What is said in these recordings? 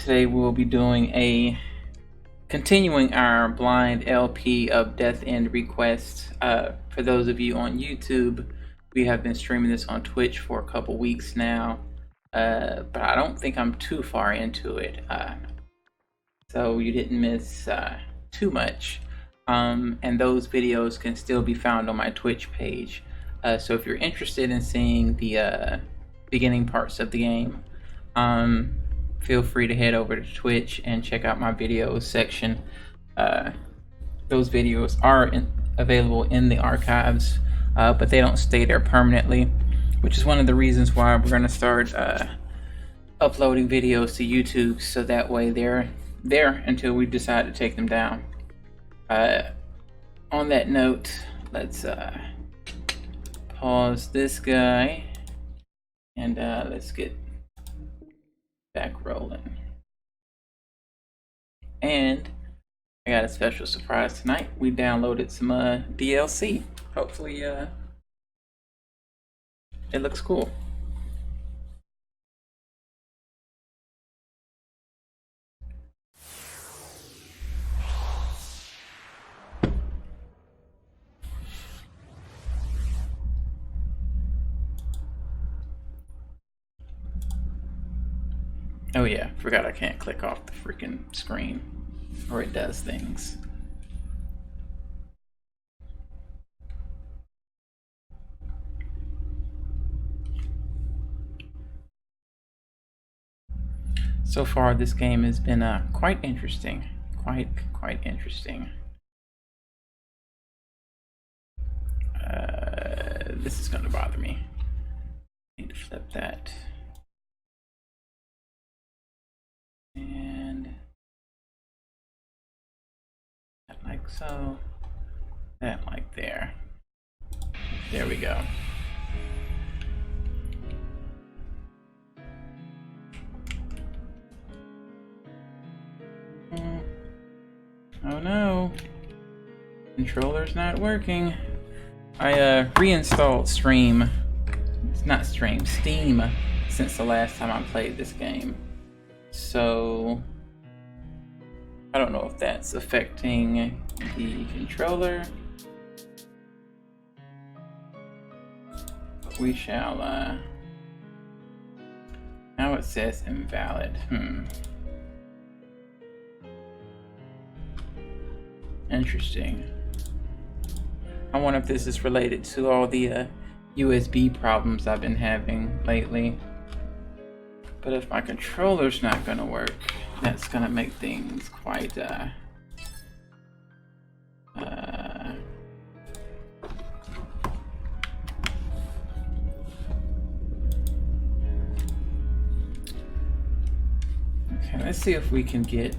today we'll be doing continuing our blind LP of Death End Request. For those of you on YouTube, we have been streaming this on Twitch for a couple weeks now, but I don't think I'm too far into it, so you didn't miss too much. And those videos can still be found on my Twitch page. So if you're interested in seeing the beginning parts of the game, feel free to head over to Twitch and check out my videos section. Those videos are available in the archives, but they don't stay there permanently, which is one of the reasons why we're going to start uploading videos to YouTube, so that way they're there until we decide to take them down. On that note, let's pause this guy and let's get back rolling. And I got a special surprise tonight. We downloaded some DLC. Hopefully it looks cool. Oh yeah, forgot I can't click off the freaking screen, or it does things. So far, this game has been quite interesting. Quite interesting. This is gonna bother me. Need to flip that. And that like so. That like there. There we go. Oh no. Controller's not working. I reinstalled Steam since the last time I played this game. So I don't know if that's affecting the controller. But we shall now it says invalid. Interesting. I wonder if this is related to all the USB problems I've been having lately. But if my controller's not gonna work, that's gonna make things quite okay, let's see if we can get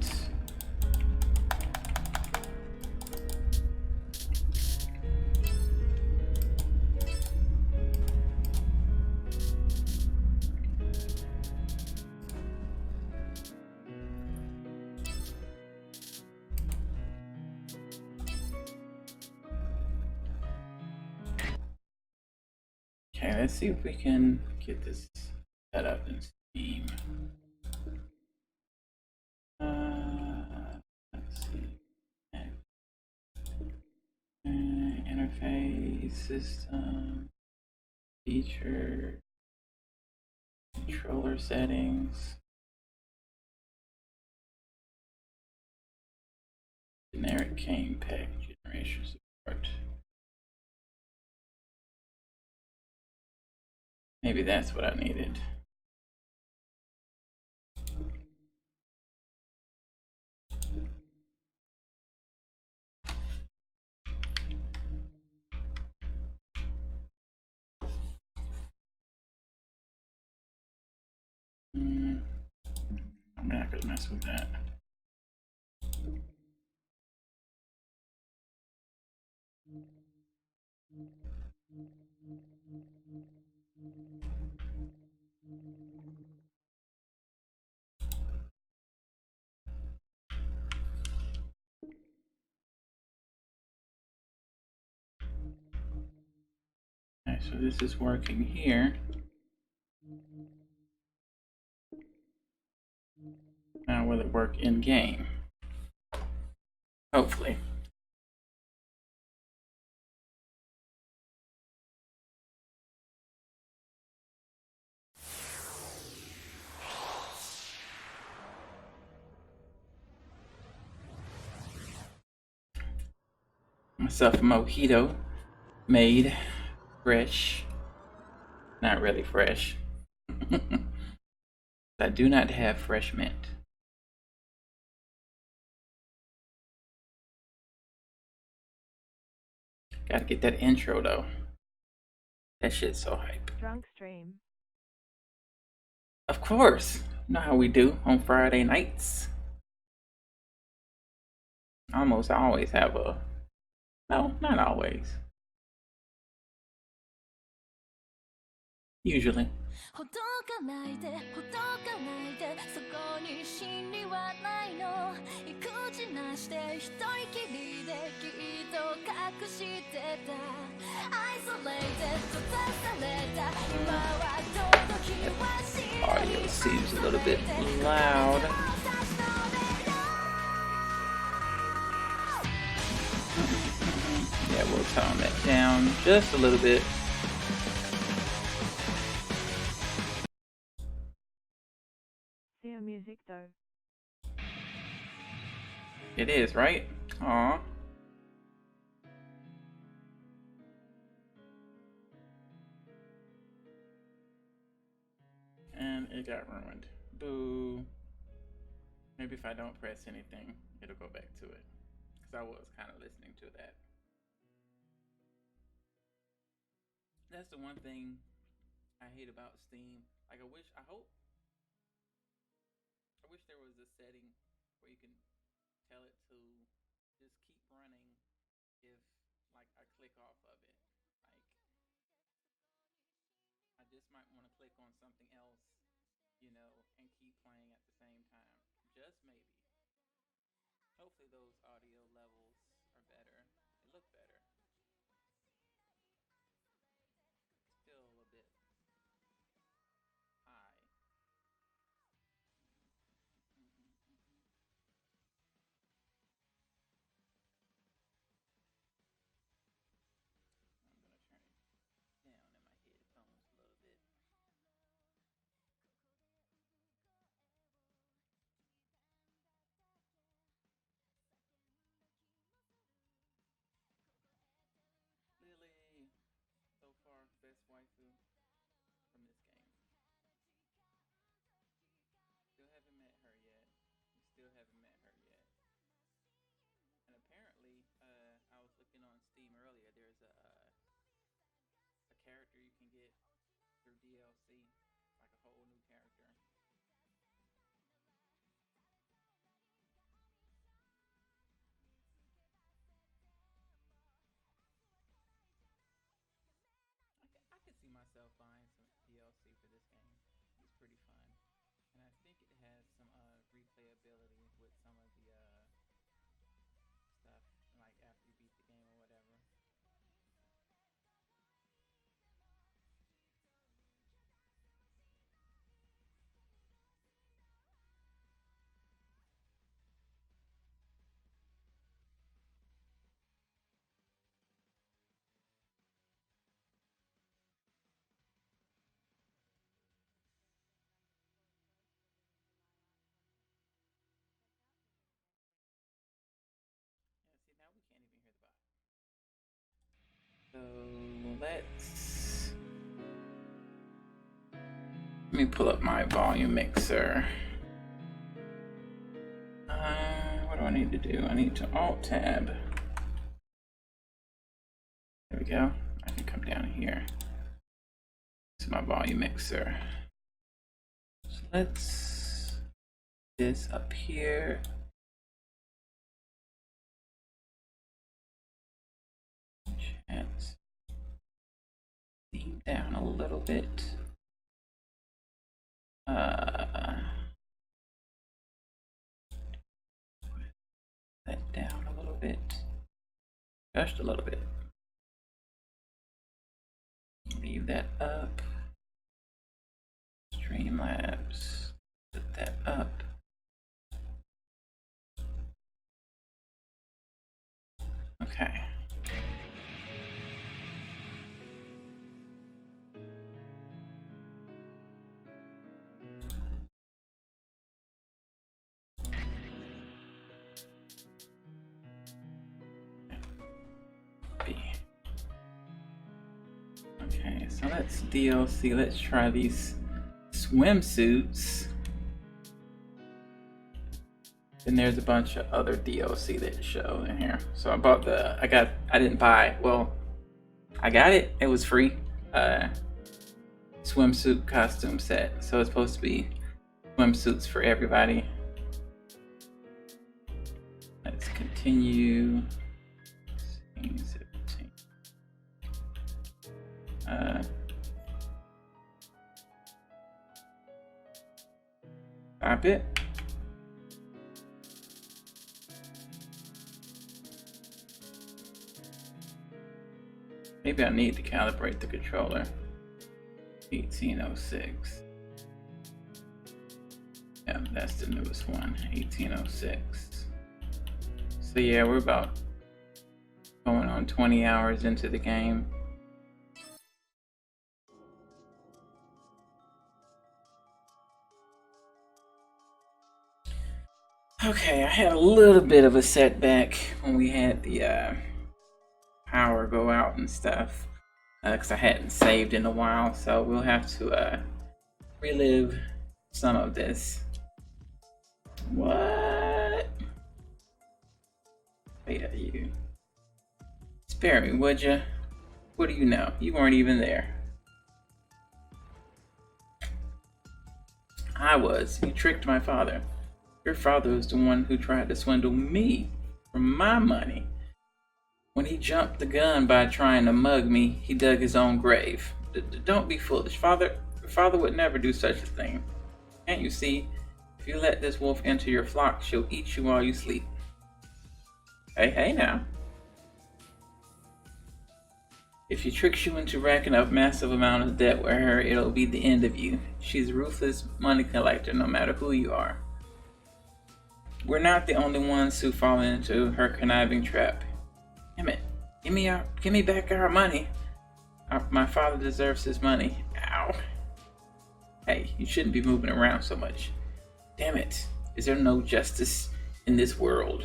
let's see if we can get this set up in Steam. Let's see. Interface, system, feature, controller settings, generic game pack generation support. Maybe that's what I needed. I'm not gonna mess with that. Okay, so this is working here. Now will it work in game? Hopefully. Myself a mojito made fresh. Not really fresh. I do not have fresh mint. Gotta get that intro though. That shit's so hype. Drunk stream. Of course. You know how we do on Friday nights. Almost always have a. No, not always. Usually. ほどかないでほどかないでそこに真理はないの育児なしで一人きりできっと隠してた Isolated 閉ざされた今は届きはしない Audio seems a little bit loud. Yeah, we'll tone that down just a little bit. Their music though. It is, right? Aw. And it got ruined. Boo. Maybe if I don't press anything, it'll go back to it. Because I was kind of listening to that. That's the one thing I hate about Steam. Like, I wish there was a setting where you can tell it to just keep running if, like, I click off of it. Like, I just might want to click on something else, you know, and keep playing at the same time. Just maybe. Hopefully those audio levels are better. They look better. Still a bit high. I'm gonna turn it down in my headphones a little bit. Lily, so far best waifu from this game. Still haven't met her yet. You still haven't met her yet. And apparently, I was looking on Steam earlier. There's a character you can get through DLC, like a whole new character. I could see myself buying some DLC for this game. It's pretty fun, and I think it has some replayability with some of the stuff, like after you beat the game or whatever. Yeah, see, now we can't even hear the bot. So let's. Let me pull up my volume mixer. What do I need to do? I need to Alt Tab. There we go. I can come down here. This is my volume mixer. So let's put this up here. Chance. Theme down a little bit. That down a little bit. Just a little bit. Leave that up. Streamlabs. Put that up. Okay. Okay, so let's DLC. Let's try these swimsuits. Then there's a bunch of other DLC that show in here. So I bought I didn't buy, well, I got it. It was free. Swimsuit costume set. So it's supposed to be swimsuits for everybody. Let's continue. 16, 17. Stop it. Maybe I need to calibrate the controller. 1806. Yeah, that's the newest one. 1806. So yeah, we're about going on 20 hours into the game. Okay, I had a little bit of a setback when we had the power go out and stuff, because I hadn't saved in a while, so we'll have to relive some of this. What? Wait, are you? Spare me, would you? What do you know? You weren't even there. I was. You tricked my father. Your father was the one who tried to swindle me for my money. When he jumped the gun by trying to mug me, he dug his own grave. Don't be foolish. Your father would never do such a thing. Can't you see? If you let this wolf enter your flock, she'll eat you while you sleep. Hey now. If she tricks you into racking up massive amount of debt with her, it'll be the end of you. She's a ruthless money collector no matter who you are. We're not the only ones who fall into her conniving trap. Damn it. Give me back our money. My father deserves his money. Ow. Hey, you shouldn't be moving around so much. Damn it. Is there no justice in this world?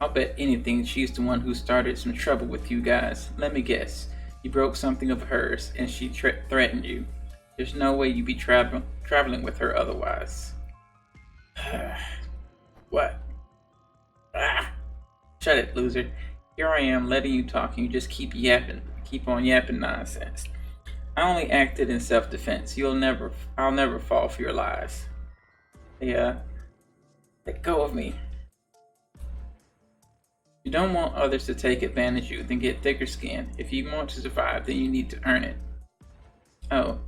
I'll bet anything she's the one who started some trouble with you guys. Let me guess. You broke something of hers and she threatened you. There's no way you'd be traveling with her otherwise. What? Shut it, loser. Here I am letting you talk and you just keep on yapping nonsense. I only acted in self-defense. I'll never fall for your lies. Hey, let go of me. You don't want others to take advantage of you, then get thicker skin. If you want to survive, then you need to earn it. Oh.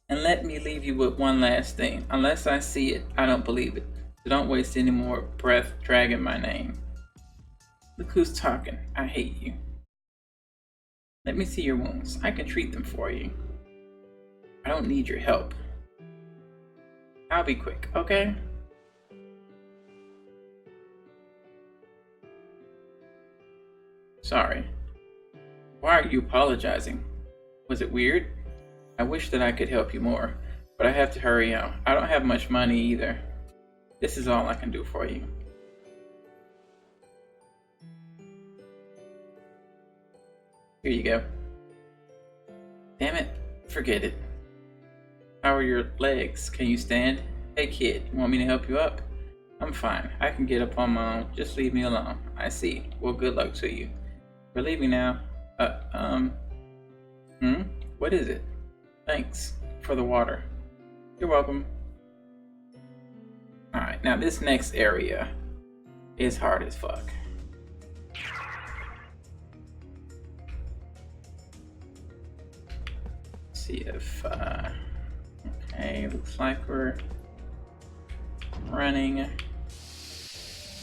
And let me leave you with one last thing. Unless I see it, I don't believe it. So don't waste any more breath dragging my name. Look who's talking. I hate you. Let me see your wounds. I can treat them for you. I don't need your help. I'll be quick, okay? Sorry. Why are you apologizing? Was it weird? I wish that I could help you more, but I have to hurry out. I don't have much money either. This is all I can do for you. Here you go. Damn it, forget it. How are your legs? Can you stand? Hey kid, you want me to help you up? I'm fine. I can get up on my own. Just leave me alone. I see. Well, good luck to you. We're leaving now. What is it? Thanks for the water. You're welcome. Alright, now this next area is hard as fuck. See if, okay, looks like we're running.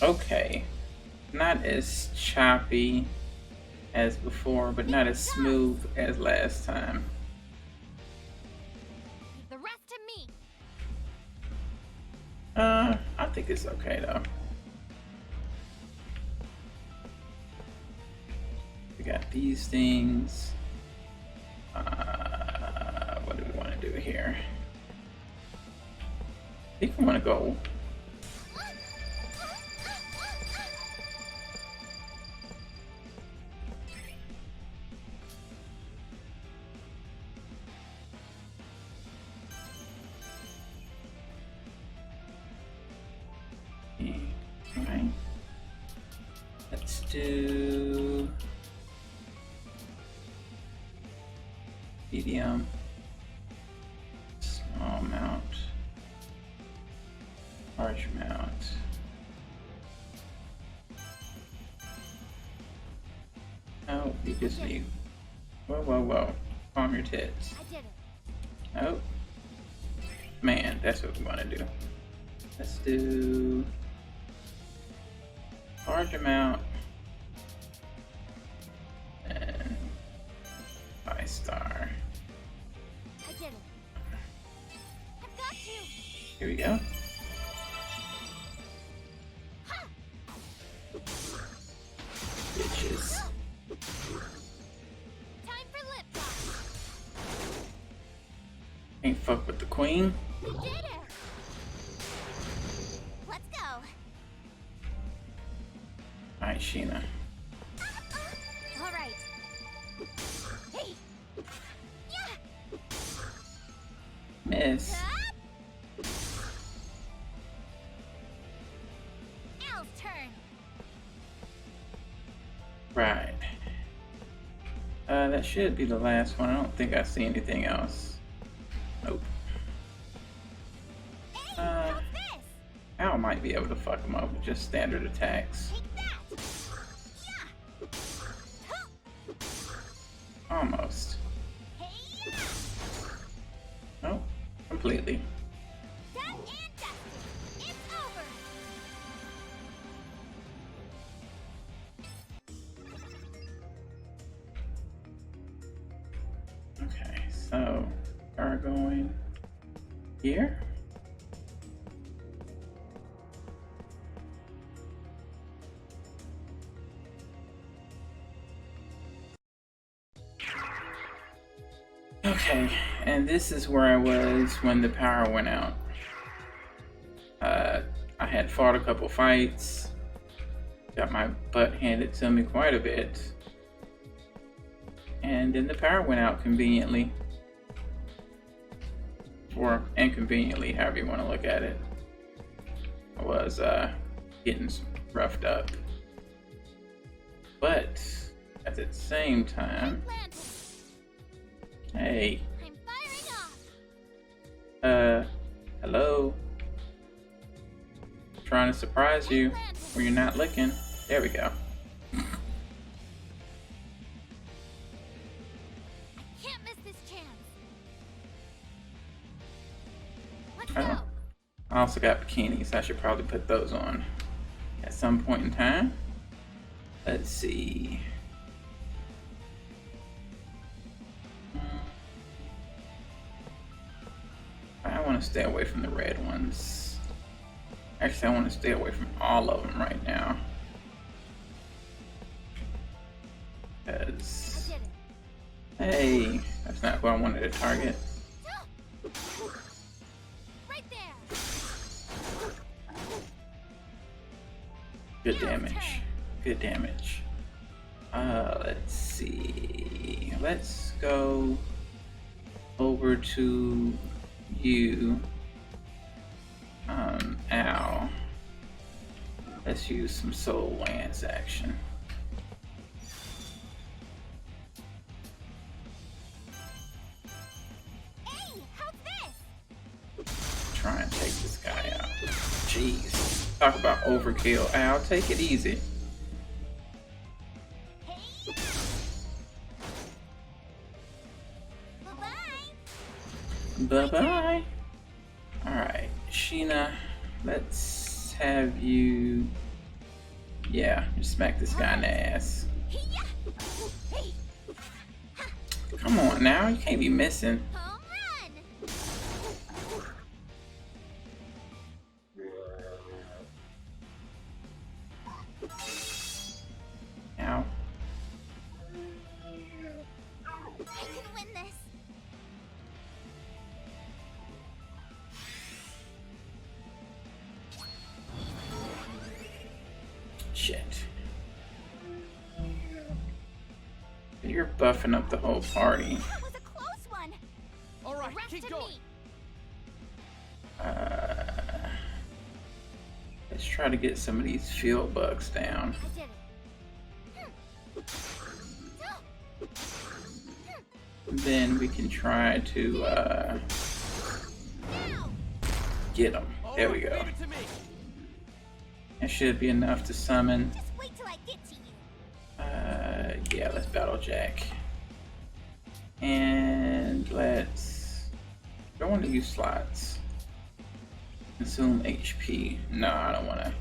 Okay, not as choppy as before, but not as smooth as last time. The rest to me. I think it's okay though. these things. What do we want to do here? I think we want to go. Okay. Let's do medium, small mount, large mount. Oh, you just need. Whoa, whoa, whoa! Calm your tits. I did it. Oh, man, that's what we want to do. Let's do large amount and 5-star. I did it. I've got you. Here we go. Bitches. Time for lip gloss. Ain't fuck with the queen. We did it. Let's go. Alright, Sheena. All right. Hey. Yeah. Miss. Al's turn. Right. That should be the last one. I don't think I see anything else. Nope. Hey, how's this? Al might be able to fuck him up with just standard attacks. Take that. Yeah. Huh. Almost. Hey. Yeah. Nope. Completely. Done and dusted. It's over. Okay, so are going here. Okay, and this is where I was when the power went out. I had fought a couple fights, got my butt handed to me quite a bit, and then the power went out conveniently. Or inconveniently, however you want to look at it. I was getting roughed up. But at the same time, Planted. hey, I'm firing off. hello? Trying to surprise you when you're not looking. There we go. Can't miss this chance. Let's Oh. go. I also got bikinis. I should probably put those on at some point in time. Let's see. I want to stay away from the red ones. Actually, I want to stay away from all of them right now. I Because, did it. hey, that's not who I wanted to target. Right there. Good damage. Good damage. Let's see. Let's go over to you. Al. Let's use some Soul Lance action. Hey, how's this? Try and take this guy out. Jeez. Talk about overkill. Al, take it easy. Hey. Bye-bye. Bye-bye. Alright, Sheena, let's have you... Yeah, just smack this guy in the ass. Hey-ya. Hey. Come on now, you can't be missing. Home run. Ow. Shit. You're buffing up the whole party. That was a close one. All right, The rest keep to going. me. Let's try to get some of these field bugs down. I did it. Then we can try to Now. get them. All There right, we go. leave it to me. That should be enough to summon. Just wait till I get to you. Yeah, let's battle Jack. And let's. I don't want to use slots. Consume HP. No, I don't want to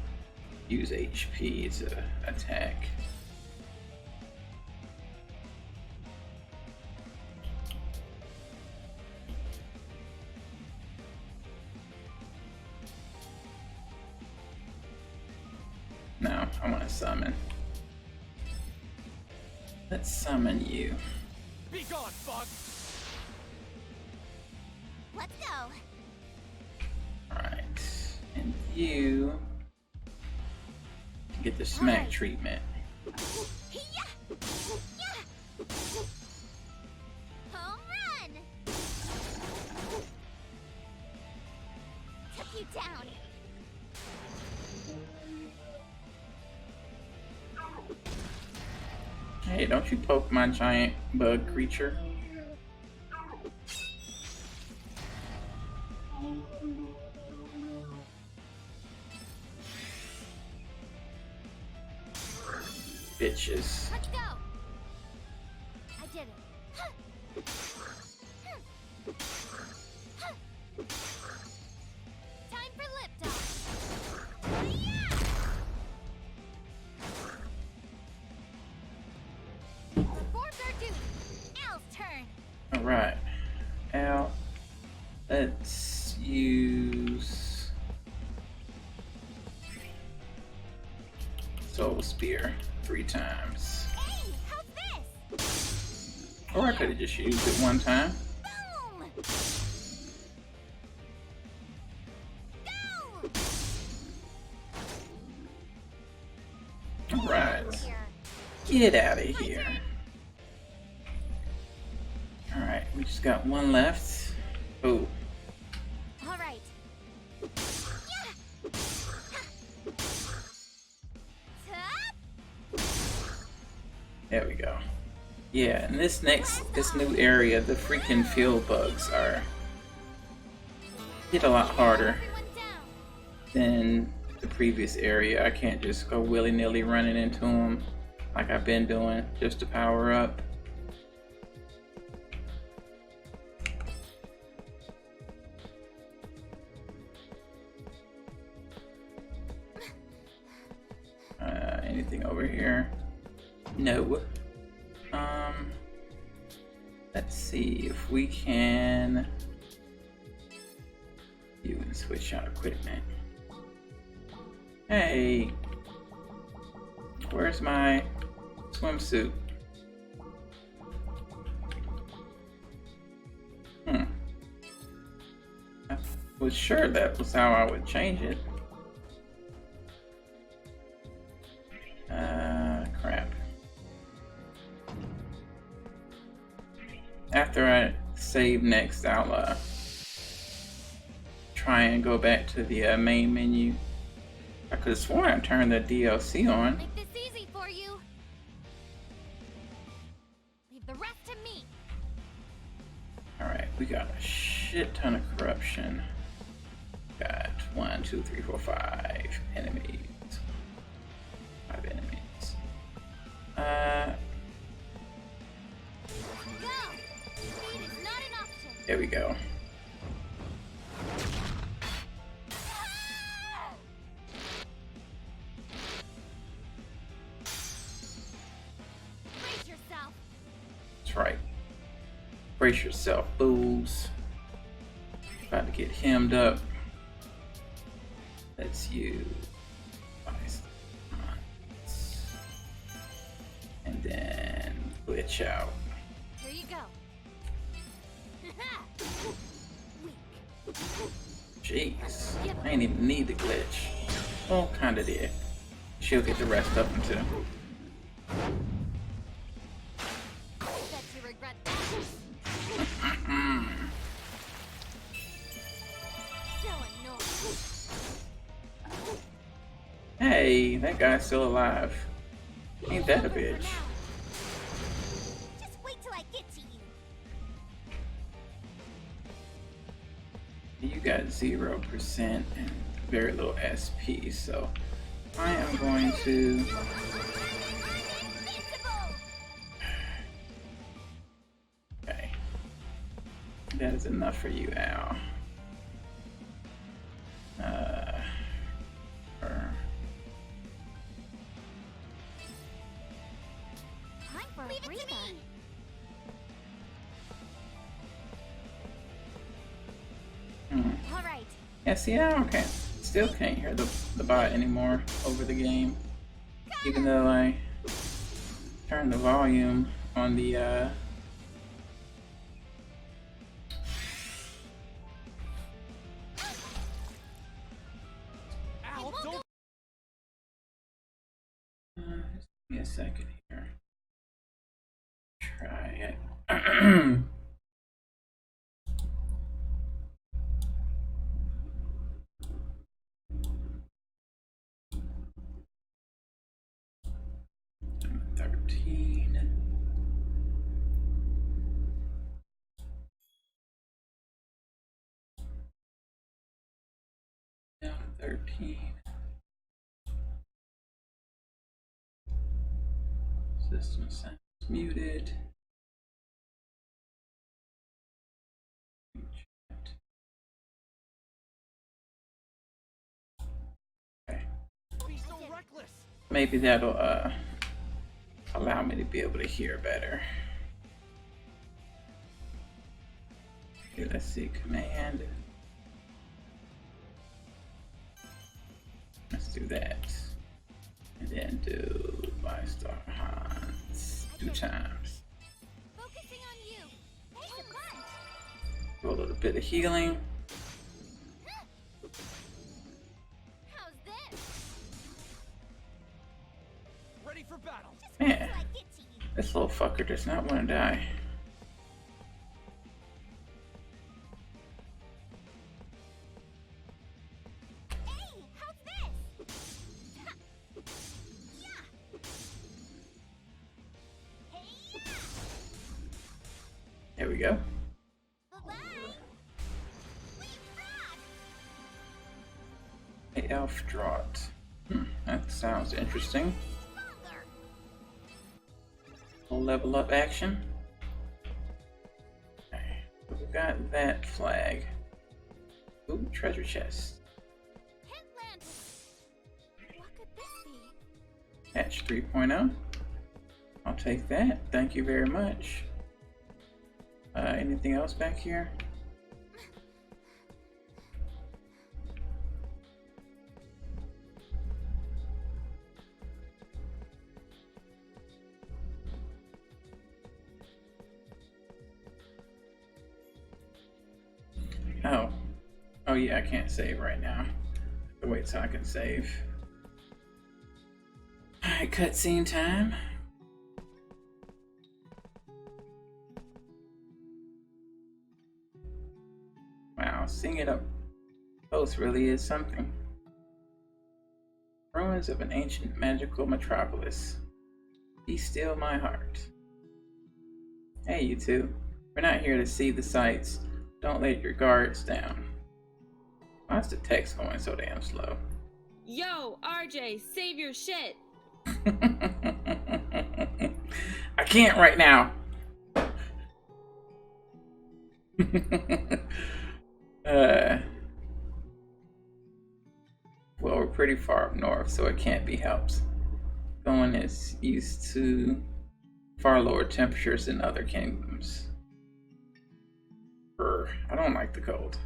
use HP to attack. No, I want to summon. Let's summon you. Be gone, bug. Let's go. Alright. And you get the smack Alright. treatment. Hiya! Yeah! Home run! Took you down. Hey, don't you poke my giant bug creature. Bitches. Let's go. I did it. Time for liftoff. Yeah! Performed our duty. Al's turn. Alright. Al, let's use Soul Spear 3 times. Hey, how's this? Or I could have just used it 1 time. Boom! Go! Alright. Here. Get out of here. Alright, we just got 1 left. Oh, All right. Yeah. Top. there we go. Yeah, in this new area, the freaking field bugs are hit a lot harder Everyone down. than the previous area. I can't just go willy-nilly running into them like I've been doing just to power up. Anything over here? No. Let's see if we can. You can switch out equipment. Hey, where's my swimsuit? I was sure that was how I would change it. Crap. After I save next, I'll try and go back to the main menu. I could have sworn I turned the DLC on. Make this easy for you. Leave the rest to me. Alright, we got a shit ton of corruption. Got 1, 2, 3, 4, 5 enemies. 5 enemies. Go. Speed is not an option. There we go. Brace yourself. That's right. Brace yourself, fools. About to get hemmed up. Let's use ice. And then glitch out. Here you go. Weak. Jeez, I ain't even need the glitch. Well, kinda did. She'll get the rest of them too. Bet you regret that. So annoying. Hey, that guy's still alive. Ain't that a bitch? Just wait till I get to you. You got 0% and very little SP, so I am going to. Invincible! Okay. That is enough for you, Al. Time for Leave it to me. All right. Yeah, see, still can't hear the bot anymore over the game. Even though I turned the volume on the Ow, don't. just give me a second here. Try it. 13. Down to 13. System sounds muted. Okay. Be so reckless. Maybe that'll allow me to be able to hear better. Okay, let's see, command. Let's do that. And then do by Star Hans 2 times. Focusing on you. Take the punch. Do a little bit of healing. How's this? Ready for battle. Just wait Man, till I get to you. this little fucker does not want to die. Hey, how's this? Ha. Yeah. Hey, yeah. There we go. Bye-bye. Leapfrog. Hey, Elf Draught. That sounds interesting. Stronger. Little level up action. Okay, we got that flag. Ooh, treasure chest. Pentland. What could this be? Patch 3.0. I'll take that. Thank you very much. Anything else back here? Oh yeah, I can't save right now. Wait till I can save. Alright, cutscene time. Wow, seeing it up close really is something. Ruins of an ancient magical metropolis. Be still my heart. Hey, you two. We're not here to see the sights. Don't let your guards down. Why's the text going so damn slow? Yo, RJ, save your shit. I can't right now. Well, we're pretty far up north, so it can't be helped. Going is used to far lower temperatures than other kingdoms. I don't like the cold.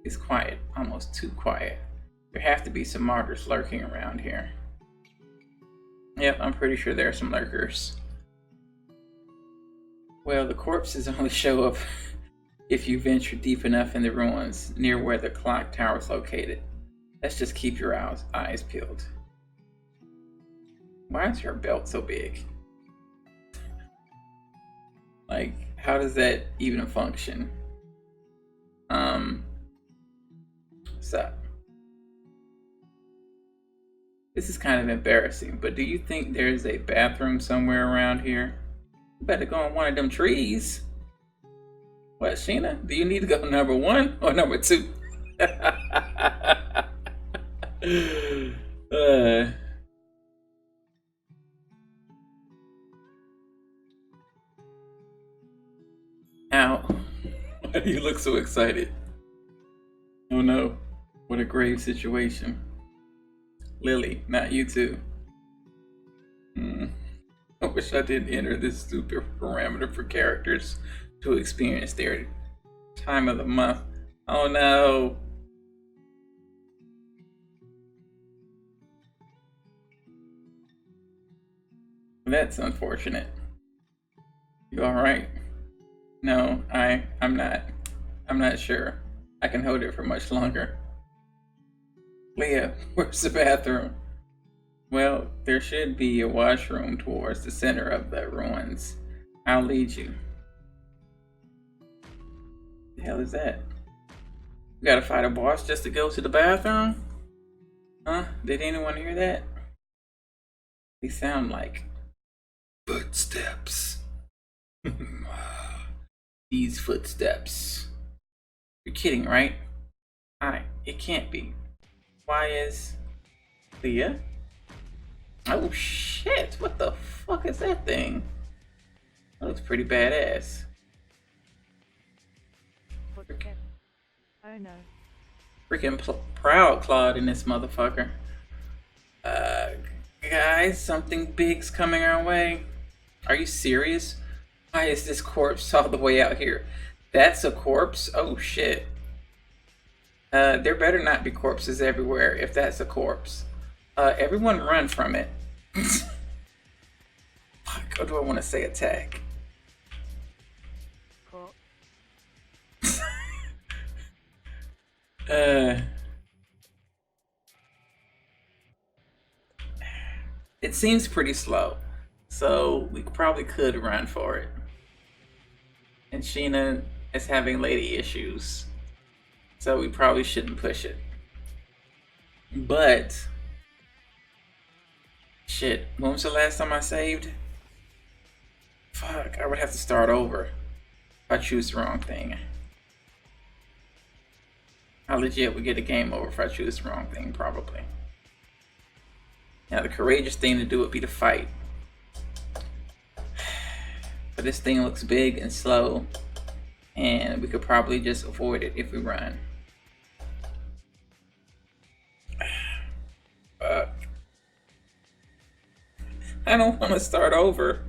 It's quiet, almost too quiet. There have to be some martyrs lurking around here. Yep, I'm pretty sure there are some lurkers. Well, the corpses only show up if you venture deep enough in the ruins near where the clock tower is located. Let's just keep your eyes peeled. Why is your belt so big? Like, how does that even function? So this is kind of embarrassing, but do you think there's a bathroom somewhere around here? You better go on one of them trees. What, Sheena? Do you need to go number 1 or number 2? Ow. Why do you look so excited? Oh no, what a grave situation. Lily, not you too. I wish I didn't enter this stupid parameter for characters to experience their time of the month. Oh no. That's unfortunate. You alright? No, I'm not. I'm not sure I can hold it for much longer. Leah, where's the bathroom? Well, there should be a washroom towards the center of the ruins. I'll lead you. The hell is that? We gotta fight a boss just to go to the bathroom? Huh? Did anyone hear that? They sound like footsteps. These footsteps. You're kidding, right? It can't be. Why is Leah? Oh shit, what the fuck is that thing? That looks pretty badass. Footsteps. Oh no. Freaking proud Claude in this motherfucker. Guys, something big's coming our way. Are you serious? Why is this corpse all the way out here? That's a corpse? Oh shit. There better not be corpses everywhere if that's a corpse. Everyone run from it. Fuck, or do I want to say attack? Corpse. It seems pretty slow, so we probably could run for it. And Sheena is having lady issues, so we probably shouldn't push it. But shit, when was the last time I saved? Fuck, I would have to start over if I choose the wrong thing. I legit would get a game over if I choose the wrong thing, probably. Now the courageous thing to do would be to fight. But this thing looks big and slow, and we could probably just avoid it if we run. Fuck. I don't want to start over.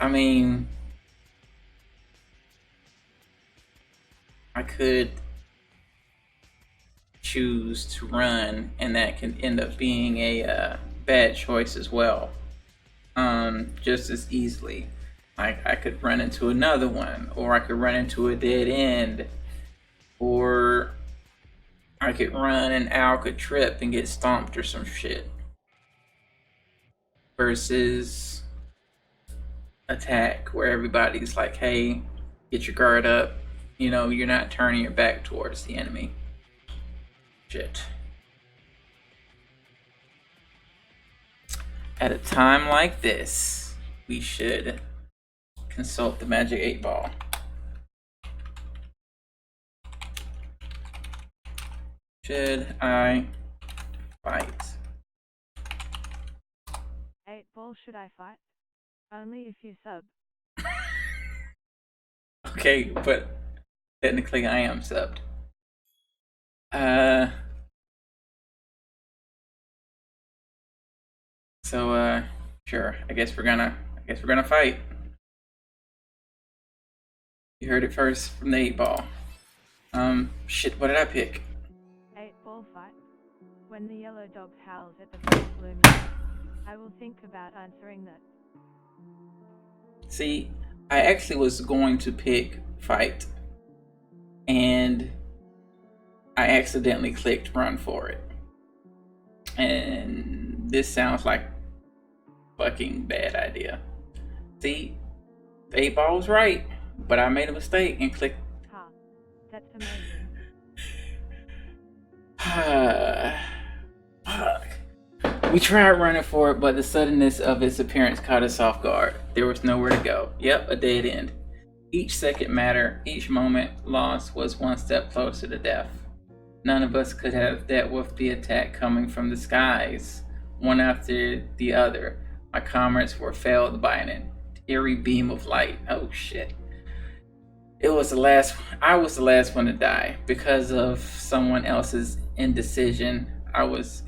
I mean, I could choose to run, and that can end up being a bad choice as well. Just as easily. Like, I could run into another one, or I could run into a dead end, or I could run and Al could trip and get stomped or some shit. Versus attack, where everybody's like, hey, get your guard up. You know, you're not turning your back towards the enemy. Shit. At a time like this, we should consult the Magic 8 Ball. Should I fight? 8 Ball, should I fight? Only if you sub. Okay, but technically I am subbed. So sure. I guess we're gonna fight. You heard it first from the 8 Ball. Shit, what did I pick? 8 Ball fight. When the yellow dog howls at the first blooming. I will think about answering that. See, I actually was going to pick fight, and I accidentally clicked run for it. And this sounds like fucking bad idea. See, the 8-ball was right, but I made a mistake and clicked. Ha. That's amazing. Fuck. We tried running for it, but the suddenness of its appearance caught us off guard. There was nowhere to go. Yep, a dead end. Each second mattered. Each moment lost was one step closer to death. None of us could have dealt with the attack coming from the skies, one after the other. My comrades were felled by an eerie beam of light. Oh shit. I was the last one to die. Because of someone else's indecision, I was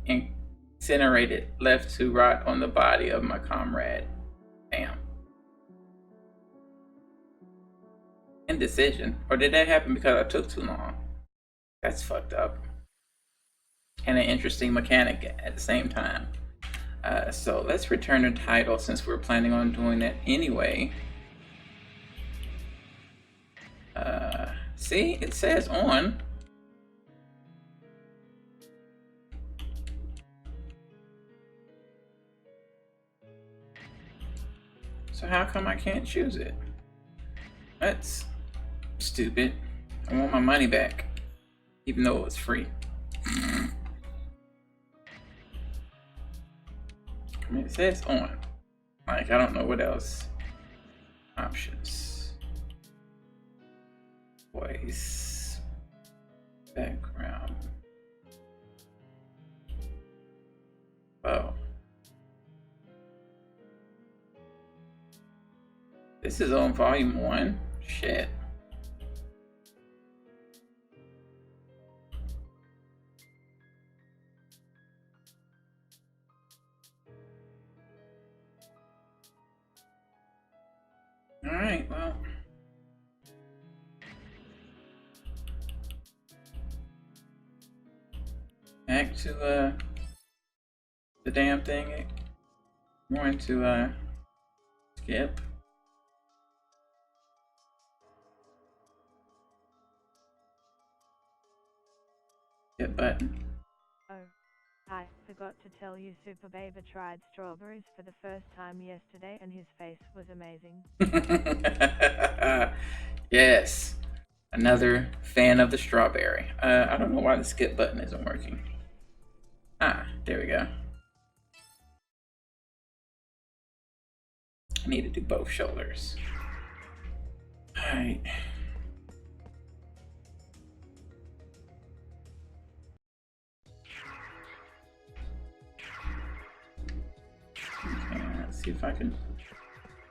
incinerated, left to rot on the body of my comrade. Damn. Indecision? Or did that happen because I took too long? That's fucked up. And an interesting mechanic at the same time. So let's return the title since we're planning on doing that anyway. See, it says on. So how come I can't choose it? That's stupid. I want my money back, even though it was free. I mean, it says on. Like, I don't know what else. Options. Voice. Background. Oh. This is on volume 1. Shit. Alright, well. Back to the damn thing. I'm going to skip. Skip button. Oh, I forgot to tell you Super Baby tried strawberries for the first time yesterday and his face was amazing. Yes. Another fan of the strawberry. I don't know why the skip button isn't working. Ah, there we go. I need to do both shoulders. Alright. Okay, let's see if I can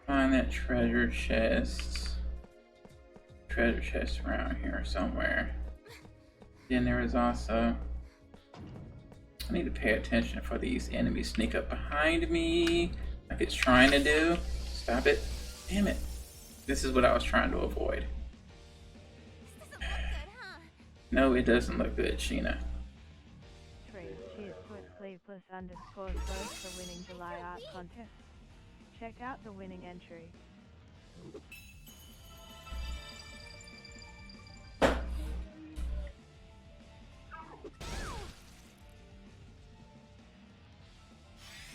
find that treasure chest. Treasure chest around here somewhere. Then there is also, I need to pay attention for these enemies sneak up behind me like it's trying to do. Stop it. Damn it. This is what I was trying to avoid. No, it doesn't look good, Sheena. Cheers to @sleepless_close for winning July art contest. Check out the winning entry.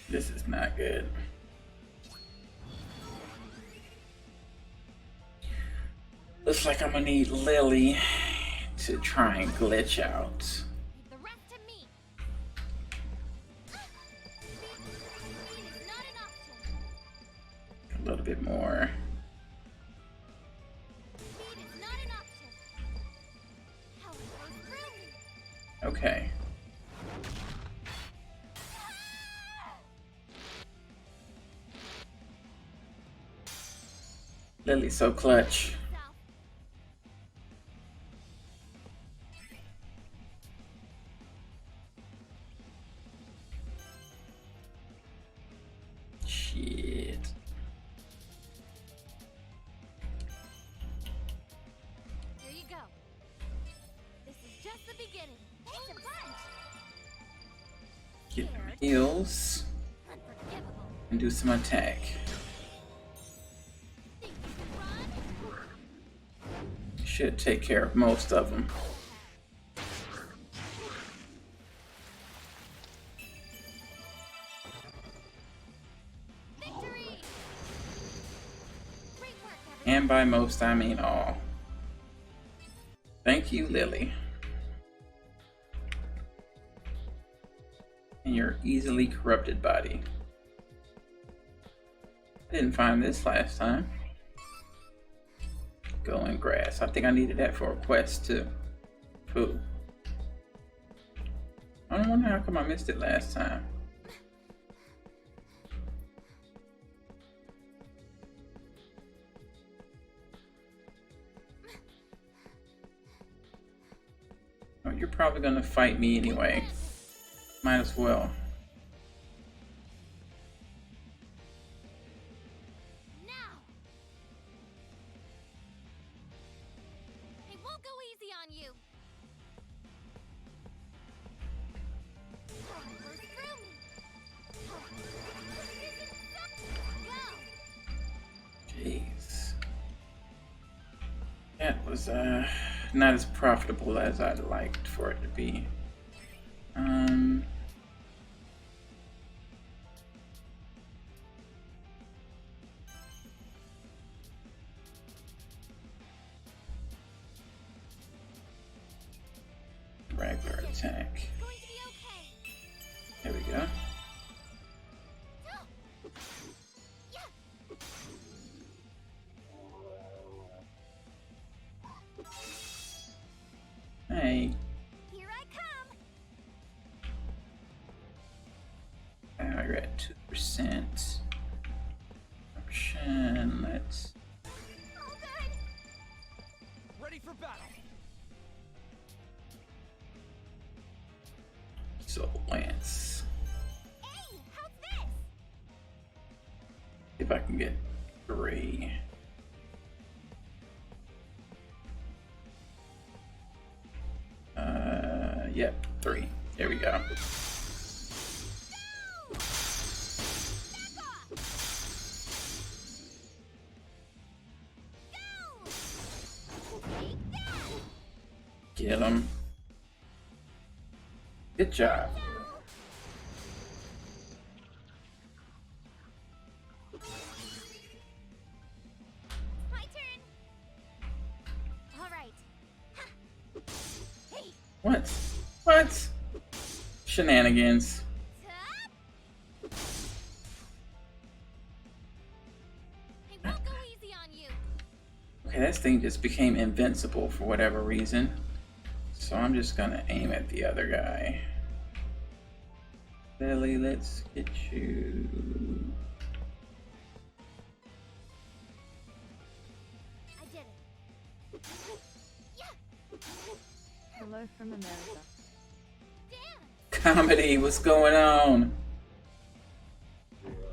This is not good. Looks like I'm gonna need Lily to try and glitch out. The rest to me. Speed is not an option. A little bit more. Speed is not an option. How it goes through me. Okay. Lily's so clutch. Shit. Here you go. This is just the beginning. It's a punch. Get my heals. and do some attack. Should take care of most of them. Victory! Great work, everyone. And by most, I mean all. Thank you, Lily. And your easily corrupted body. I didn't find this last time. Going grass. I think I needed that for a quest too. Cool. I don't wonder how come I missed it last time. Oh, you're probably gonna fight me anyway. Might as well. Now! It won't go easy on you. Burst through me. Go! Jeez. That was not as profitable as I'd liked for it to be. Regular attack. It's going to be okay. There we go. Hey, Here I come. now you're at 2%. Option, let's. All good. Ready for battle. So, Lance. Hey, how's this? If I can get 3. Yep, 3. There we go. Back off. Go. Take that. Get him. Good job. My turn. All right. Ha. Hey. What? What? Shenanigans. Top. It won't go easy on you. Okay, this thing just became invincible for whatever reason. So I'm just gonna aim at the other guy. Lily, let's get you. I did it. Yeah. Hello from America. Damn. Comedy, what's going on?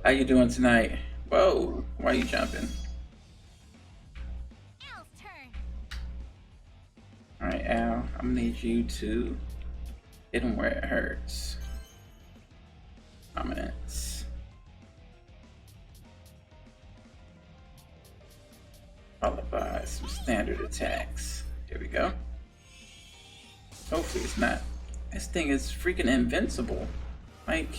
How you doing tonight? Whoa, why are you jumping? Al's turn. Alright, Al, I'm gonna need you to hit him where it hurts. Dominance. Followed by some standard attacks. Here we go. Hopefully it's not. This thing is freaking invincible. Like,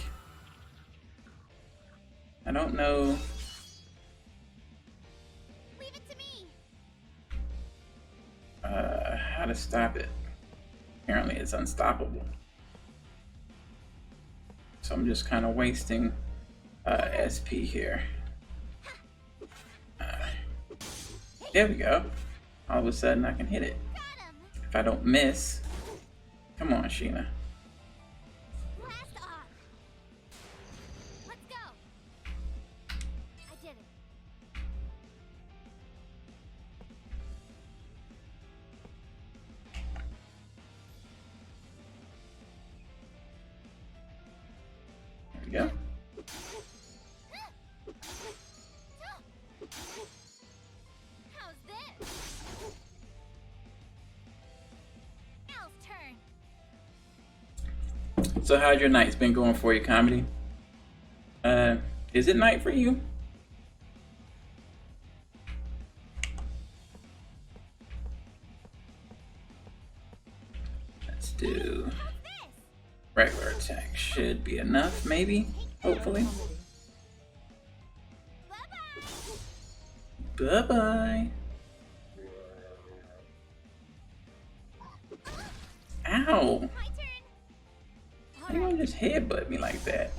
I don't know. Leave it to me. How to stop it. Apparently it's unstoppable. So I'm just kind of wasting SP here. There we go. All of a sudden I can hit it. Got him. If I don't miss. Come on, Sheena. Blast off. Let's go. I did it. There we go. How's this? Al's turn. So how's your nights been going for you, Comedy? Did Is it night for you? Let's do regular attack. Should be enough, maybe? Hopefully. Bye-bye. Ow! Why do you just headbutt me like that?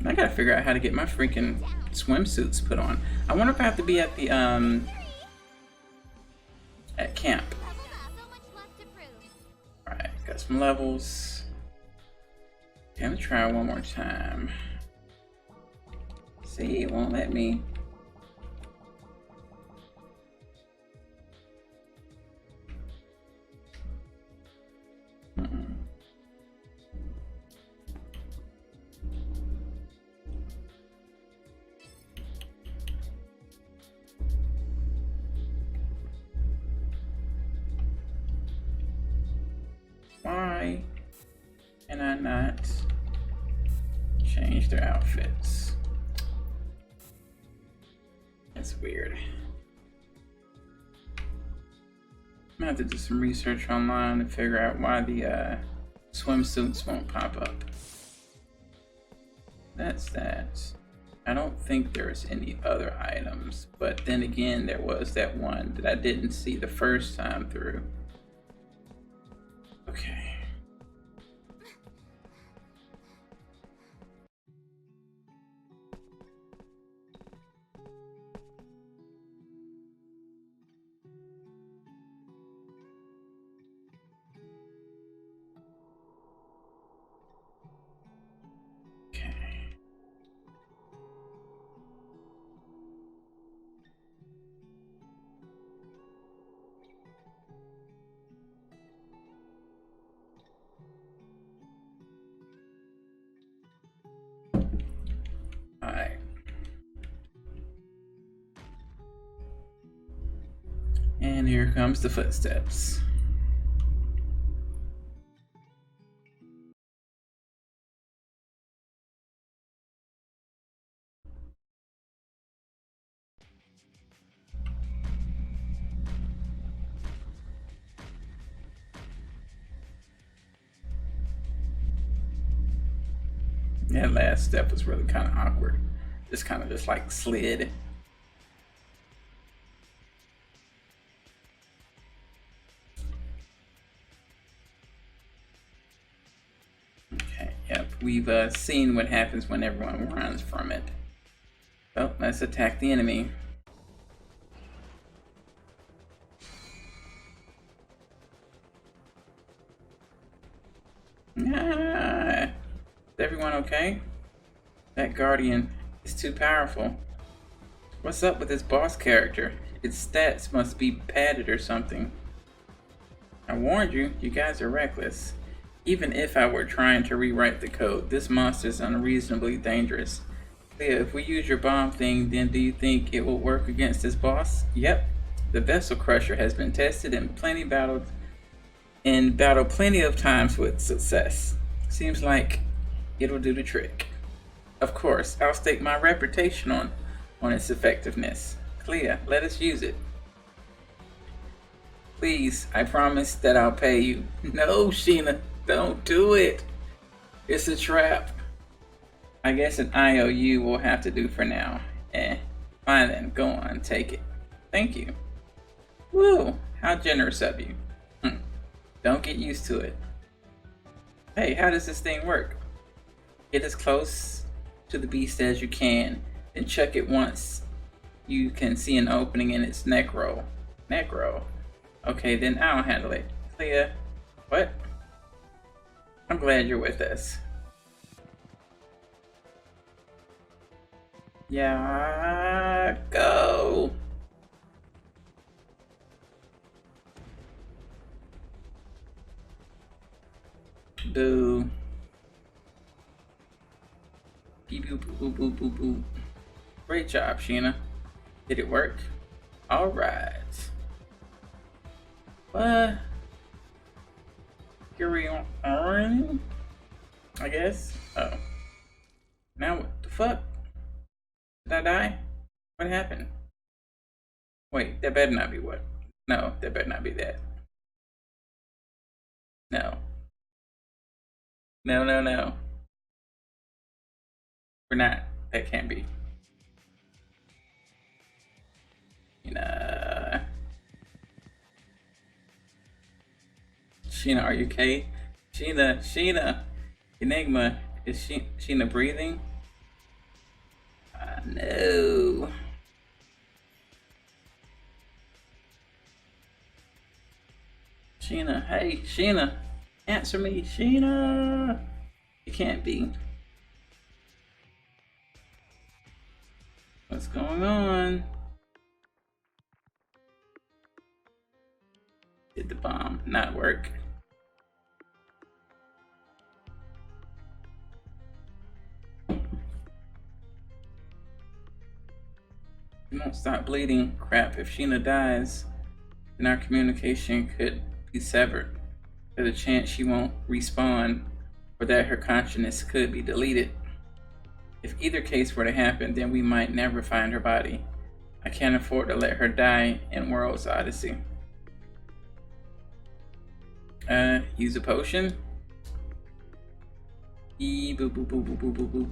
I gotta figure out how to get my freaking swimsuits put on. I wonder if I have to be at the at camp. Alright, got some levels. Okay, I'm gonna try one more time. See, it won't let me. Why can I not change their outfits? That's weird. I'm gonna have to do some research online to figure out why the swimsuits won't pop up. That's that. I don't think there's any other items, but then again, there was that one that I didn't see the first time through. Okay. Alright. And here comes the footsteps. That last step was really kind of awkward. Just kind of just like slid. Okay, yep, we've seen what happens when everyone runs from it. So let's attack the enemy. Ah, is everyone okay? That Guardian is too powerful. What's up with this boss character? Its stats must be padded or something. I warned you, you guys are reckless. Even if I were trying to rewrite the code, this monster is unreasonably dangerous. Leah, if we use your bomb thing, then do you think it will work against this boss? Yep. The Vessel Crusher has been tested in battle plenty of times with success. Seems like it'll do the trick. Of course, I'll stake my reputation on its effectiveness. Clea, let us use it. Please, I promise that I'll pay you. No, Sheena, don't do it. It's a trap. I guess an IOU will have to do for now. Fine then, go on, take it. Thank you. Woo, how generous of you. Don't get used to it. Hey, how does this thing work? Get as close to the beast as you can, then chuck it once. You can see an opening in its neck roll. Neck roll? Okay, then I'll handle it. Clea, what? I'm glad you're with us. Yeah, go! Boo. Beep boop boop boop boop boop. Great job, Sheena. Did it work? Alright. What? victory on, I guess. Oh. Now what the fuck? Did I die? What happened? Wait, that better not be what? No, that better not be that. No. No, no, no. We're not. That can't be. Sheena, are you okay? Sheena. Enigma, is Sheena breathing? No. Sheena, hey, Sheena. Answer me, Sheena. It can't be. What's going on? Did the bomb not work? You won't stop bleeding. Crap, if Sheena dies, then our communication could be severed. There's a chance she won't respawn, or that her consciousness could be deleted. If either case were to happen, then we might never find her body. I can't afford to let her die in World's Odyssey. Use a potion? Boop boop boop boop boop boop boop.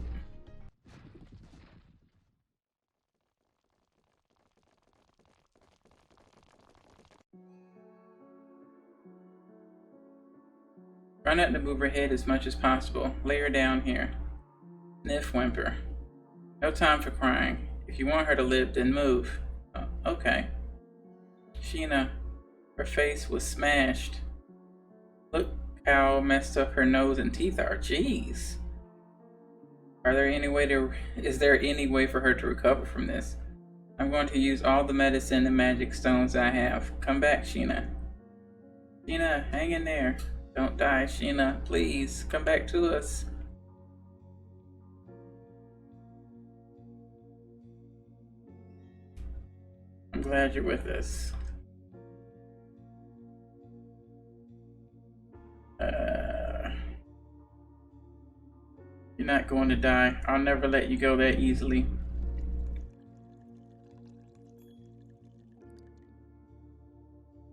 Try not to move her head as much as possible. Lay her down here. Sniff, whimper. No time for crying. If you want her to live, then move. Oh, okay. Sheena, her face was smashed. Look how messed up her nose and teeth are. Jeez. Is there any way for her to recover from this? I'm going to use all the medicine and magic stones I have. Come back, Sheena. Sheena, hang in there. Don't die, Sheena. Please, come back to us. I'm glad you're with us. You're not going to die. I'll never let you go that easily.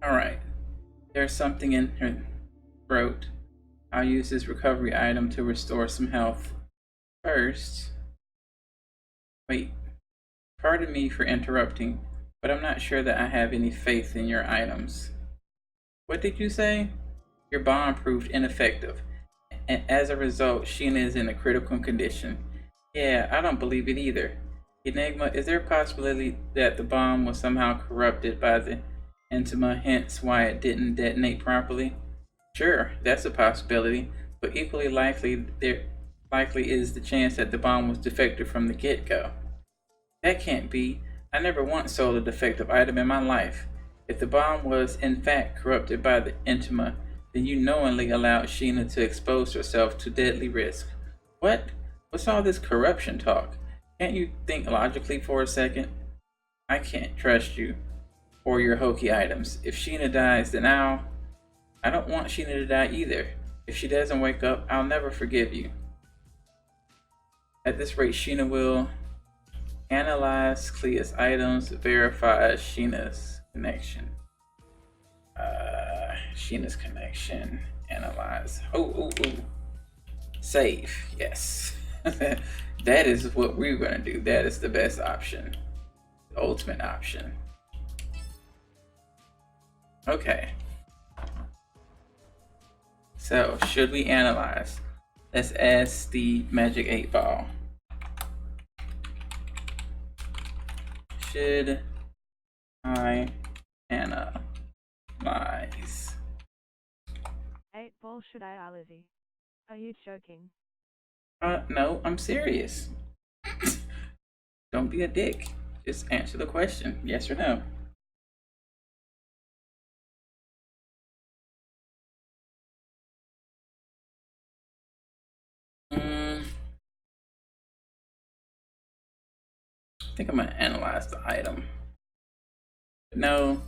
Alright. There's something in her throat. I'll use this recovery item to restore some health. First... Wait. Pardon me for interrupting, but I'm not sure that I have any faith in your items. What did you say? Your bomb proved ineffective, and as a result, Sheena is in a critical condition. Yeah, I don't believe it either. Enigma, is there a possibility that the bomb was somehow corrupted by the Intima, hence why it didn't detonate properly? Sure, that's a possibility, but equally likely is the chance that the bomb was defective from the get-go. That can't be. I never once sold a defective item in my life. If the bomb was in fact corrupted by the Intima, then you knowingly allowed Sheena to expose herself to deadly risk. What? What's all this corruption talk? Can't you think logically for a second? I can't trust you or your hokey items. If Sheena dies, then I don't want Sheena to die either. If she doesn't wake up, I'll never forgive you. At this rate, Sheena will analyze Clea's items, verify Sheena's connection. Sheena's connection, analyze. Oh. Save, yes. That is what we're gonna do. That is the best option. The ultimate option. Okay. So, should we analyze? Let's ask the Magic 8 Ball. Should I analyze? 8 Ball, should I, Lizzie? Are you joking? No, I'm serious. Don't be a dick. Just answer the question, yes or no. I think I'm gonna analyze the item. No,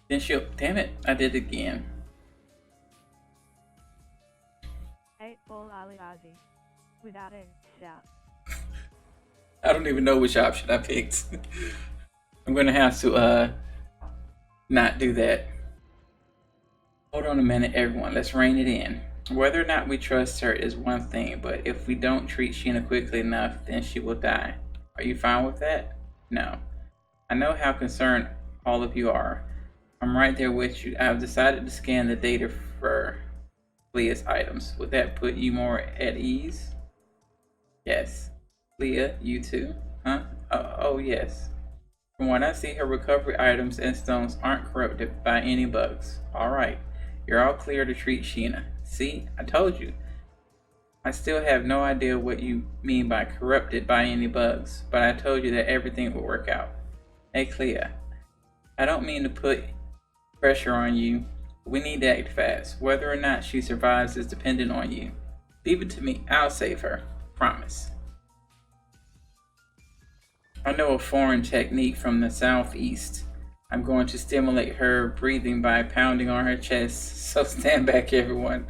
then she'll, damn it, I did it again. 8-ball Aliazi. Without a shout. I don't even know which option I picked. I'm gonna have to not do that. Hold on a minute, everyone. Let's rein it in. Whether or not we trust her is one thing, but if we don't treat Sheena quickly enough, then she will die. Are you fine with that? No. I know how concerned all of you are. I'm right there with you. I've decided to scan the data for Leah's items. Would that put you more at ease? Yes. Leah, you too? Huh? Oh yes. From what I see, her recovery items and stones aren't corrupted by any bugs. Alright. You're all clear to treat Sheena. See? I told you. I still have no idea what you mean by corrupted by any bugs, but I told you that everything would work out. Hey Clea, I don't mean to put pressure on you. We need to act fast. Whether or not she survives is dependent on you. Leave it to me. I'll save her. Promise. I know a foreign technique from the southeast. I'm going to stimulate her breathing by pounding on her chest, so stand back everyone.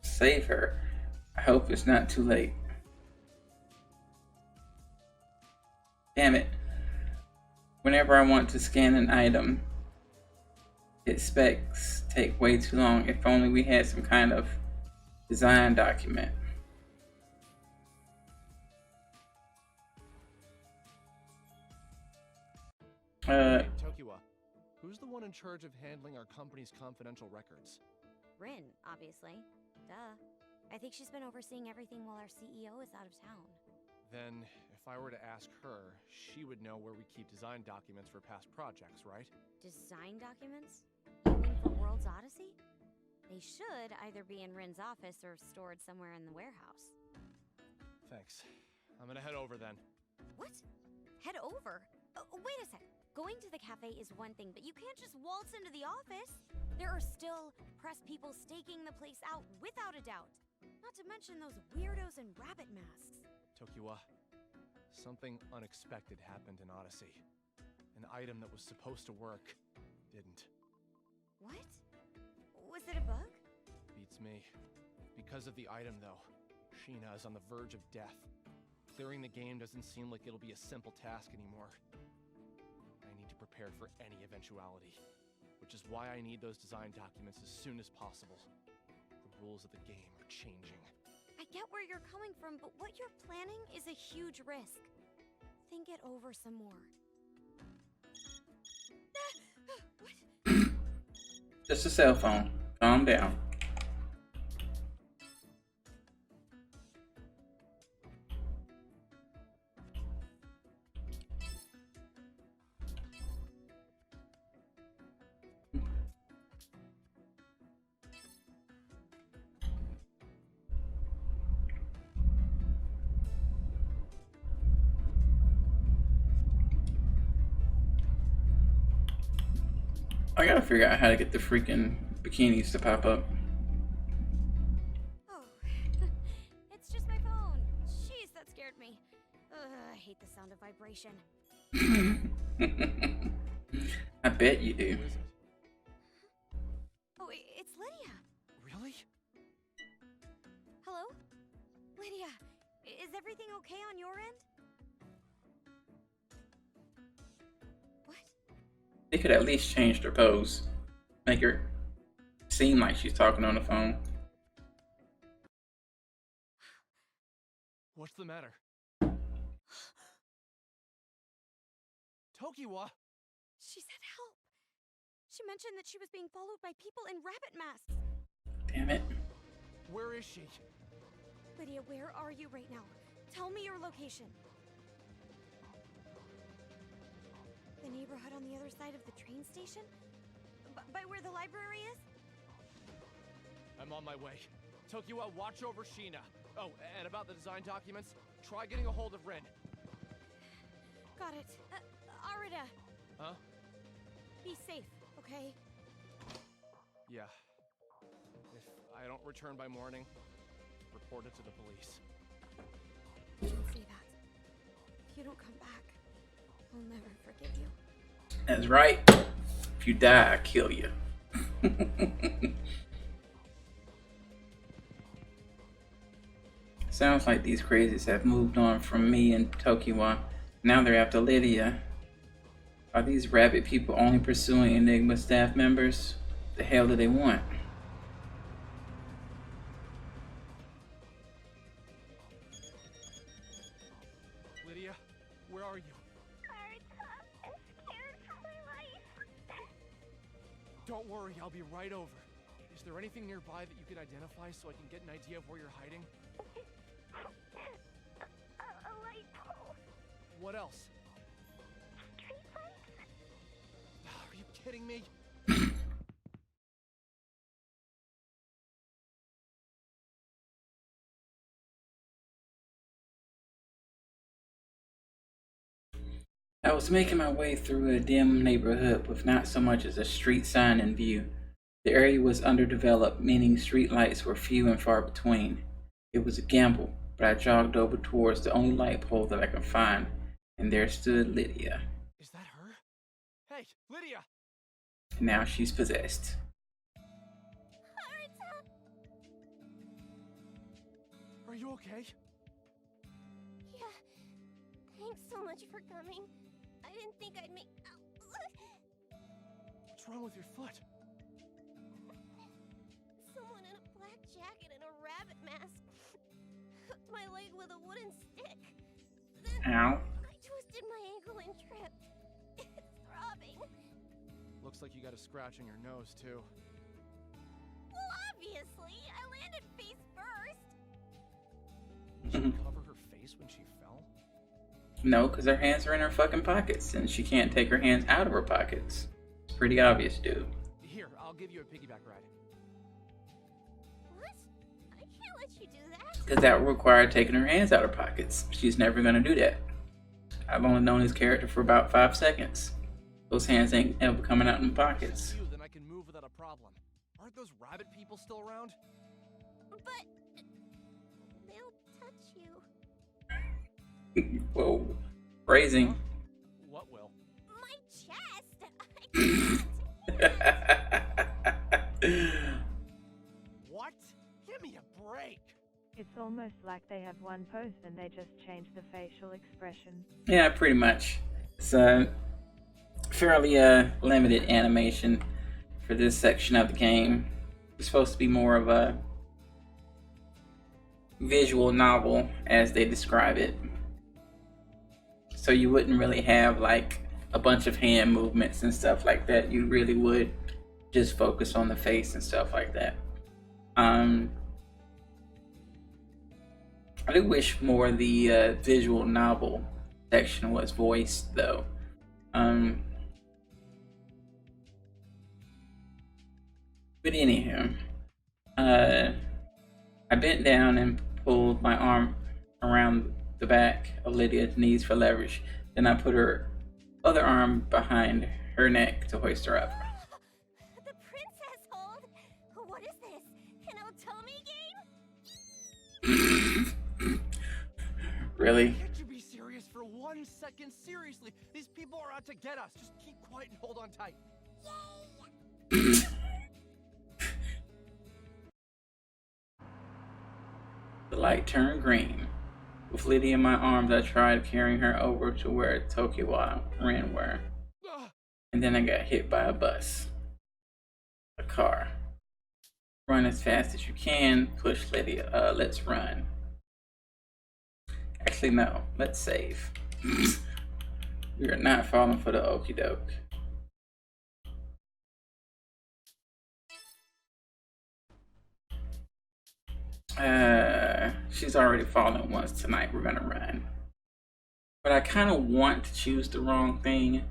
Save her. I hope it's not too late. Damn it. Whenever I want to scan an item, its specs take way too long. If only we had some kind of design document. Hey, Tokiwa, who's the one in charge of handling our company's confidential records? Rin, obviously. Duh. I think she's been overseeing everything while our CEO is out of town. Then, if I were to ask her, she would know where we keep design documents for past projects, right? Design documents? You mean for World's Odyssey? They should either be in Rin's office or stored somewhere in the warehouse. Thanks. I'm gonna head over then. What? Head over? Wait a sec. Going to the cafe is one thing, but you can't just waltz into the office. There are still press people staking the place out without a doubt. Not to mention those weirdos in rabbit masks. Tokiwa, something unexpected happened in Odyssey. An item that was supposed to work didn't. What? Was it a bug? Beats me. Because of the item, though, Sheena is on the verge of death. Clearing the game doesn't seem like it'll be a simple task anymore. I need to prepare for any eventuality, which is why I need those design documents as soon as possible. The rules of the game are changing. I get where you're coming from, but what you're planning is a huge risk. Think it over some more. What? Just a cell phone. Calm down. I gotta figure out how to get the freaking bikinis to pop up. Oh, it's just my phone. Jeez, that scared me. I hate the sound of vibration. I bet you do. Who is it? Oh, it's Lydia. Really? Hello? Lydia, is everything okay on your end? What? They could at least change their pose. Make her seem like she's talking on the phone. What's the matter? Tokiwa! She said help. She mentioned that she was being followed by people in rabbit masks. Damn it. Where is she? Lydia, where are you right now? Tell me your location. The neighborhood on the other side of the train station? By where the library is? I'm on my way. Tokiwa, watch over Sheena. Oh, and about the design documents, try getting a hold of Rin. Got it. Arida, Huh? be safe, okay? Yeah. If I don't return by morning, report it to the police. Don't say that. If you don't come back, I'll never forgive you. That's right. If you die, I kill you. Sounds like these crazies have moved on from me and Tokiwa. Now they're after Lydia. Are these rabbit people only pursuing Enigma staff members? The hell do they want? Lydia, where are you? I'm scared for my life. Don't worry, I'll be right over. Is there anything nearby that you could identify so I can get an idea of where you're hiding? A light pole. What else? Street lights. Are you kidding me? I was making my way through a dim neighborhood with not so much as a street sign in view. The area was underdeveloped, meaning street lights were few and far between. It was a gamble, but I jogged over towards the only light pole that I could find, and there stood Lydia. Is that her? Hey, Lydia! And now she's possessed. Are you okay? Yeah. Thanks so much for coming. I didn't think I'd make. What's wrong with your foot? Someone in a black jacket and a rabbit mask hooked my leg with a wooden stick. Then Ow. I twisted my ankle and tripped. It's throbbing. Looks like you got a scratch on your nose, too. Well, obviously, I landed face first. Did she cover her face when she fell? No, because her hands are in her fucking pockets, and she can't take her hands out of her pockets. It's pretty obvious, dude. Here, I'll give you a piggyback ride. What? I can't let you do that. Because that would require taking her hands out of her pockets. She's never going to do that. I've only known his character for about 5 seconds. Those hands ain't ever coming out in the pockets. You, then I can move without a problem. Aren't those rabbit people still around? But they'll touch you. Whoa. Phrasing. What will? My chest. I can't. What? Give me a break! It's almost like they have one pose and they just change the facial expression. Yeah, pretty much. It's a fairly limited animation for this section of the game. It's supposed to be more of a visual novel as they describe it. So you wouldn't really have like a bunch of hand movements and stuff like that. You really would just focus on the face and stuff like that. I do wish more of the visual novel section was voiced though. But anyhow, I bent down and pulled my arm around the back of Lydia's knees for leverage. Then I put her other arm behind her neck to hoist her up. The princess hold. What is this? An Otome game? Really? Can't you be serious for 1 second? Seriously, these people are out to get us. Just keep quiet and hold on tight. The light turned green. With Lydia in my arms, I tried carrying her over to where Tokiwa ran were. And then I got hit by a bus. A car. Run as fast as you can. Push Lydia. Let's run. Actually, no. Let's save. We are not falling for the okie doke. She's already fallen once tonight. We're gonna run. But I kind of want to choose the wrong thing.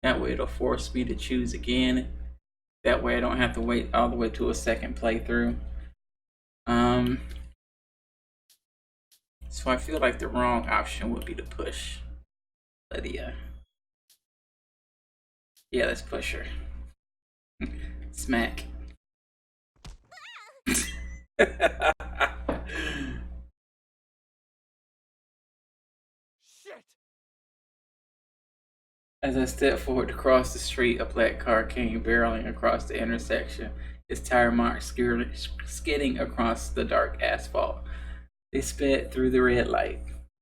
That way it'll force me to choose again. That way I don't have to wait all the way to a second playthrough. So I feel like the wrong option would be to push Lydia. Yeah, let's push her. Smack. Shit! As I stepped forward to cross the street, a black car came barreling across the intersection, its tire marks skidding across the dark asphalt. They sped through the red light.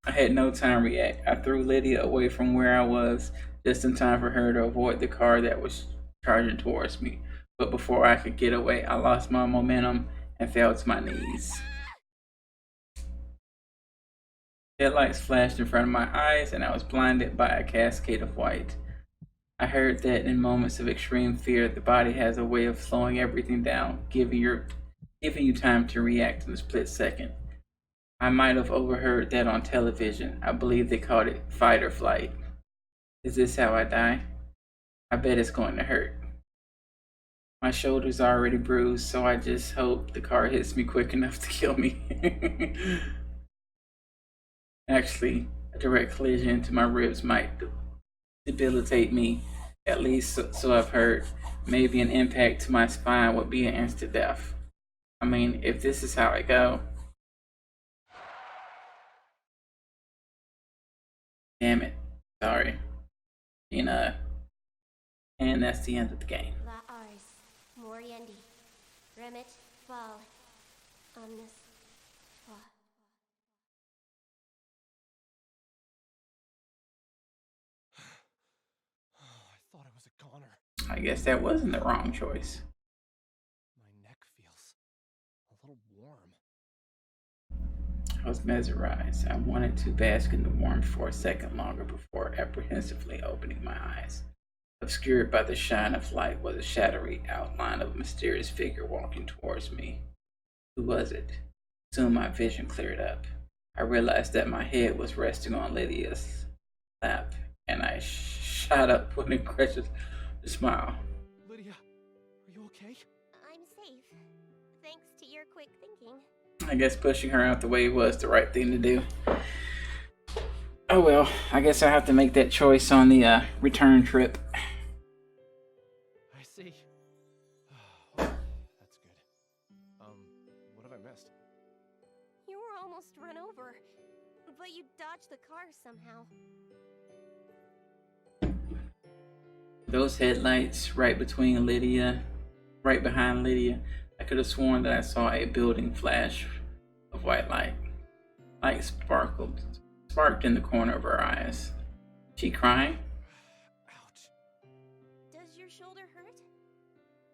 I had no time to react. I threw Lydia away from where I was, just in time for her to avoid the car that was charging towards me. But before I could get away, I lost my momentum and fell to my knees. Headlights flashed in front of my eyes, and I was blinded by a cascade of white. I heard that in moments of extreme fear, the body has a way of slowing everything down, giving you time to react in a split second. I might have overheard that on television. I believe they called it fight or flight. Is this how I die? I bet it's going to hurt. My shoulder's already bruised, so I just hope the car hits me quick enough to kill me. Actually, a direct collision into my ribs might debilitate me, at least so I've heard. Maybe an impact to my spine would be an instant death. I mean, if this is how I go. Damn it. Sorry. And that's the end of the game. La Ars, Moriendi, Remit, Val, Omnis, Fa. I thought I was a goner. I guess that wasn't the wrong choice. My neck feels a little warm. I was mesmerized. I wanted to bask in the warmth for a second longer before apprehensively opening my eyes. Obscured by the shine of light was a shadowy outline of a mysterious figure walking towards me. Who was it? Soon my vision cleared up. I realized that my head was resting on Lydia's lap, and I shot up with an incredulous smile. Lydia, are you okay? I'm safe. Thanks to your quick thinking. I guess pushing her out the way was the right thing to do. Oh well, I guess I have to make that choice on the return trip. I see. That's good. What have I missed? You were almost run over, but you dodged the car somehow. Those headlights right behind Lydia, I could have sworn that I saw a building flash of white light. Light sparked in the corner of her eyes. She crying? Ouch. Does your shoulder hurt?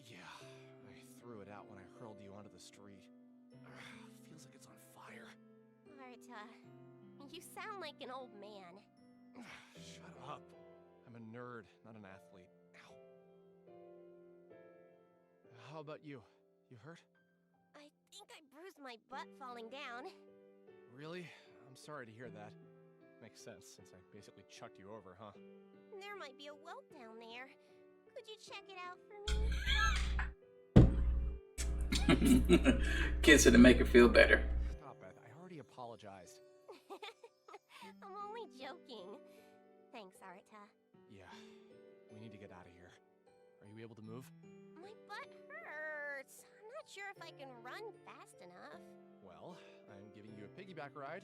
Yeah, I threw it out when I hurled you onto the street. Feels like it's on fire. Arta, you sound like an old man. Shut up. I'm a nerd, not an athlete. Ow. How about you? You hurt? I think I bruised my butt falling down. Really? I'm sorry to hear that. Makes sense, since I basically chucked you over, huh? There might be a welt down there. Could you check it out for me? Kiss her to make her feel better. Stop it. I already apologized. I'm only joking. Thanks, Arta. Yeah, we need to get out of here. Are you able to move? My butt hurts. I'm not sure if I can run fast enough. Well, I'm giving you a piggyback ride.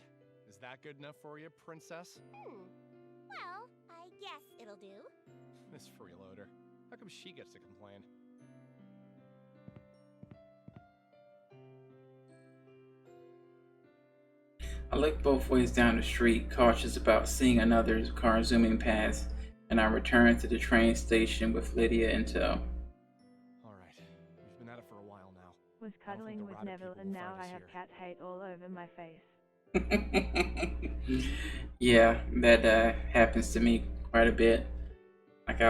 Is that good enough for you, princess? Well, I guess it'll do. Miss Freeloader. How come she gets to complain? I looked both ways down the street, cautious about seeing another car zooming past, and I returned to the train station with Lydia in tow. Alright, we've been at it for a while now. Was cuddling with Neville and now I have cat hate all over my face. Yeah, that happens to me quite a bit. Like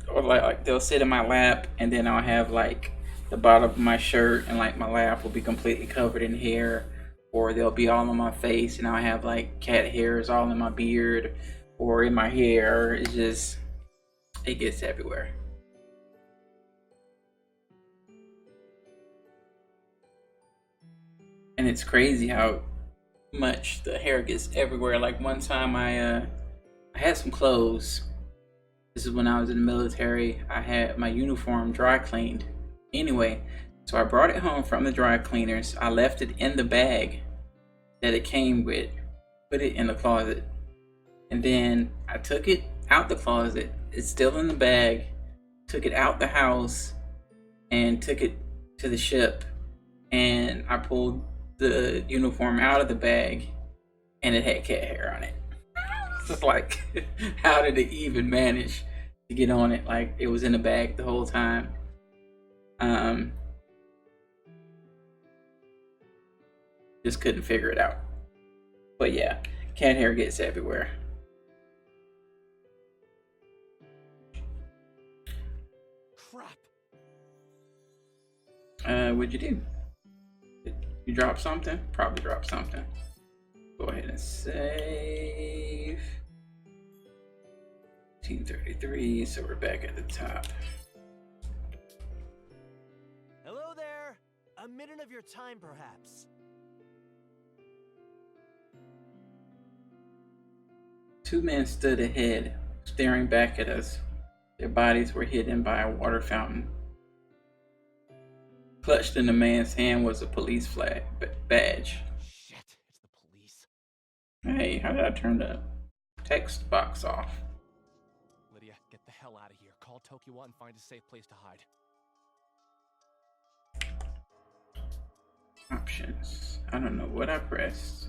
like they'll sit in my lap, and then I'll have like the bottom of my shirt and like my lap will be completely covered in hair, or they'll be all on my face, and I'll have like cat hairs all in my beard or in my hair. It gets everywhere. And it's crazy how much the hair gets everywhere. Like one time I had some clothes. This is when I was in the military. I had my uniform dry cleaned. Anyway, so I brought it home from the dry cleaners. I left it in the bag that it came with, put it in the closet. And then I took it out the closet. It's still in the bag. Took it out the house and took it to the ship. And I pulled the uniform out of the bag, and it had cat hair on it. It's like, how did it even manage to get on it? Like, it was in the bag the whole time. Just couldn't figure it out. But yeah, cat hair gets everywhere. Crap. What'd you do? Did you drop something? Probably dropped something. Go ahead and save. 1933, so we're back at the top. Hello there! A minute of your time, perhaps. Two men stood ahead, staring back at us. Their bodies were hidden by a water fountain. Clutched in the man's hand was a police flag badge. Shit, it's the police. Hey, how did I turn the text box off? Lydia, get the hell out of here. Call Tokiwa and find a safe place to hide. Options. I don't know what I pressed.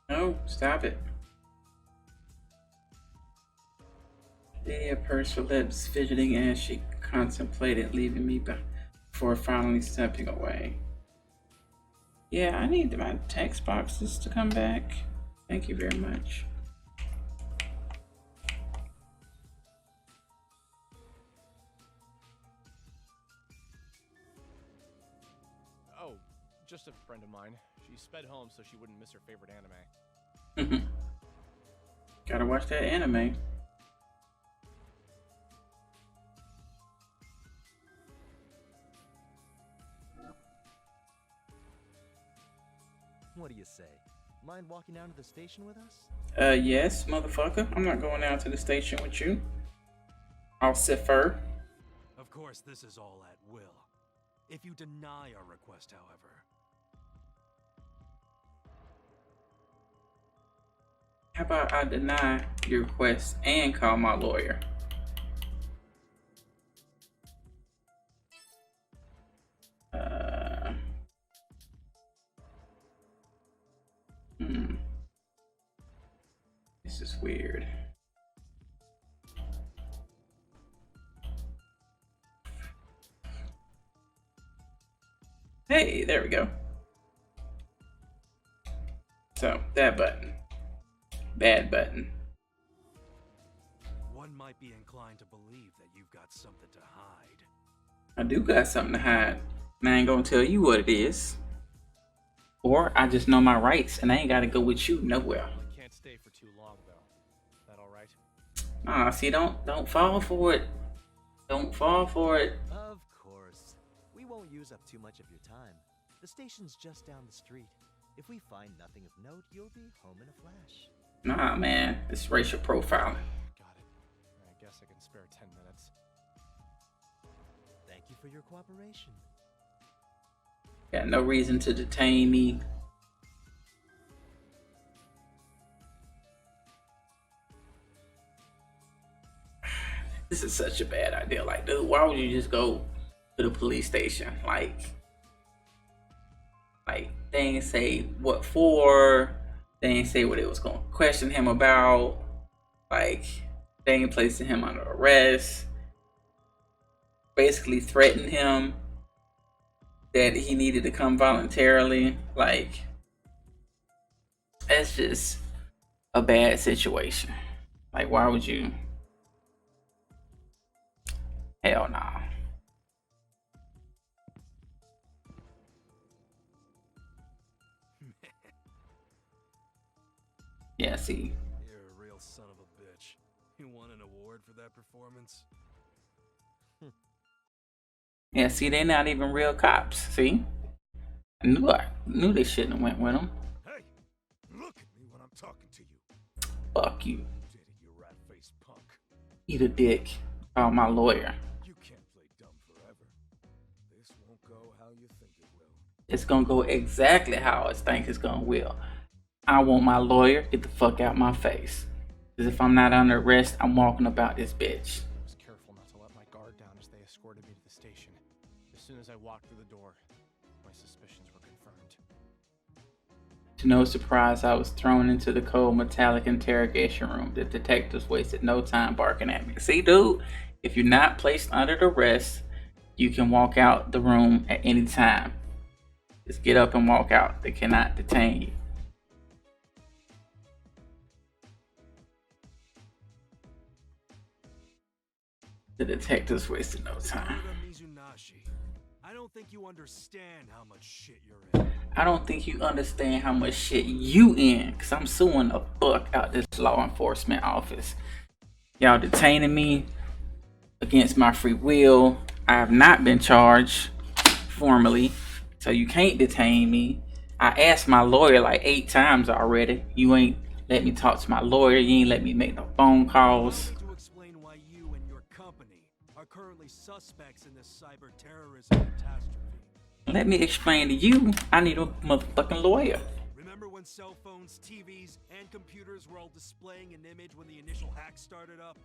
No, stop it. Lydia pursed her lips, fidgeting as she contemplated leaving me before finally stepping away. Yeah, I need my text boxes to come back. Thank you very much. Oh, just a friend of mine. She sped home so she wouldn't miss her favorite anime. Gotta watch that anime. What do you say? Mind walking down to the station with us? Yes, motherfucker. I'm not going down to the station with you. Alcifer. Of course, this is all at will. If you deny our request, however. How about I deny your request and call my lawyer? This is weird. Hey, there we go. So, that button. Bad button. One might be inclined to believe that you've got something to hide. I do got something to hide. And I ain't gonna tell you what it is. Or I just know my rights and I ain't gotta go with you nowhere. I can't stay for too long, though. That all right? Nah, see, don't fall for it. Don't fall for it. Of course. We won't use up too much of your time. The station's just down the street. If we find nothing of note, you'll be home in a flash. Nah, man, it's racial profiling. Got it. I guess I can spare 10 minutes. Thank you for your cooperation. Got no reason to detain me. This is such a bad idea. Like, dude, why would you just go to the police station? Like they ain't say what for. They ain't say what it was going to question him about. Like, they ain't placing him under arrest. Basically threatened him that he needed to come voluntarily. Like, that's just a bad situation. Like, why would you? Hell no. Yeah, see. You're a real son of a bitch. You won an award for that performance? Yeah, see, they're not even real cops. See, I knew they shouldn't have went with them. Hey, look at me when I'm talking to you. Fuck you. Did it, you rat-faced punk. Eat a dick. Call my lawyer. You can't play dumb forever. This won't go how you think it will. It's gonna go exactly how I think it's gonna will. I want my lawyer. Get the fuck out my face. Cause if I'm not under arrest, I'm walking about this bitch. I was careful not to let my guard down as they escorted me to the station. As soon as I walked through the door, my suspicions were confirmed. To no surprise, I was thrown into the cold metallic interrogation room. The detectives wasted no time barking at me. See, dude, if you're not placed under arrest, you can walk out the room at any time. Just get up and walk out. They cannot detain you. The detectives wasted no time. Oda Mizunashi, I don't think you understand how much shit you're in. I don't think you understand how much shit you in, because I'm suing the fuck out this law enforcement office. Y'all detaining me against my free will. I have not been charged formally, so you can't detain me. I asked my lawyer like 8 times already. You ain't let me talk to my lawyer. You ain't let me make no phone calls. To explain why you and your company are currently suspects in this cyber terrorism catastrophe. Let me explain to you. I need a motherfucking lawyer. Remember when cell phones, TVs, and computers were all displaying an image when the initial hack started up?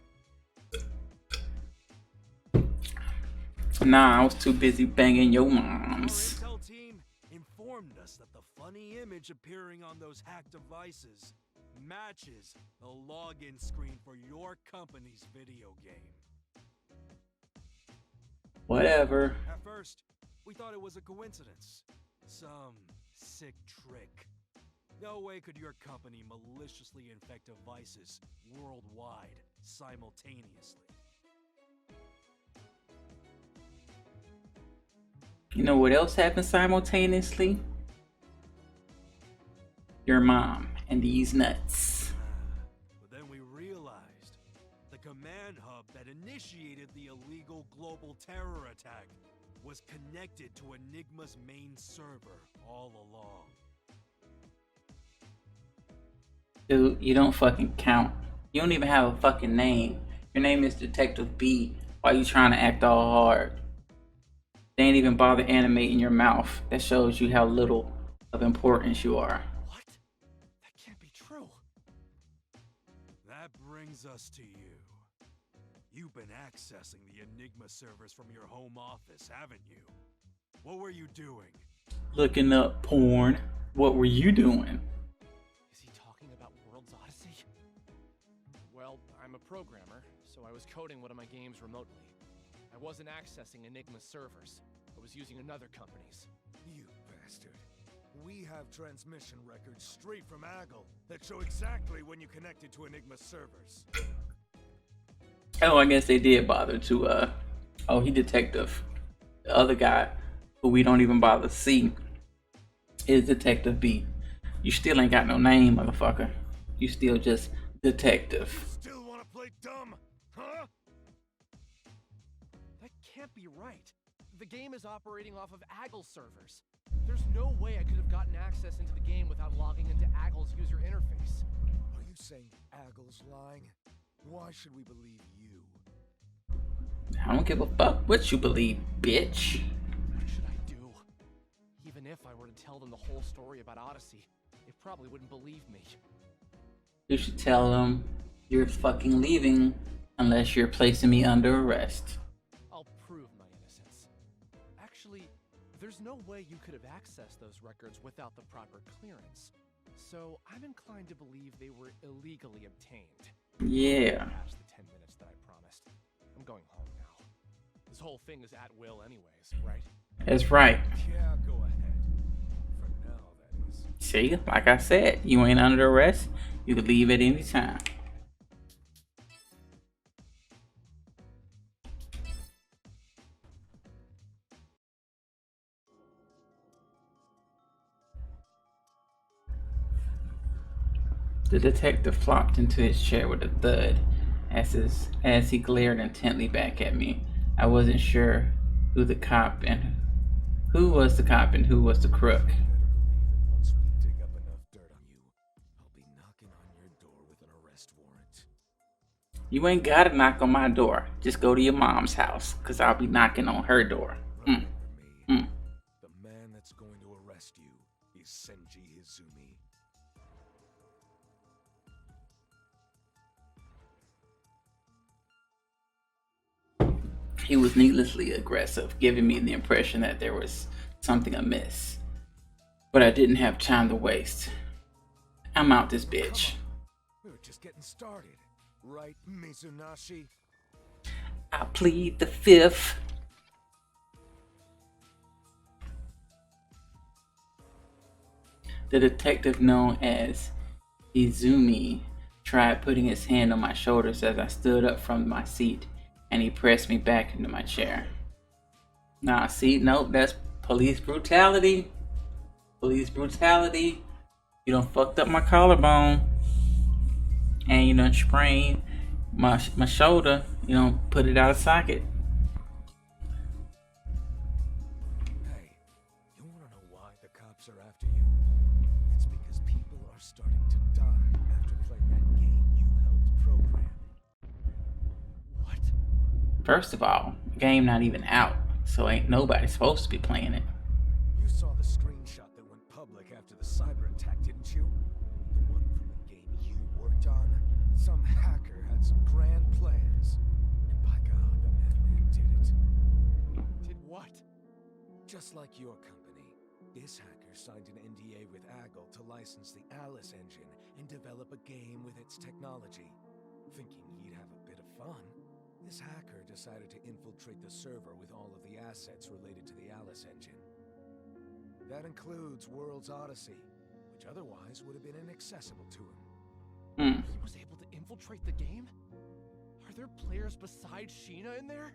Nah, I was too busy banging your moms. Our intel team informed us that the funny image appearing on those hacked devices matches the login screen for your company's video game. Whatever. At first, we thought it was a coincidence. Some sick trick. No way could your company maliciously infect devices worldwide simultaneously. You know what else happened simultaneously? Your mom and these nuts. But then we realized the command hub that initiated the illegal global terror attack was connected to Enigma's main server all along. Dude, you don't fucking count. You don't even have a fucking name. Your name is Detective B. Why you trying to act all hard? They ain't even bother animating your mouth. That shows you how little of importance you are. What? That can't be true. That brings us to you. You've been accessing the Enigma servers from your home office, haven't you? What were you doing? Looking up porn. What were you doing? Is he talking about World's Odyssey? Well, I'm a programmer, so I was coding one of my games remotely. I wasn't accessing Enigma's servers. I was using another company's. You bastard. We have transmission records straight from Aggle that show exactly when you connected to Enigma's servers. Oh, I guess they did bother to, oh, he detective. The other guy, who we don't even bother to see, is Detective B. You still ain't got no name, motherfucker. You still just detective. Still wanna play dumb, huh? That can't be right. The game is operating off of Aggle servers. There's no way I could have gotten access into the game without logging into Aggle's user interface. Are you saying Aggle's lying? Why should we believe you? I don't give a fuck what you believe, bitch. What should I do? Even if I were to tell them the whole story about Odyssey, they probably wouldn't believe me. You should tell them you're fucking leaving unless you're placing me under arrest. I'll prove my innocence. Actually, there's no way you could have accessed those records without the proper clearance. So I'm inclined to believe they were illegally obtained. Yeah. Past the 10 minutes that I promised. I'm going home now. This whole thing is at will anyways, right? That's right. Yeah, go ahead. For now, that is. See, like I said, you ain't under arrest. You can leave at any time. The detective flopped into his chair with a thud as he glared intently back at me. I wasn't sure who the cop and who was the cop and who was the crook. Better believe it, once we dig up enough dirt on you, I'll be knocking on your door with an arrest warrant. You ain't gotta knock on my door. Just go to your mom's house, cause I'll be knocking on her door. Remember me. Mm. The man that's going to arrest you is Senji Izumi. He was needlessly aggressive, giving me the impression that there was something amiss. But I didn't have time to waste. I'm out this bitch. We were just getting started, right, Mizunashi? I plead the fifth. The detective known as Izumi tried putting his hand on my shoulders as I stood up from my seat, and he pressed me back into my chair. Nah, see, nope, that's police brutality. Police brutality. You done fucked up my collarbone, and you done sprained my shoulder. You done put it out of socket. Hey, you wanna know why the cops are after you? It's because people are starting to die after playing that game you helped program. What? First of all, the game not even out, so ain't nobody supposed to be playing it. You saw the screenshot that went public after the cyber attack, didn't you? The one from the game you worked on? Some hacker had some grand plans. And by God, the madman did it. Did what? Just like your company, this hacker signed an NDA with Aggle to license the Alice engine and develop a game with its technology. Thinking he'd have a bit of fun, this hacker decided to infiltrate the server with all of the assets related to the Alice engine. That includes World's Odyssey, which otherwise would have been inaccessible to him. He was able to infiltrate the game? Are there players besides Sheena in there?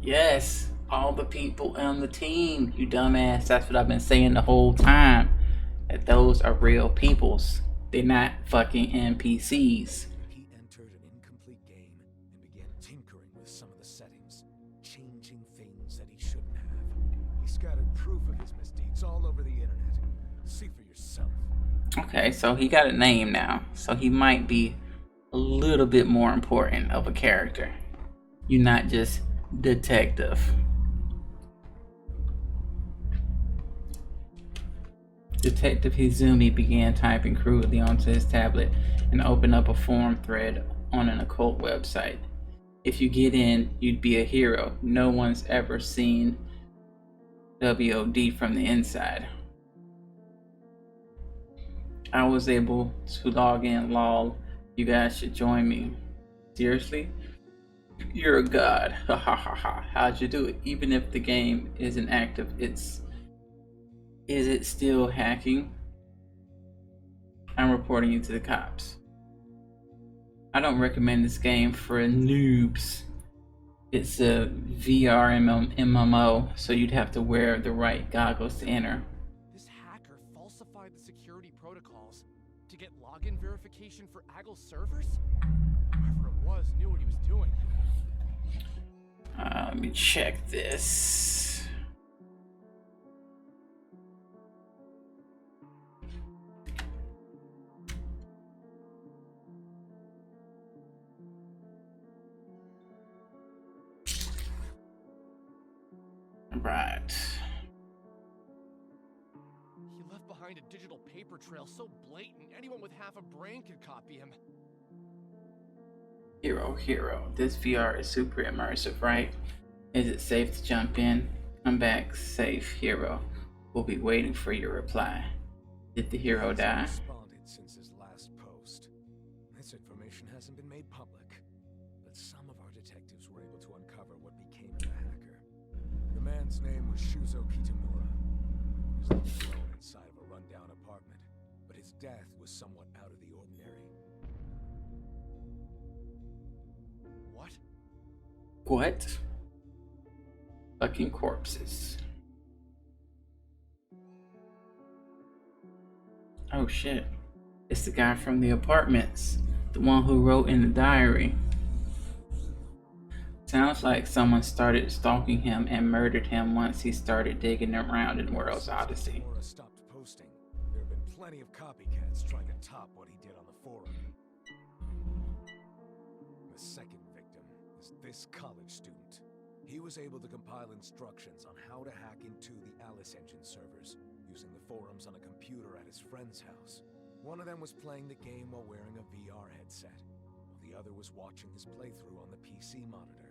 Yes, all the people on the team, you dumbass. That's what I've been saying the whole time. That those are real peoples. They're not fucking NPCs. He entered an incomplete game and began tinkering with some of the settings, changing things that he shouldn't have. He scattered proof of his misdeeds all over the internet. See for yourself. Okay, so he got a name now. So he might be a little bit more important of a character. You're not just detective. Detective Izumi began typing crudely onto his tablet and opened up a forum thread on an occult website. If you get in, you'd be a hero. No one's ever seen WOD from the inside. I was able to log in. Lol. You guys should join me. Seriously? You're a god. Ha ha ha ha. How'd you do it? Even if the game isn't active, is it still hacking? I'm reporting you to the cops. I don't recommend this game for noobs. It's a VR MMO, so you'd have to wear the right goggles to enter. This hacker falsified the security protocols to get login verification for Aggle's servers? Whoever it was knew what he was doing. Let me check this. Right. He left behind a digital paper trail so blatant anyone with half a brain could copy him. Hero. This VR is super immersive, right? Is it safe to jump in? Come back safe, hero. We'll be waiting for your reply. Did the hero He die? hasn't responded since his last post. This information hasn't been made public, but some of our detectives were able to uncover what became of the hacker. The man's name was Shuzo Kitamura. He was living alone inside of a rundown apartment, but his death was somewhat out of the ordinary. What? What? Fucking corpses. Oh shit. It's the guy from the apartments. The one who wrote in the diary. Sounds like someone started stalking him and murdered him once he started digging around in World's Odyssey. Laura stopped posting. There have been plenty of copycats trying to top what he did on the forum. The second victim is this college student. He was able to compile instructions on how to hack into the Alice Engine servers, using the forums on a computer at his friend's house. One of them was playing the game while wearing a VR headset, while the other was watching his playthrough on the PC monitor.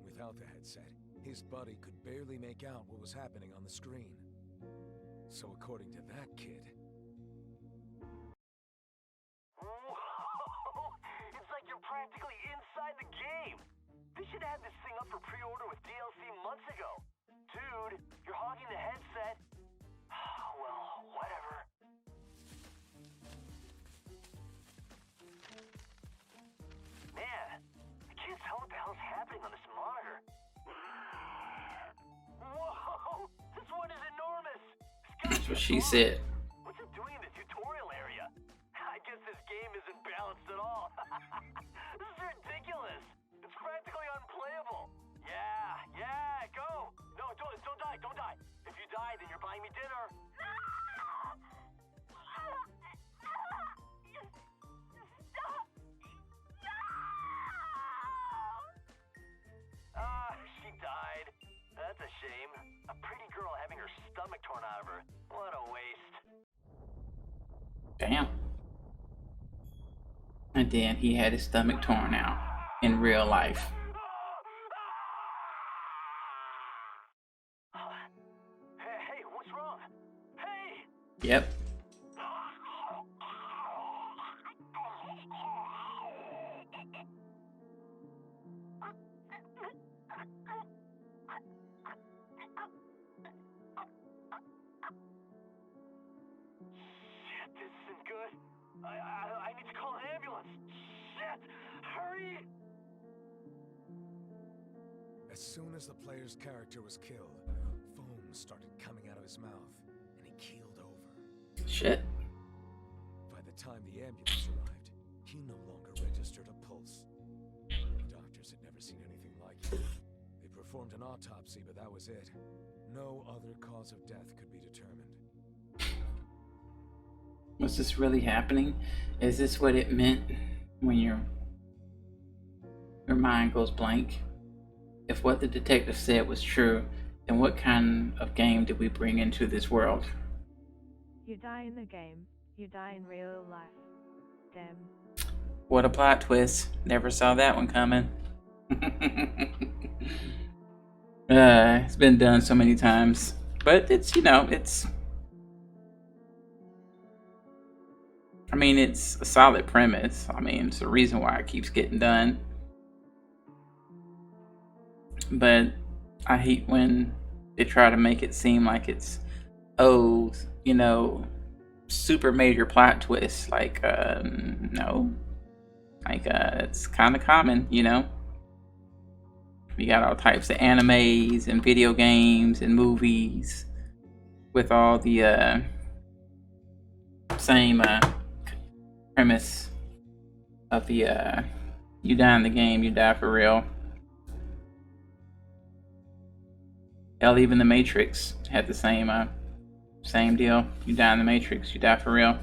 Without the headset, his buddy could barely make out what was happening on the screen. So according to that kid... Whoa! It's like you're practically inside the game! They should have this thing up for pre-order with DLC months ago. Dude, you're hogging the headset. Well, whatever. Man, I can't tell what the hell's happening on this monitor. Whoa! This one is enormous! That's what she said. What's it doing in the tutorial area? I guess this game isn't balanced at all. This is ridiculous! It's practically unplayable. Yeah, go! No, don't die. If you die, then you're buying me dinner. She died. That's a shame. A pretty girl having her stomach torn out of her. What a waste. Damn. And then he had his stomach torn out in real life. Hey, what's wrong? Hey! Yep. Shit, this isn't good. I need to call an ambulance. Shit! Hurry! As soon as the player's character was killed, foam started coming out of his mouth, and he keeled over. Shit. By the time the ambulance arrived, he no longer registered a pulse. The doctors had never seen anything like it. They performed an autopsy, but that was it. No other cause of death could be determined. Was this really happening? Is this what it meant when your mind goes blank? If what the detective said was true, then what kind of game did we bring into this world? You die in the game, you die in real life. Damn. What a plot twist. Never saw that one coming. It's been done so many times. But it's, it's... I mean, it's a solid premise. I mean, it's the reason why it keeps getting done. But I hate when they try to make it seem like it's, super major plot twist. Like, no. Like, it's kind of common, We got all types of animes and video games and movies with all the same premise of the you die in the game, you die for real. Hell, even the Matrix had the same deal. You die in the Matrix, you die for real.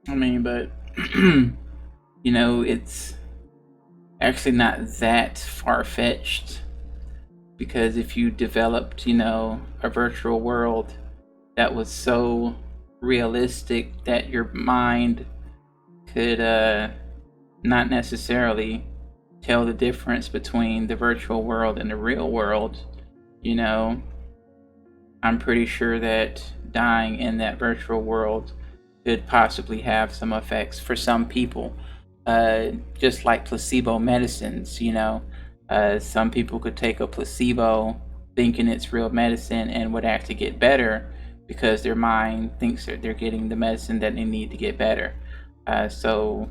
I mean, but it's actually not that far-fetched, because if you developed, a virtual world that was so realistic that your mind could not necessarily tell the difference between the virtual world and the real world, I'm pretty sure that dying in that virtual world could possibly have some effects for some people. Just like placebo medicines, some people could take a placebo thinking it's real medicine and would actually get better because their mind thinks that they're getting the medicine that they need to get better. So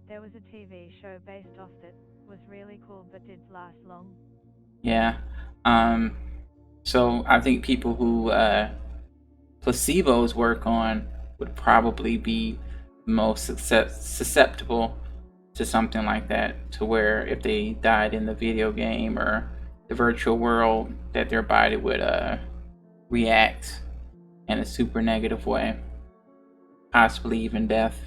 there was a TV show based off that was really cool but didn't last long. Yeah. So I think people who placebos work on would probably be most susceptible to something like that, to where if they died in the video game or the virtual world, that their body would react in a super negative way, possibly even death.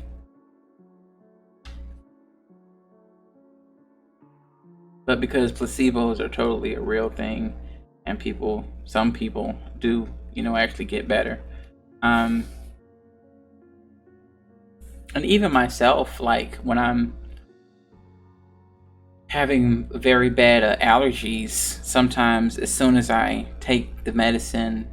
But because placebos are totally a real thing, and some people do, actually get better. And even myself, like when I'm having very bad allergies, sometimes as soon as I take the medicine,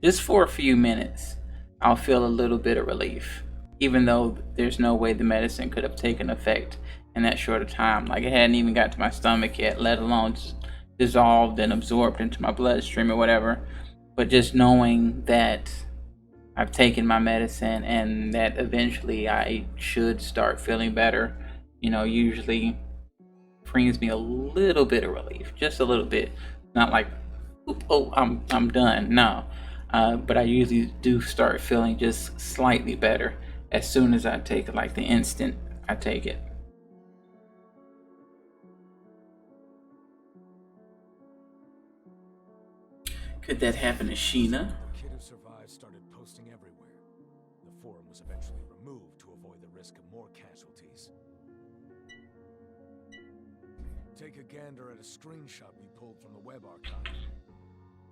just for a few minutes, I'll feel a little bit of relief, even though there's no way the medicine could have taken effect in that short of time. Like, it hadn't even got to my stomach yet, let alone just dissolved and absorbed into my bloodstream or whatever. But just knowing that I've taken my medicine and that eventually I should start feeling better, usually brings me a little bit of relief, just a little bit. Not like, oh, I'm done. No, but I usually do start feeling just slightly better as soon as I take it, like the instant I take it. Could that happen to Sheena? The kid who survived started posting everywhere. The forum was eventually removed to avoid the risk of more casualties. Take a gander at a screenshot we pulled from the web archive.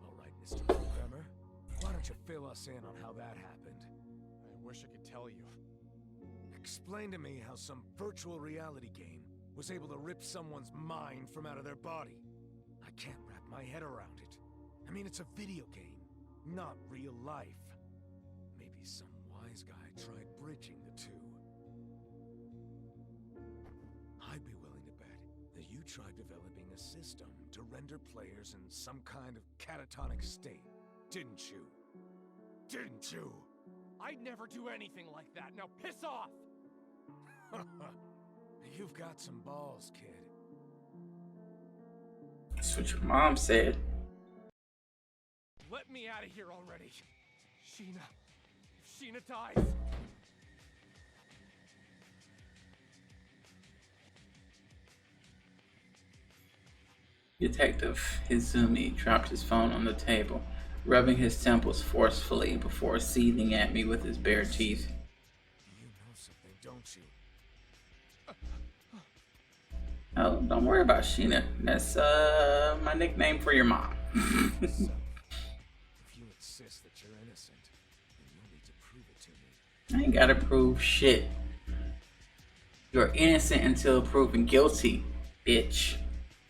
All right, Mr. Programmer, why don't you fill us in on how that happened? I wish I could tell you. Explain to me how some virtual reality game was able to rip someone's mind from out of their body. I can't wrap my head around it. I mean, it's a video game, not real life. Maybe some wise guy tried bridging the two. I'd be willing to bet that you tried developing a system to render players in some kind of catatonic state, didn't you? Didn't you? I'd never do anything like that. Now piss off! You've got some balls, kid. That's what your mom said. Let me out of here already. Sheena. If Sheena dies. Detective Izumi dropped his phone on the table, rubbing his temples forcefully before seething at me with his bare teeth. You know something, don't you? Oh, don't worry about Sheena. That's my nickname for your mom. If you insist that you're innocent, then you'll need to prove it to me. I ain't gotta prove shit. You're innocent until proven guilty, bitch.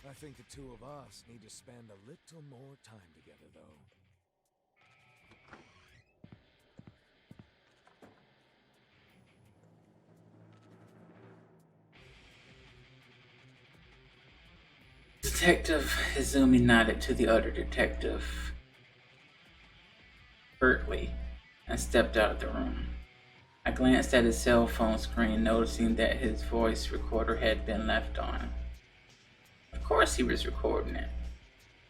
I think the two of us need to spend a little more time together, though. Detective Izumi nodded to the other detective, Berkeley, and stepped out of the room. I glanced at his cell phone screen, noticing that his voice recorder had been left on. Of course he was recording it.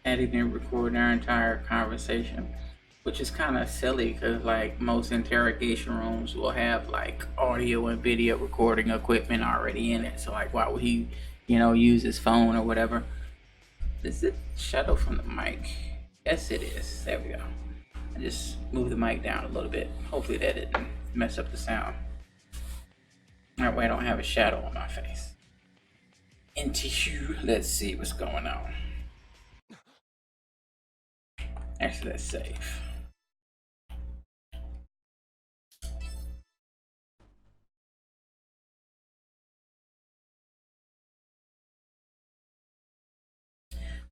Had he been recording our entire conversation? Which is kind of silly, because like most interrogation rooms will have like audio and video recording equipment already in it. So like, why would he, use his phone or whatever? Is it shadow from the mic? Yes, it is. There we go. I just moved the mic down a little bit. Hopefully that didn't mess up the sound. That way I don't have a shadow on my face. Into you. Let's see what's going on. Actually, that's safe.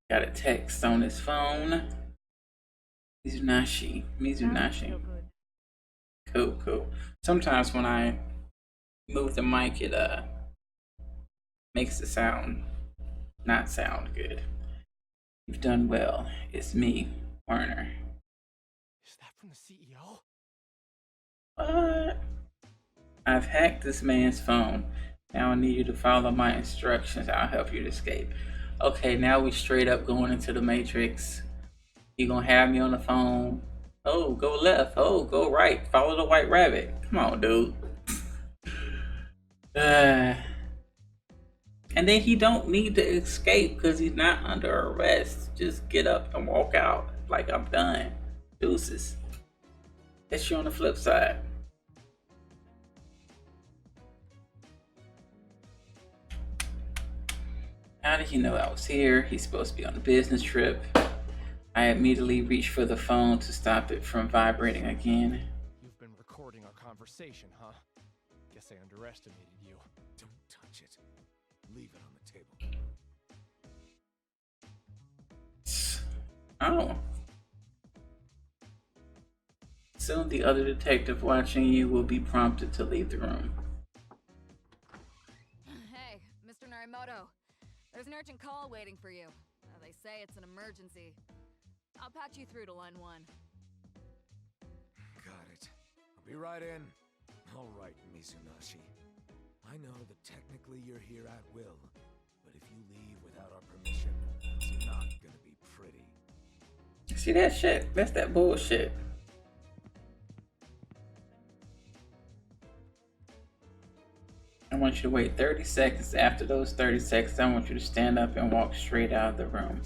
Got a text on his phone. Mizunashi. Cool. Sometimes when I move the mic, it makes the sound not sound good. You've done well. It's me, Werner. Is that from the CEO? What? I've hacked this man's phone. Now I need you to follow my instructions. I'll help you to escape. Okay, now we straight up going into the Matrix. He gonna have me on the phone. Oh, go left. Oh, go right. Follow the white rabbit. Come on, dude. And then he don't need to escape because he's not under arrest. Just get up and walk out. Like, I'm done. Deuces. That's you on the flip side. How did he know I was here? He's supposed to be on a business trip. I immediately reached for the phone to stop it from vibrating again. You've been recording our conversation, huh? Guess I underestimated you. Don't touch it. Leave it on the table. Oh. Soon the other detective watching you will be prompted to leave the room. Hey, Mr. Narimoto. There's an urgent call waiting for you. They say it's an emergency. I'll patch you through to line 1. Got it. I'll be right in. All right, Mizunashi. I know that technically you're here at will, but if you leave without our permission, it's not gonna be pretty. See that shit? That's that bullshit. I want you to wait 30 seconds. After those 30 seconds, I want you to stand up and walk straight out of the room.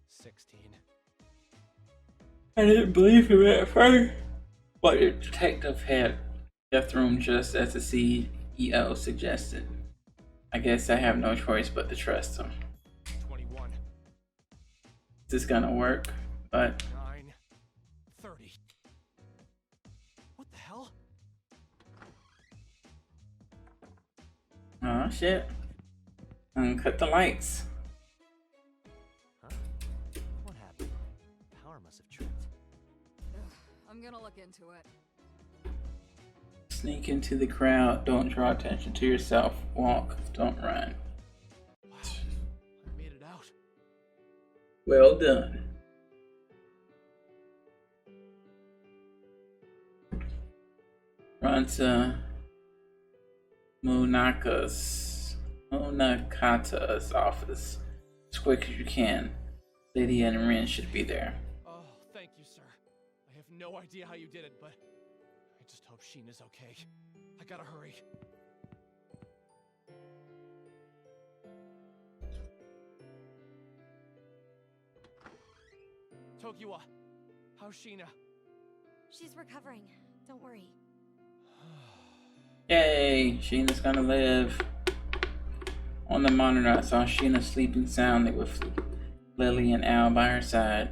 16. I didn't believe him at first, but the detective had left the room just as the CEO suggested. I guess I have no choice but to trust him. 21. This is gonna work, but 9. 30. What the hell? oh shit. Cut the lights. Huh? What happened? Power must have tripped. I'm gonna look into it. Sneak into the crowd. Don't draw attention to yourself. Walk. Don't run. Wow. I made it out. Well done. Run to Munakata's office as quick as you can. Lydia and Rin should be there. Oh, thank you, sir. I have no idea how you did it, but I just hope Sheena's okay. I gotta hurry. Tokiwa, how's Sheena? She's recovering. Don't worry. Yay, Sheena's gonna live. On the monitor, I saw Sheena sleeping soundly with Lily and Al by her side.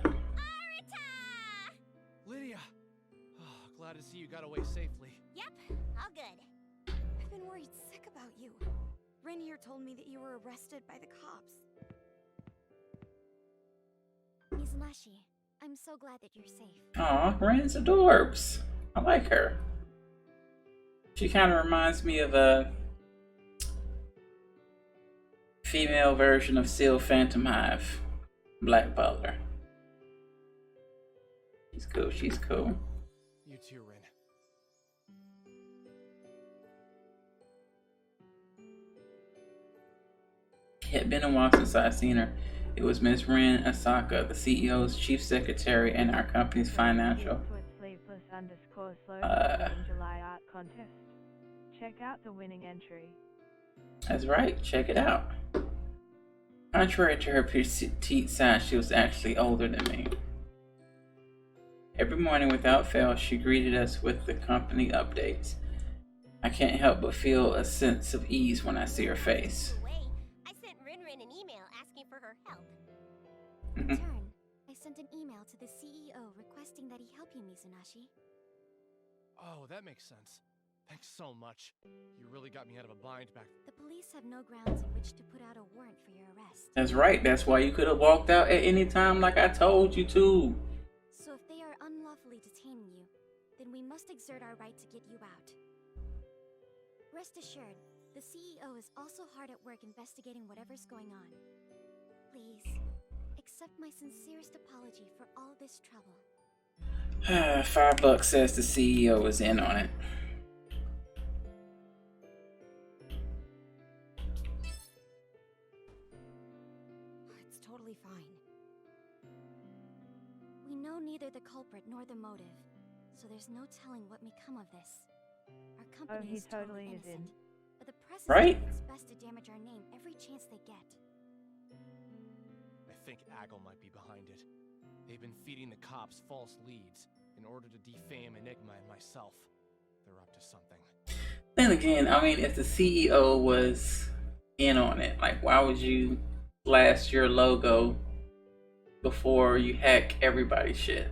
Lydia! Oh, glad to see you got away safely. Yep, all good. I've been worried sick about you. Rin here told me that you were arrested by the cops. Mizunashi, I'm so glad that you're safe. Aw, Rin's adorbs. I like her. She kind of reminds me of a female version of Seal Phantom Hive, Black Butler. She's cool, she's cool. You too, Rin. It had been a while since I'd seen her. It was Miss Rin Asaka, the CEO's chief secretary and our company's financial. July art contest. Check out the winning entry. That's right, check it out. Contrary to her petite size, she was actually older than me. Every morning without fail, she greeted us with the company updates. I can't help but feel a sense of ease when I see her face. I sent Rin an email asking for her help. In return, I sent an email to the CEO requesting that he help you, Mizunashi. Oh, that makes sense. Thanks so much. You really got me out of a bind back. The police have no grounds in which to put out a warrant for your arrest. That's right, that's why you could have walked out at any time like I told you to. So if they are unlawfully detaining you, then we must exert our right to get you out. Rest assured, the CEO is also hard at work investigating whatever's going on. Please, accept my sincerest apology for all this trouble. $5 says the CEO is in on it. It's totally fine. know neither the culprit nor the motive, so there's no telling what may come of this. Our company he is totally totally is in. innocent, but the press is Right? doing its best to damage our name every chance they get. I think Aggle might be behind it. They've been feeding the cops false leads in order to defame Enigma and myself. They're up to something. Then again, I mean, if the CEO was in on it, like, why would you blast your logo before you hack everybody's shit?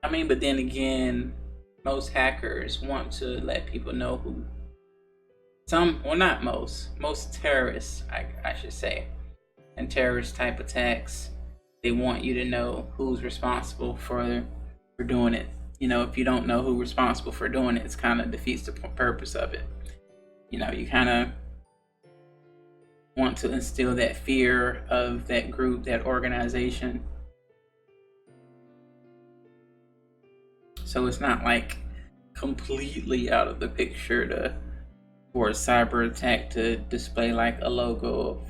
I mean, but then again, most hackers want to let people know who. Well, not most terrorists, I should say, and terrorist type attacks, they want you to know who's responsible for doing it. You know, if you don't know who's responsible for doing it, it's kind of defeats the purpose of it. You know, you kind of want to instill that fear of that group, that organization. So it's not like completely out of the picture for a cyber attack to display like a logo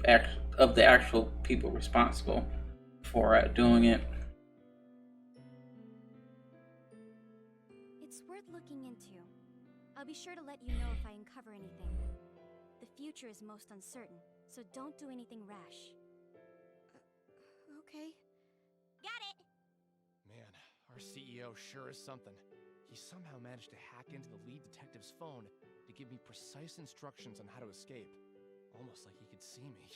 of the actual people responsible for doing it. It's worth looking into. I'll be sure to let you know if I uncover anything. The future is most uncertain, so don't do anything rash. Okay. Got it! Man, our CEO sure is something. He somehow managed to hack into the lead detective's phone to give me precise instructions on how to escape. Almost like he could see me.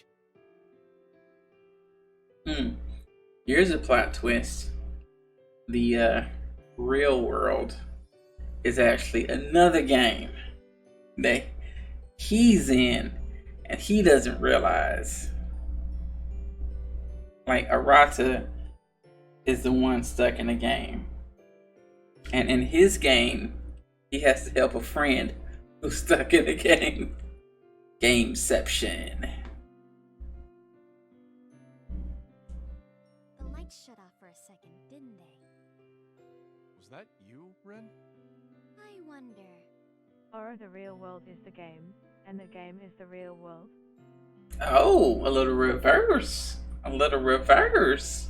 Here's a plot twist. The real world is actually another game that he's in and he doesn't realize. Like, Arata is the one stuck in a game. And in his game, he has to help a friend who's stuck in a game. Gameception. The lights shut off for a second, didn't they? Was that you, Ren? I wonder. Or the real world is the game, and the game is the real world. Oh, a little reverse. A little reverse.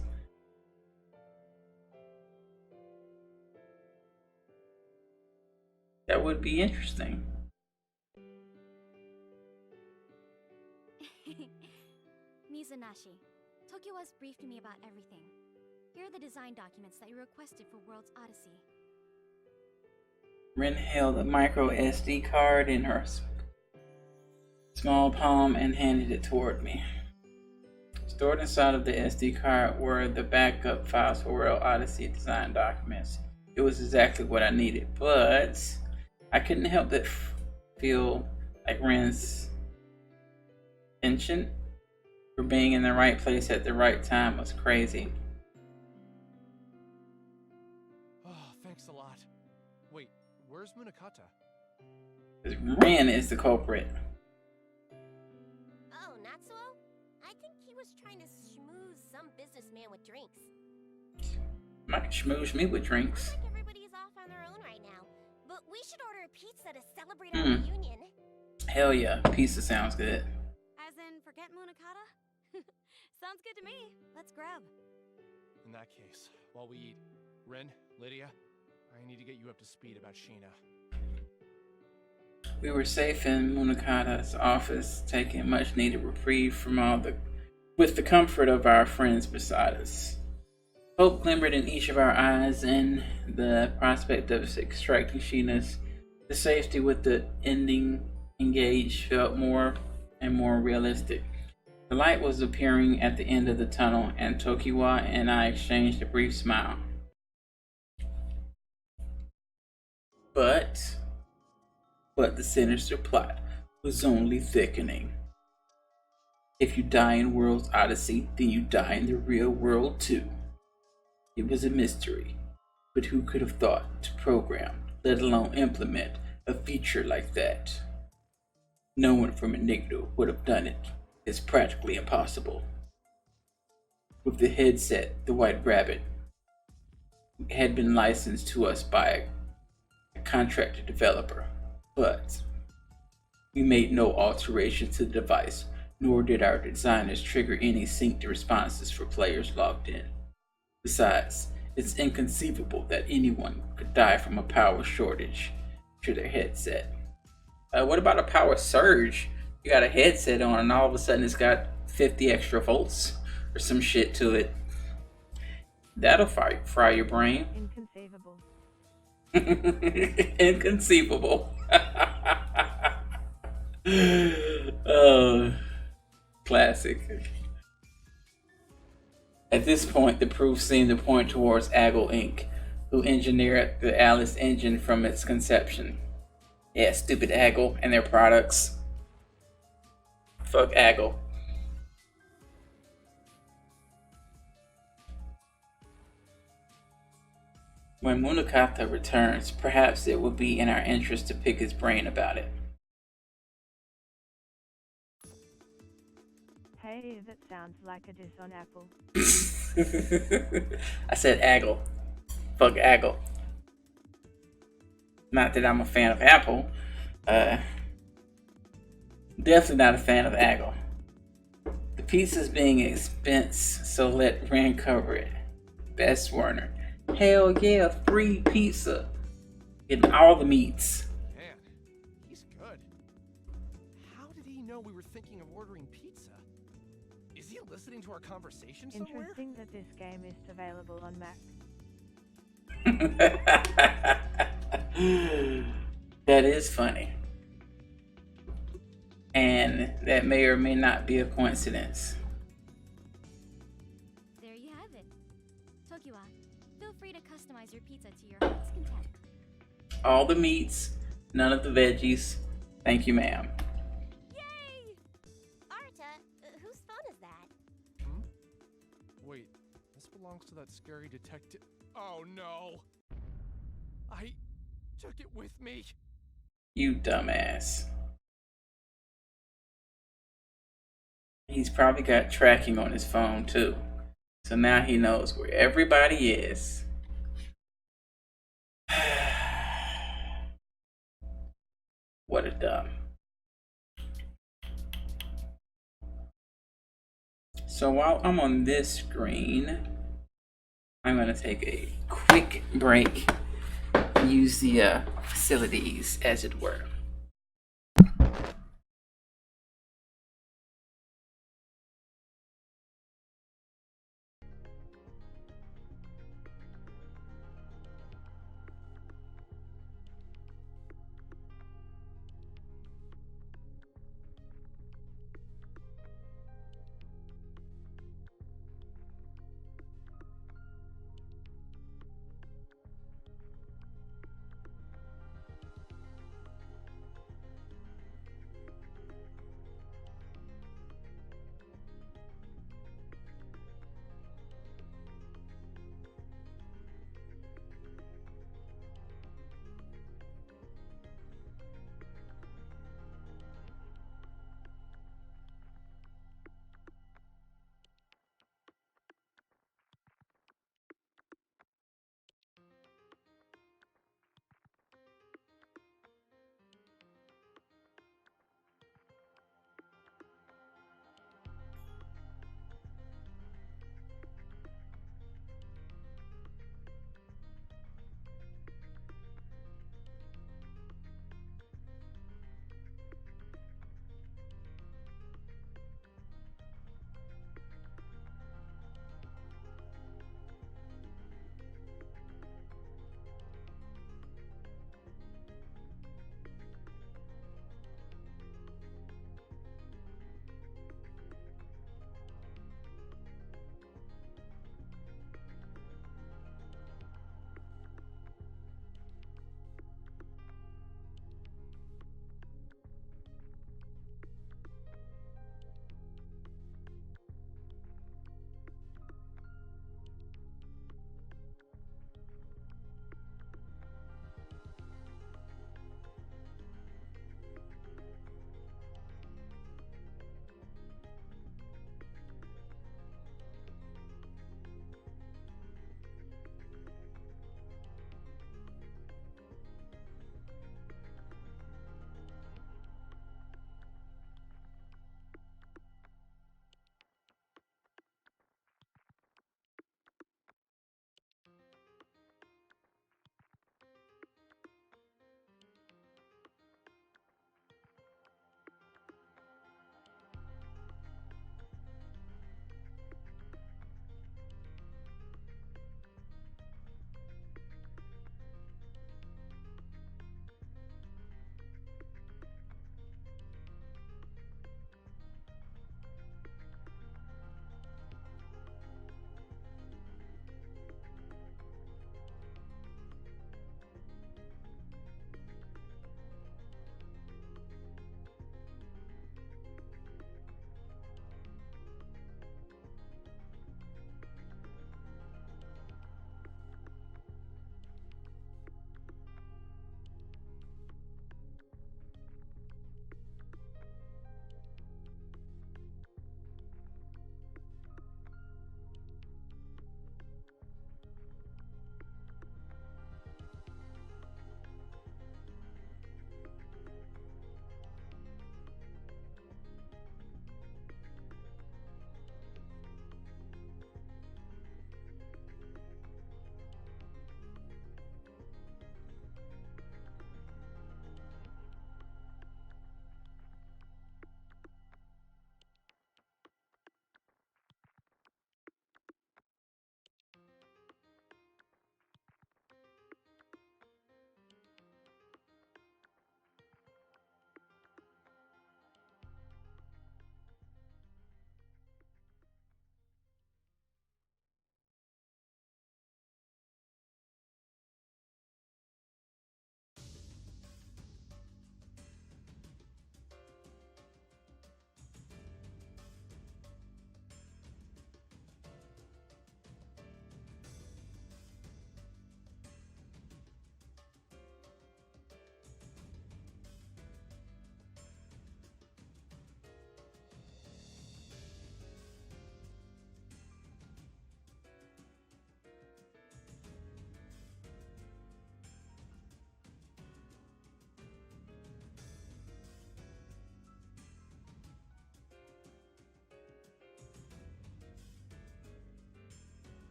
That would be interesting. Mizunashi, Tokyo has briefed me about everything. Here are the design documents that you requested for World's Odyssey. Ren held a micro SD card in her small palm and handed it toward me. Stored inside of the SD card were the backup files for World Odyssey design documents. It was exactly what I needed, but I couldn't help but feel like Ren's penchant for being in the right place at the right time was crazy. Oh, thanks a lot. Wait, where's Munakata? Ren is the culprit. Oh, Natsuo? I think he was trying to schmooze some businessman with drinks. Might schmooze me with drinks. I think everybody's off on their own right now, but we should order a pizza to celebrate our reunion. Hell yeah, pizza sounds good. As in, forget Munakata? Sounds good to me. Let's grab. In that case, while we eat, Ren, Lydia, I need to get you up to speed about Sheena. We were safe in Munakata's office, taking much needed reprieve from with the comfort of our friends beside us. Hope glimmered in each of our eyes, and the prospect of extracting Sheena's the safety with the ending engaged felt more and more realistic. The light was appearing at the end of the tunnel, and Tokiwa and I exchanged a brief smile. But the sinister plot was only thickening. If you die in World's Odyssey, then you die in the real world too. It was a mystery, but who could have thought to program, let alone implement, a feature like that? No one from Enigma would have done it. It's practically impossible. With the headset, the White Rabbit had been licensed to us by a contracted developer, but we made no alteration to the device, nor did our designers trigger any synced responses for players logged in. Besides, it's inconceivable that anyone could die from a power shortage to their headset. What about a power surge? You got a headset on and all of a sudden it's got 50 extra volts or some shit to it. That'll fry your brain. Inconceivable. Inconceivable. Oh, classic. At this point, the proof seemed to point towards Aggle Inc., who engineered the Alice engine from its conception. Yeah, stupid Aggle and their products. Fuck Aggle. When Munakata returns, perhaps it will be in our interest to pick his brain about it. Hey, that sounds like a diss on Apple. I said Aggle. Fuck Aggle. Not that I'm a fan of Apple. Definitely not a fan of Aggle. The pizza's being expense, so let Ren cover it. Best Werner. Hell yeah, free pizza. Getting all the meats. Man, he's good. How did he know we were thinking of ordering pizza? Is he listening to our conversation somewhere? Interesting that this game is available on Mac. That is funny. And that may or may not be a coincidence. There you have it. Tokiwa, feel free to customize your pizza to your heart's content. All the meats, none of the veggies. Thank you, ma'am. Yay! Arta, whose phone is that? Hmm? Wait, this belongs to that scary detective. Oh no! I took it with me. You dumbass. He's probably got tracking on his phone too. So now he knows where everybody is. What a dumb. So while I'm on this screen, I'm going to take a quick break, use the facilities as it were.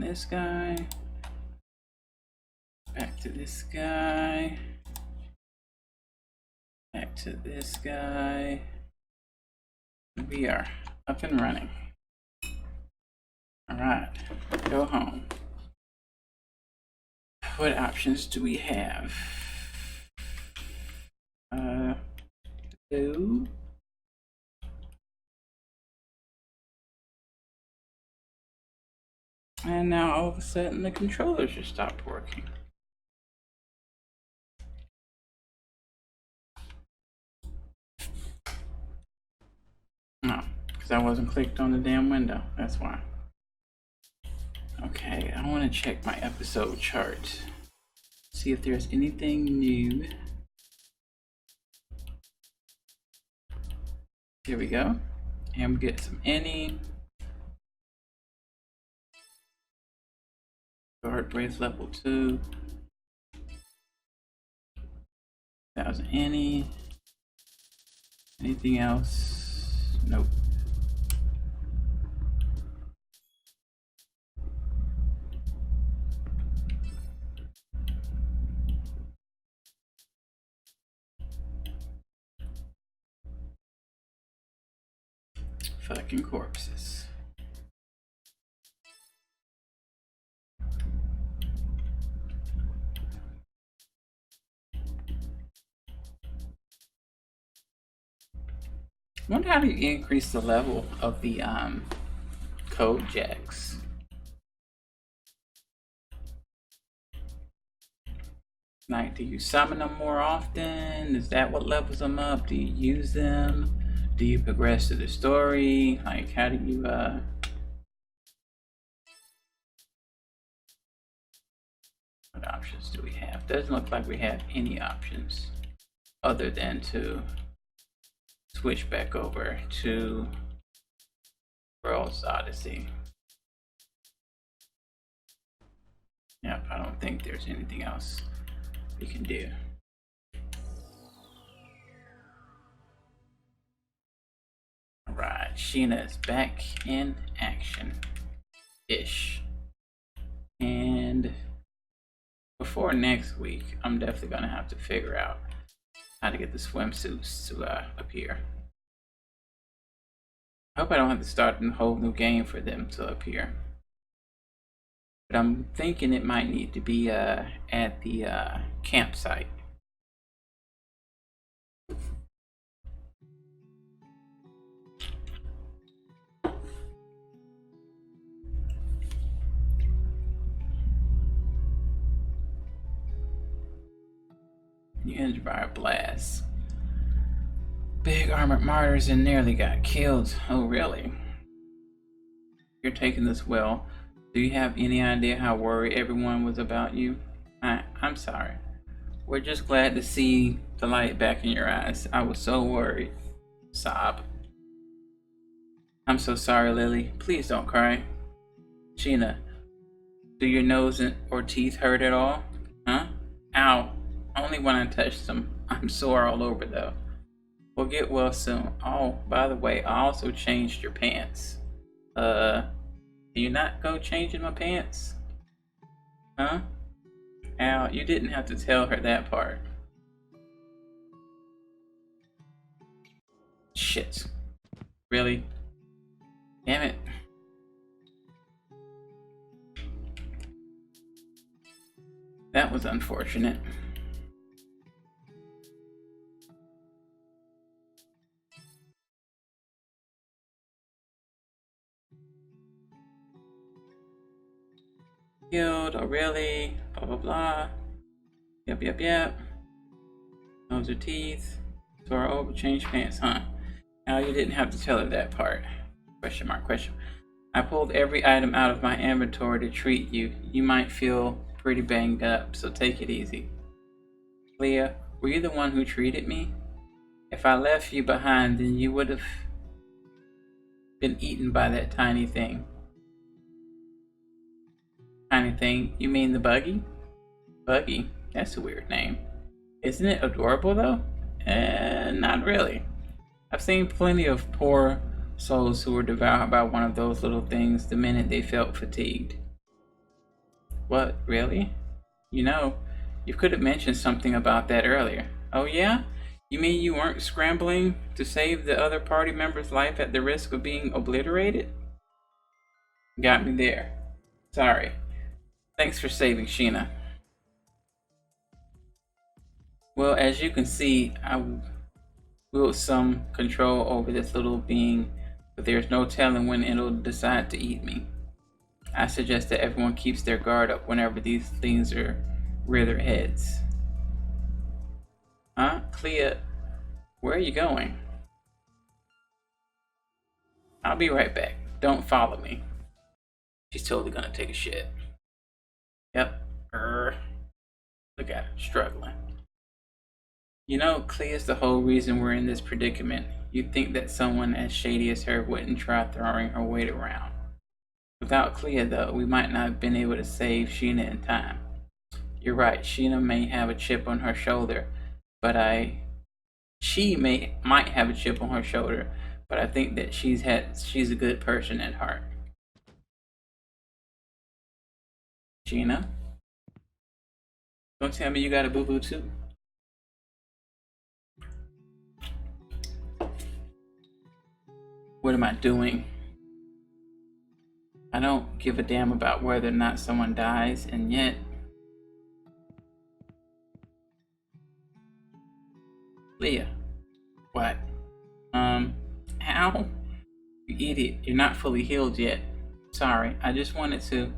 this guy. Back to this guy. Back to this guy. We are up and running. Alright, go home. What options do we have? Blue. And now all of a sudden the controller just stopped working. No, because I wasn't clicked on the damn window. That's why. Okay, I want to check my episode chart. See if there's anything new. Here we go. And we get some Annie. Guard Brace level 2. That was Annie. Anything else? Nope. Fucking corpses. I wonder how to increase the level of the code jacks. Like, do you summon them more often? Is that what levels them up? Do you use them? Do you progress to the story? Like, how do you what options do we have? Doesn't look like we have any options other than to switch back over to World's Odyssey. Yep, I don't think there's anything else we can do. Alright, Sheena is back in action-ish. And before next week, I'm definitely gonna have to figure out how to get the swimsuits to appear. I hope I don't have to start a whole new game for them to appear. But I'm thinking it might need to be at the campsite. You ended by a blast. Big armored martyrs and nearly got killed. Oh, really? You're taking this well. Do you have any idea how worried everyone was about you? I'm sorry. We're just glad to see the light back in your eyes. I was so worried. Sob. I'm so sorry, Lily. Please don't cry. Sheena, do your nose or teeth hurt at all? Huh? Ow. Only when I touched them. I'm sore all over though. We'll get well soon. Oh, by the way, I also changed your pants. Can you not go changing my pants? Huh? Al, you didn't have to tell her that part. Shit. Really? Damn it. That was unfortunate. Killed, oh really? Blah blah blah. Yep. Nose or teeth. Sore over, change pants, huh? Now you didn't have to tell her that part. Question mark, question. I pulled every item out of my inventory to treat you. You might feel pretty banged up, so take it easy. Leah, were you the one who treated me? If I left you behind, then you would have been eaten by that tiny thing. Tiny thing? You mean the buggy? Buggy? That's a weird name. Isn't it adorable though? Not really. I've seen plenty of poor souls who were devoured by one of those little things the minute they felt fatigued. What, really? You know, you could have mentioned something about that earlier. Oh yeah? You mean you weren't scrambling to save the other party member's life at the risk of being obliterated? Got me there. Sorry. Thanks for saving Sheena. Well, as you can see, I wield some control over this little being, but there's no telling when it'll decide to eat me. I suggest that everyone keeps their guard up whenever these things rear their heads. Huh? Clea, where are you going? I'll be right back. Don't follow me. She's totally gonna take a shit. Yep. Look at her, struggling. You know, Clea's the whole reason we're in this predicament. You'd think that someone as shady as her wouldn't try throwing her weight around. Without Clea, though, we might not have been able to save Sheena in time. You're right, Sheena may have a chip on her shoulder, but might have a chip on her shoulder, but I think that she's a good person at heart. Sheena? Don't tell me you got a boo-boo too. What am I doing? I don't give a damn about whether or not someone dies, and yet... Leah. What? How? You idiot, you're not fully healed yet. Sorry, I just wanted to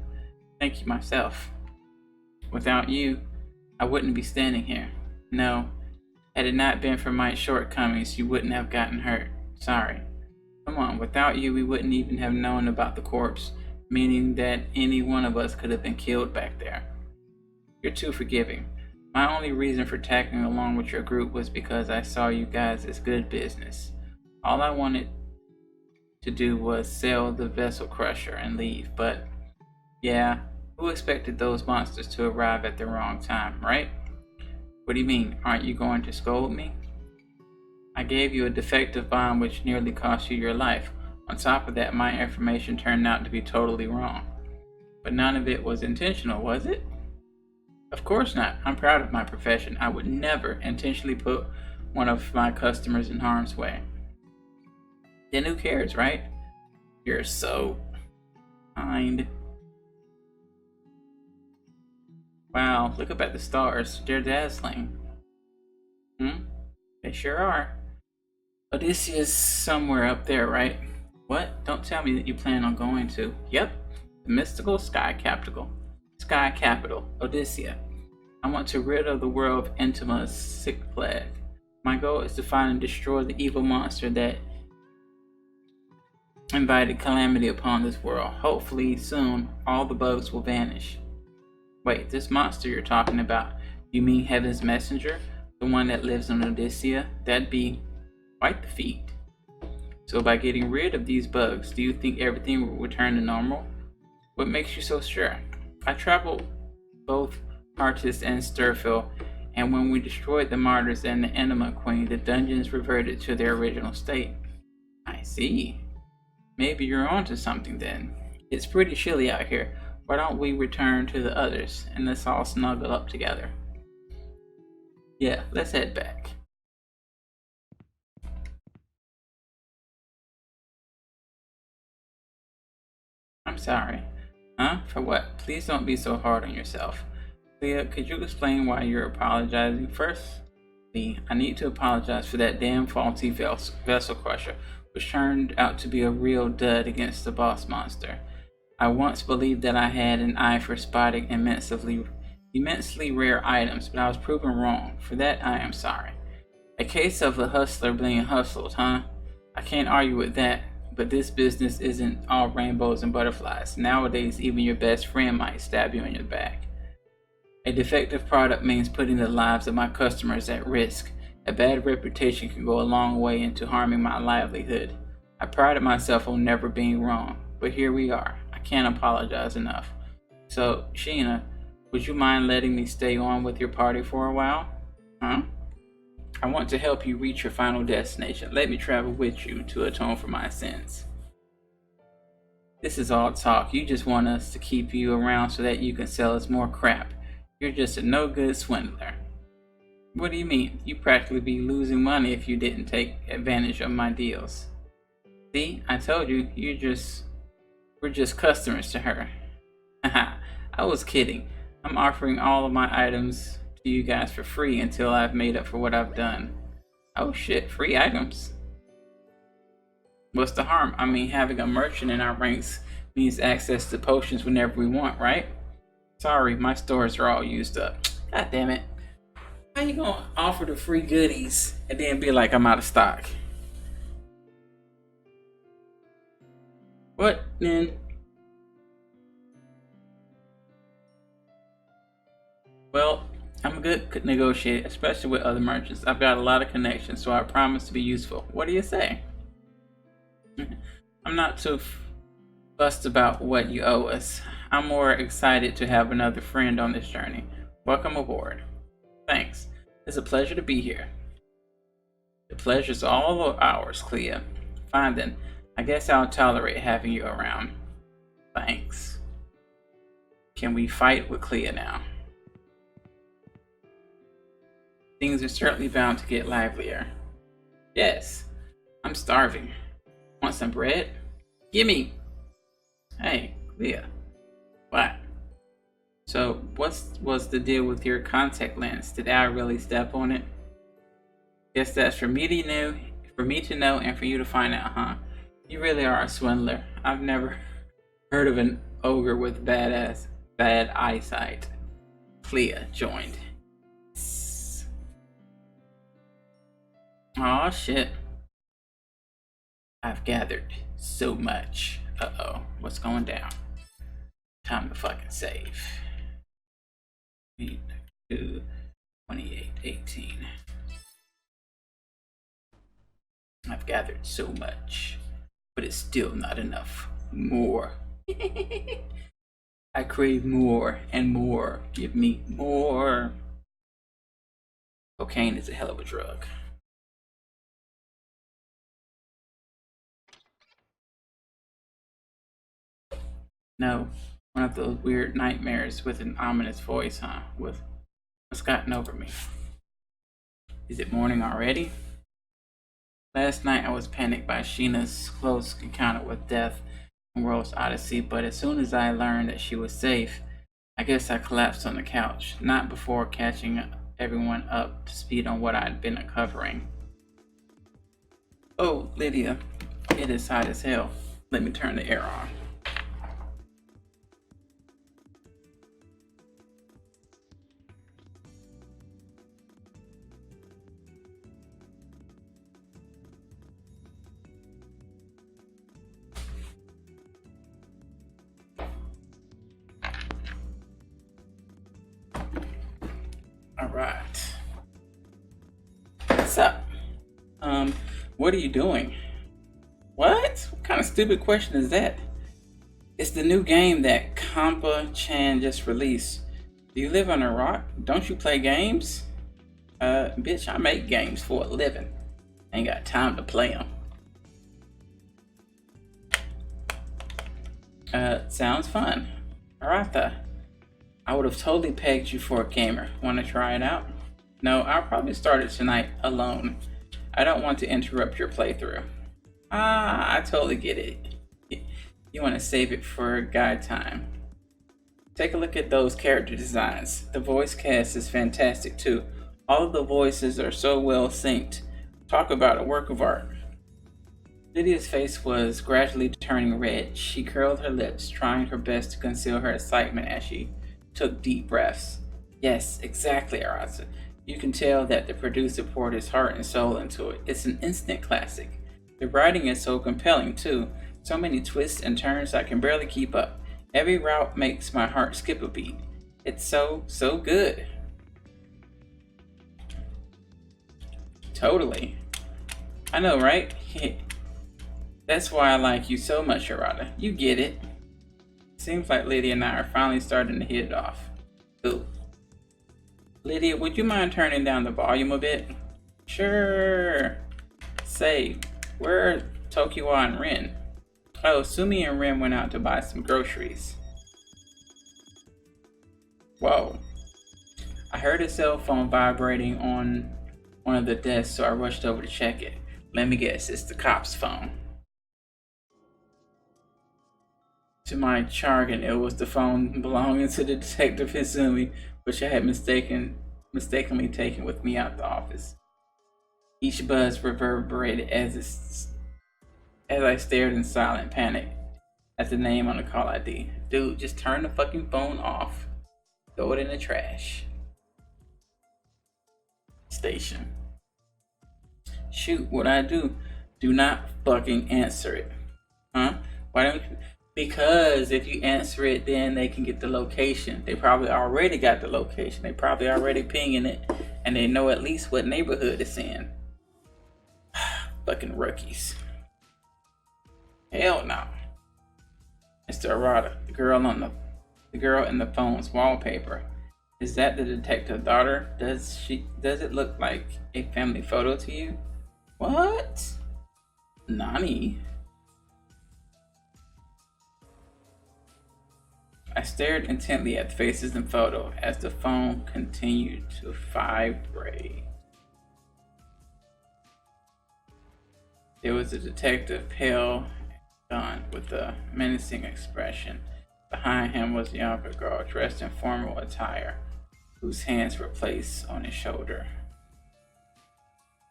thank you myself. Without you, I wouldn't be standing here. No, had it not been for my shortcomings, you wouldn't have gotten hurt. Sorry. Come on, without you, we wouldn't even have known about the corpse, meaning that any one of us could have been killed back there. You're too forgiving. My only reason for tagging along with your group was because I saw you guys as good business. All I wanted to do was sell the Vessel Crusher and leave, but yeah, who expected those monsters to arrive at the wrong time, right? What do you mean, aren't you going to scold me? I gave you a defective bomb which nearly cost you your life. On top of that, my information turned out to be totally wrong. But none of it was intentional, was it? Of course not. I'm proud of my profession. I would never intentionally put one of my customers in harm's way. Then who cares, right? You're so kind. Wow, look up at the stars. They're dazzling. They sure are. Odysseus somewhere up there, right? What? Don't tell me that you plan on going to. Yep, the mystical sky capital, Odyssea. I want to rid of the world of Entima's sick plague. My goal is to find and destroy the evil monster that invited calamity upon this world. Hopefully soon, all the bugs will vanish. Wait, this monster you're talking about, you mean Heaven's Messenger? The one that lives on Odyssea? That'd be quite the feat. So by getting rid of these bugs, do you think everything will return to normal? What makes you so sure? I traveled both Artis and Sturfill, and when we destroyed the Martyrs and the Enema Queen, the dungeons reverted to their original state. I see. Maybe you're onto something then. It's pretty chilly out here. Why don't we return to the others and let's all snuggle up together? Yeah, let's head back. I'm sorry. Huh? For what? Please don't be so hard on yourself. Leah, could you explain why you're apologizing first? Lee, I need to apologize for that damn faulty Vessel Crusher, which turned out to be a real dud against the boss monster. I once believed that I had an eye for spotting immensely rare items, but I was proven wrong. For that, I am sorry. A case of a hustler being hustled, huh? I can't argue with that, but this business isn't all rainbows and butterflies. Nowadays, even your best friend might stab you in your back. A defective product means putting the lives of my customers at risk. A bad reputation can go a long way into harming my livelihood. I prided myself on never being wrong, but here we are. I can't apologize enough. So, Sheena, would you mind letting me stay on with your party for a while? Huh? I want to help you reach your final destination. Let me travel with you to atone for my sins. This is all talk. You just want us to keep you around so that you can sell us more crap. You're just a no-good swindler. What do you mean? You practically be losing money if you didn't take advantage of my deals. See, I told you, we're just customers to her. Haha, I was kidding. I'm offering all of my items to you guys for free until I've made up for what I've done. Oh shit, free items? What's the harm? I mean, having a merchant in our ranks means access to potions whenever we want, right? Sorry, my stores are all used up. God damn it. How you gonna offer the free goodies and then be like, I'm out of stock? What then? Well, I'm a good negotiator, especially with other merchants. I've got a lot of connections, so I promise to be useful. What do you say? I'm not too fussed about what you owe us. I'm more excited to have another friend on this journey. Welcome aboard. Thanks. It's a pleasure to be here. The pleasure's all ours, Clea. Fine then. I guess I'll tolerate having you around. Thanks. Can we fight with Clea now? Things are certainly bound to get livelier. Yes. I'm starving. Want some bread? Gimme! Hey, Clea. What? So, what's the deal with your contact lens? Did I really step on it? Guess that's for me to know and for you to find out, huh? You really are a swindler. I've never heard of an ogre with bad eyesight. Clea joined. Aw, shit. I've gathered so much. Uh-oh, what's going down? Time to fucking save. 2, 28, 18. I've gathered so much, but it's still not enough. More. I crave more and more. Give me more. Cocaine is a hell of a drug. No, one of those weird nightmares with an ominous voice, huh? What's gotten over me? Is it morning already? Last night I was panicked by Sheena's close encounter with death in World's Odyssey, but as soon as I learned that she was safe, I guess I collapsed on the couch, not before catching everyone up to speed on what I'd been uncovering. Oh, Lydia, it is hot as hell. Let me turn the air on. Alright. What's up? What are you doing? What? What kind of stupid question is that? It's the new game that Kampa-chan just released. Do you live on a rock? Don't you play games? Bitch, I make games for a living. Ain't got time to play them. Sounds fun. Alright, I would have totally pegged you for a gamer. Want to try it out? No, I'll probably start it tonight alone. I don't want to interrupt your playthrough. Ah, I totally get it. You want to save it for guide time. Take a look at those character designs. The voice cast is fantastic too. All of the voices are so well synced. Talk about a work of art. Lydia's face was gradually turning red. She curled her lips, trying her best to conceal her excitement as she took deep breaths. Yes, exactly, Arasa. You can tell that the producer poured his heart and soul into it. It's an instant classic. The writing is so compelling too. So many twists and turns I can barely keep up. Every route makes my heart skip a beat. It's so good. Totally. I know, right? That's why I like you so much, Arata. You get it. Seems like Lydia and I are finally starting to hit it off. Ooh. Lydia, would you mind turning down the volume a bit? Sure. Say, where are Tokiwa and Rin? Oh, Sumi and Ren went out to buy some groceries. Whoa. I heard a cell phone vibrating on one of the desks, so I rushed over to check it. Let me guess, it's the cop's phone. To my chagrin, it was the phone belonging to the detective Izumi, which I had mistakenly taken with me out the office. Each buzz reverberated as I stared in silent panic at the name on the call ID. Dude, just turn the fucking phone off. Throw it in the trash. Station. Shoot, what I do? Do not fucking answer it. Huh? Why don't you? Because if you answer it, then they can get the location. They probably already got the location. They probably already pinging it, and they know at least what neighborhood it's in. Fucking rookies. Hell no. Mr. Arata, the girl in the phone's wallpaper. Is that the detective's daughter? Does it look like a family photo to you? What? Nani? I stared intently at the faces in the photo as the phone continued to vibrate. There was a detective, pale and gaunt, with a menacing expression. Behind him was a younger girl dressed in formal attire, whose hands were placed on his shoulder.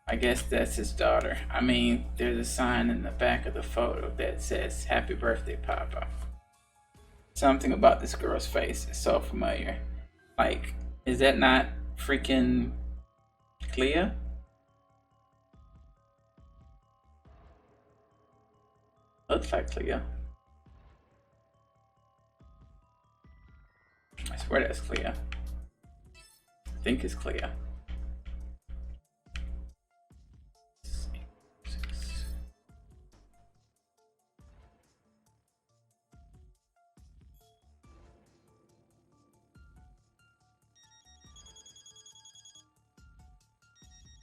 I guess that's his daughter. I mean, there's a sign in the back of the photo that says, "Happy birthday, Papa." Something about this girl's face is so familiar. Like, is that not freaking Clea? Looks like Clea. I swear that's Clea. I think it's Clea.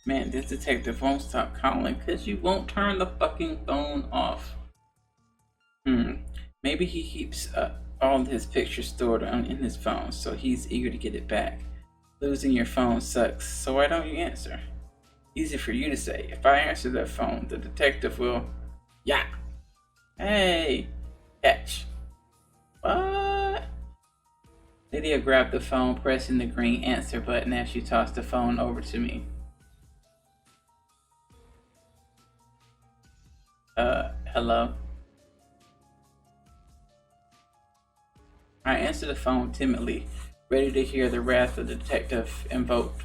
Man, this detective won't stop calling because you won't turn the fucking phone off. Maybe he keeps all of his pictures stored in his phone, so he's eager to get it back. Losing your phone sucks, so why don't you answer? Easy for you to say. If I answer that phone, the detective will... Yeah. Hey. Catch. What? Lydia grabbed the phone, pressing the green answer button as she tossed the phone over to me. Hello? I answered the phone timidly, ready to hear the wrath of the detective invoked.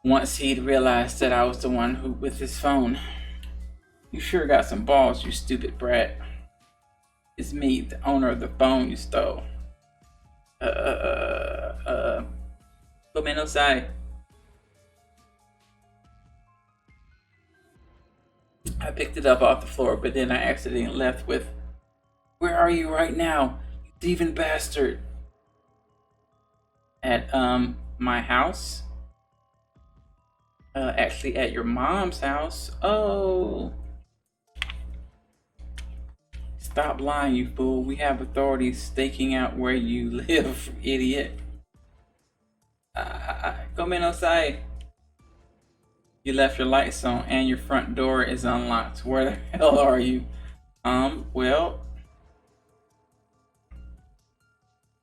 Once he'd realized that I was the one who with his phone. You sure got some balls, you stupid brat. It's me, the owner of the phone you stole. Come inside. I picked it up off the floor, but then I accidentally left with, "Where are you right now, you thieving bastard?" At, my house? Actually at your mom's house. Oh. Stop lying, you fool. We have authorities staking out where you live, idiot. Come inside. You left your lights on and your front door is unlocked. Where the hell are you? Well,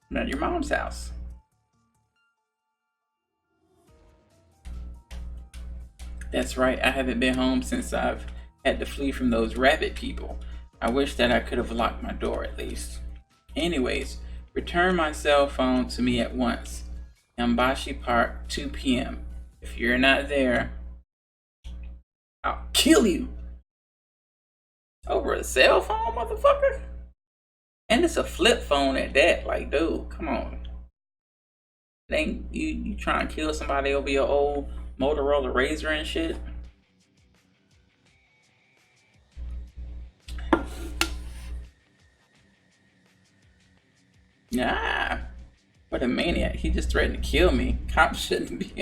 I'm at your mom's house. That's right, I haven't been home since I've had to flee from those rabbit people. I wish that I could have locked my door at least. Anyways, return my cell phone to me at once. Yambashi Park, 2 p.m. If you're not there, I'll kill you. Over a cell phone, motherfucker? And it's a flip phone at that. Like, dude, come on. It ain't you trying to kill somebody over your old Motorola Razr and shit? Nah. What a maniac. He just threatened to kill me. Cops shouldn't be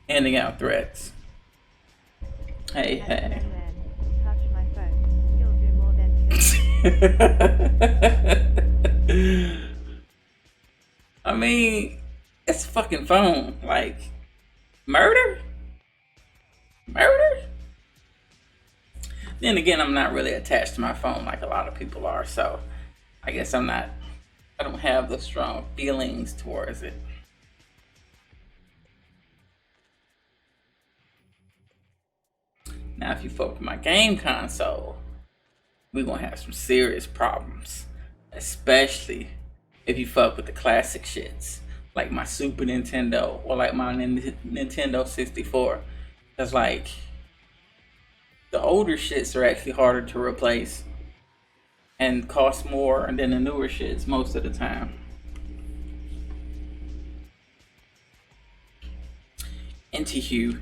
handing out threats. Hey. Touch my phone. He'll do more than kill I mean, it's a fucking phone. Like, murder? Murder? Then again, I'm not really attached to my phone like a lot of people are, so I guess I don't have the strong feelings towards it. Now, if you fuck with my game console, we're gonna have some serious problems. Especially if you fuck with the classic shits, like my Super Nintendo or like my Nintendo 64. That's like, the older shits are actually harder to replace and cost more than the newer shits most of the time. Anywho,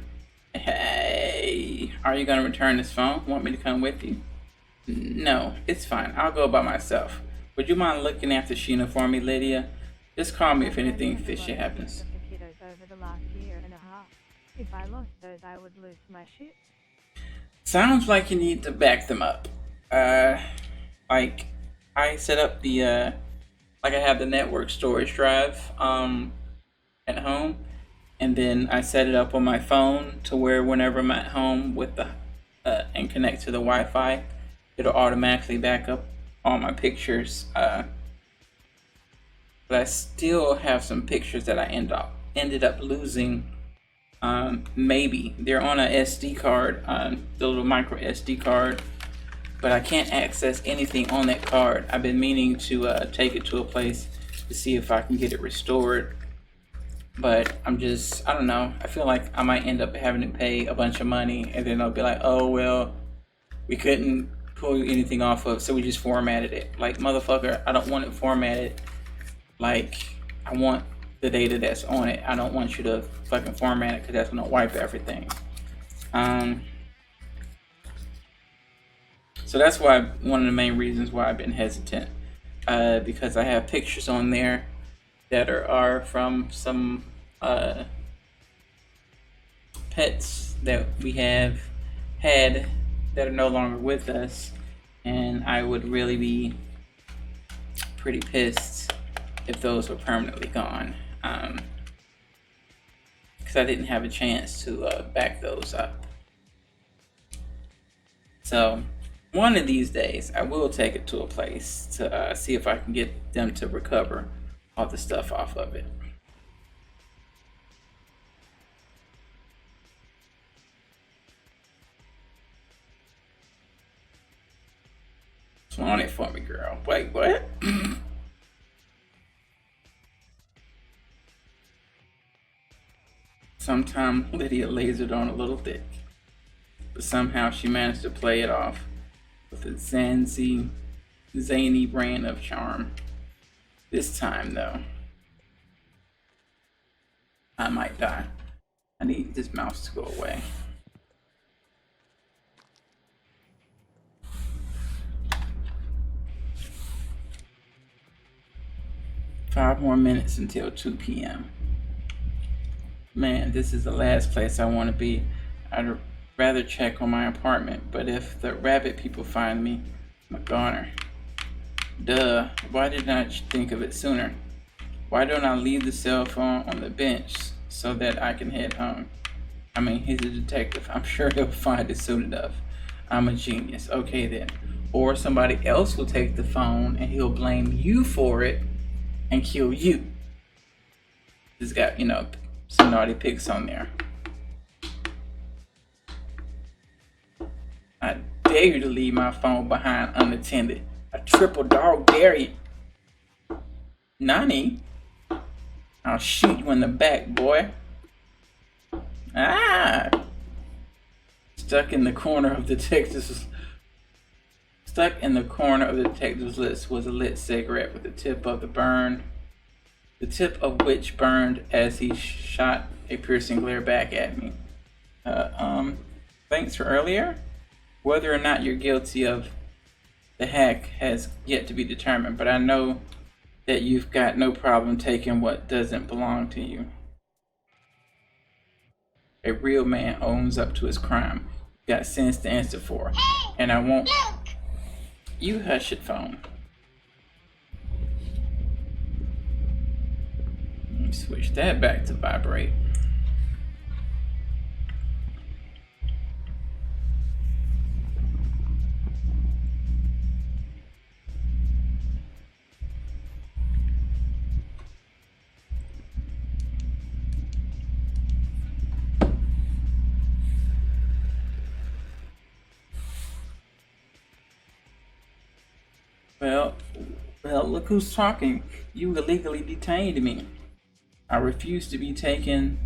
hey, are you gonna return this phone? Want me to come with you? No, it's fine. I'll go by myself. Would you mind looking after Sheena for me, Lydia? Just call me if anything fishy happens. The kiddos over the last year and a half. If I lost those, I would lose my shit. Sounds like you need to back them up. Like, I set up the, like I have the network storage drive, at home. And then I set it up on my phone to where whenever I'm at home with the, and connect to the Wi-Fi, it'll automatically back up all my pictures. But I still have some pictures that I ended up losing. Maybe they're on a SD card, the little micro SD card, but I can't access anything on that card. I've been meaning to take it to a place to see if I can get it restored, but I don't know. I feel like I might end up having to pay a bunch of money, and then they'll be like, oh well, we couldn't pull anything off of, so we just formatted it. Like, motherfucker, I don't want it formatted. Like, I want the data that's on it. I don't want you to fucking format it, because that's gonna wipe everything. So that's why, one of the main reasons why I've been hesitant, because I have pictures on there that are from some pets that we have had that are no longer with us, and I would really be pretty pissed if those were permanently gone, because I didn't have a chance to back those up. So one of these days I will take it to a place to see if I can get them to recover all the stuff off of it. Swan it for me, girl. Wait, what? Sometimes Lydia lays it on a little thick, but somehow she managed to play it off with a zany brand of charm. This time, though, I might die. I need this mouse to go away. Five more minutes until 2 p.m. Man, this is the last place I want to be. I'd rather check on my apartment, but if the rabbit people find me, I'm a goner. Duh, why didn't I think of it sooner? Why don't I leave the cell phone on the bench so that I can head home? I mean, he's a detective. I'm sure he'll find it soon enough. I'm a genius. Okay then. Or somebody else will take the phone and he'll blame you for it and kill you. It's got, some naughty pics on there. I dare you to leave my phone behind unattended. A triple dog dare you. Nani? I'll shoot you in the back, boy. Ah! Stuck in the corner of the detective's list was a lit cigarette with the tip of which burned as he shot a piercing glare back at me. Thanks for earlier? Whether or not you're guilty of the hack has yet to be determined, but I know that you've got no problem taking what doesn't belong to you. A real man owns up to his crime. Got sins to answer for. And I won't You hush it, phone. Let me switch that back to vibrate. Well, look who's talking. You illegally detained me. I refuse to be taken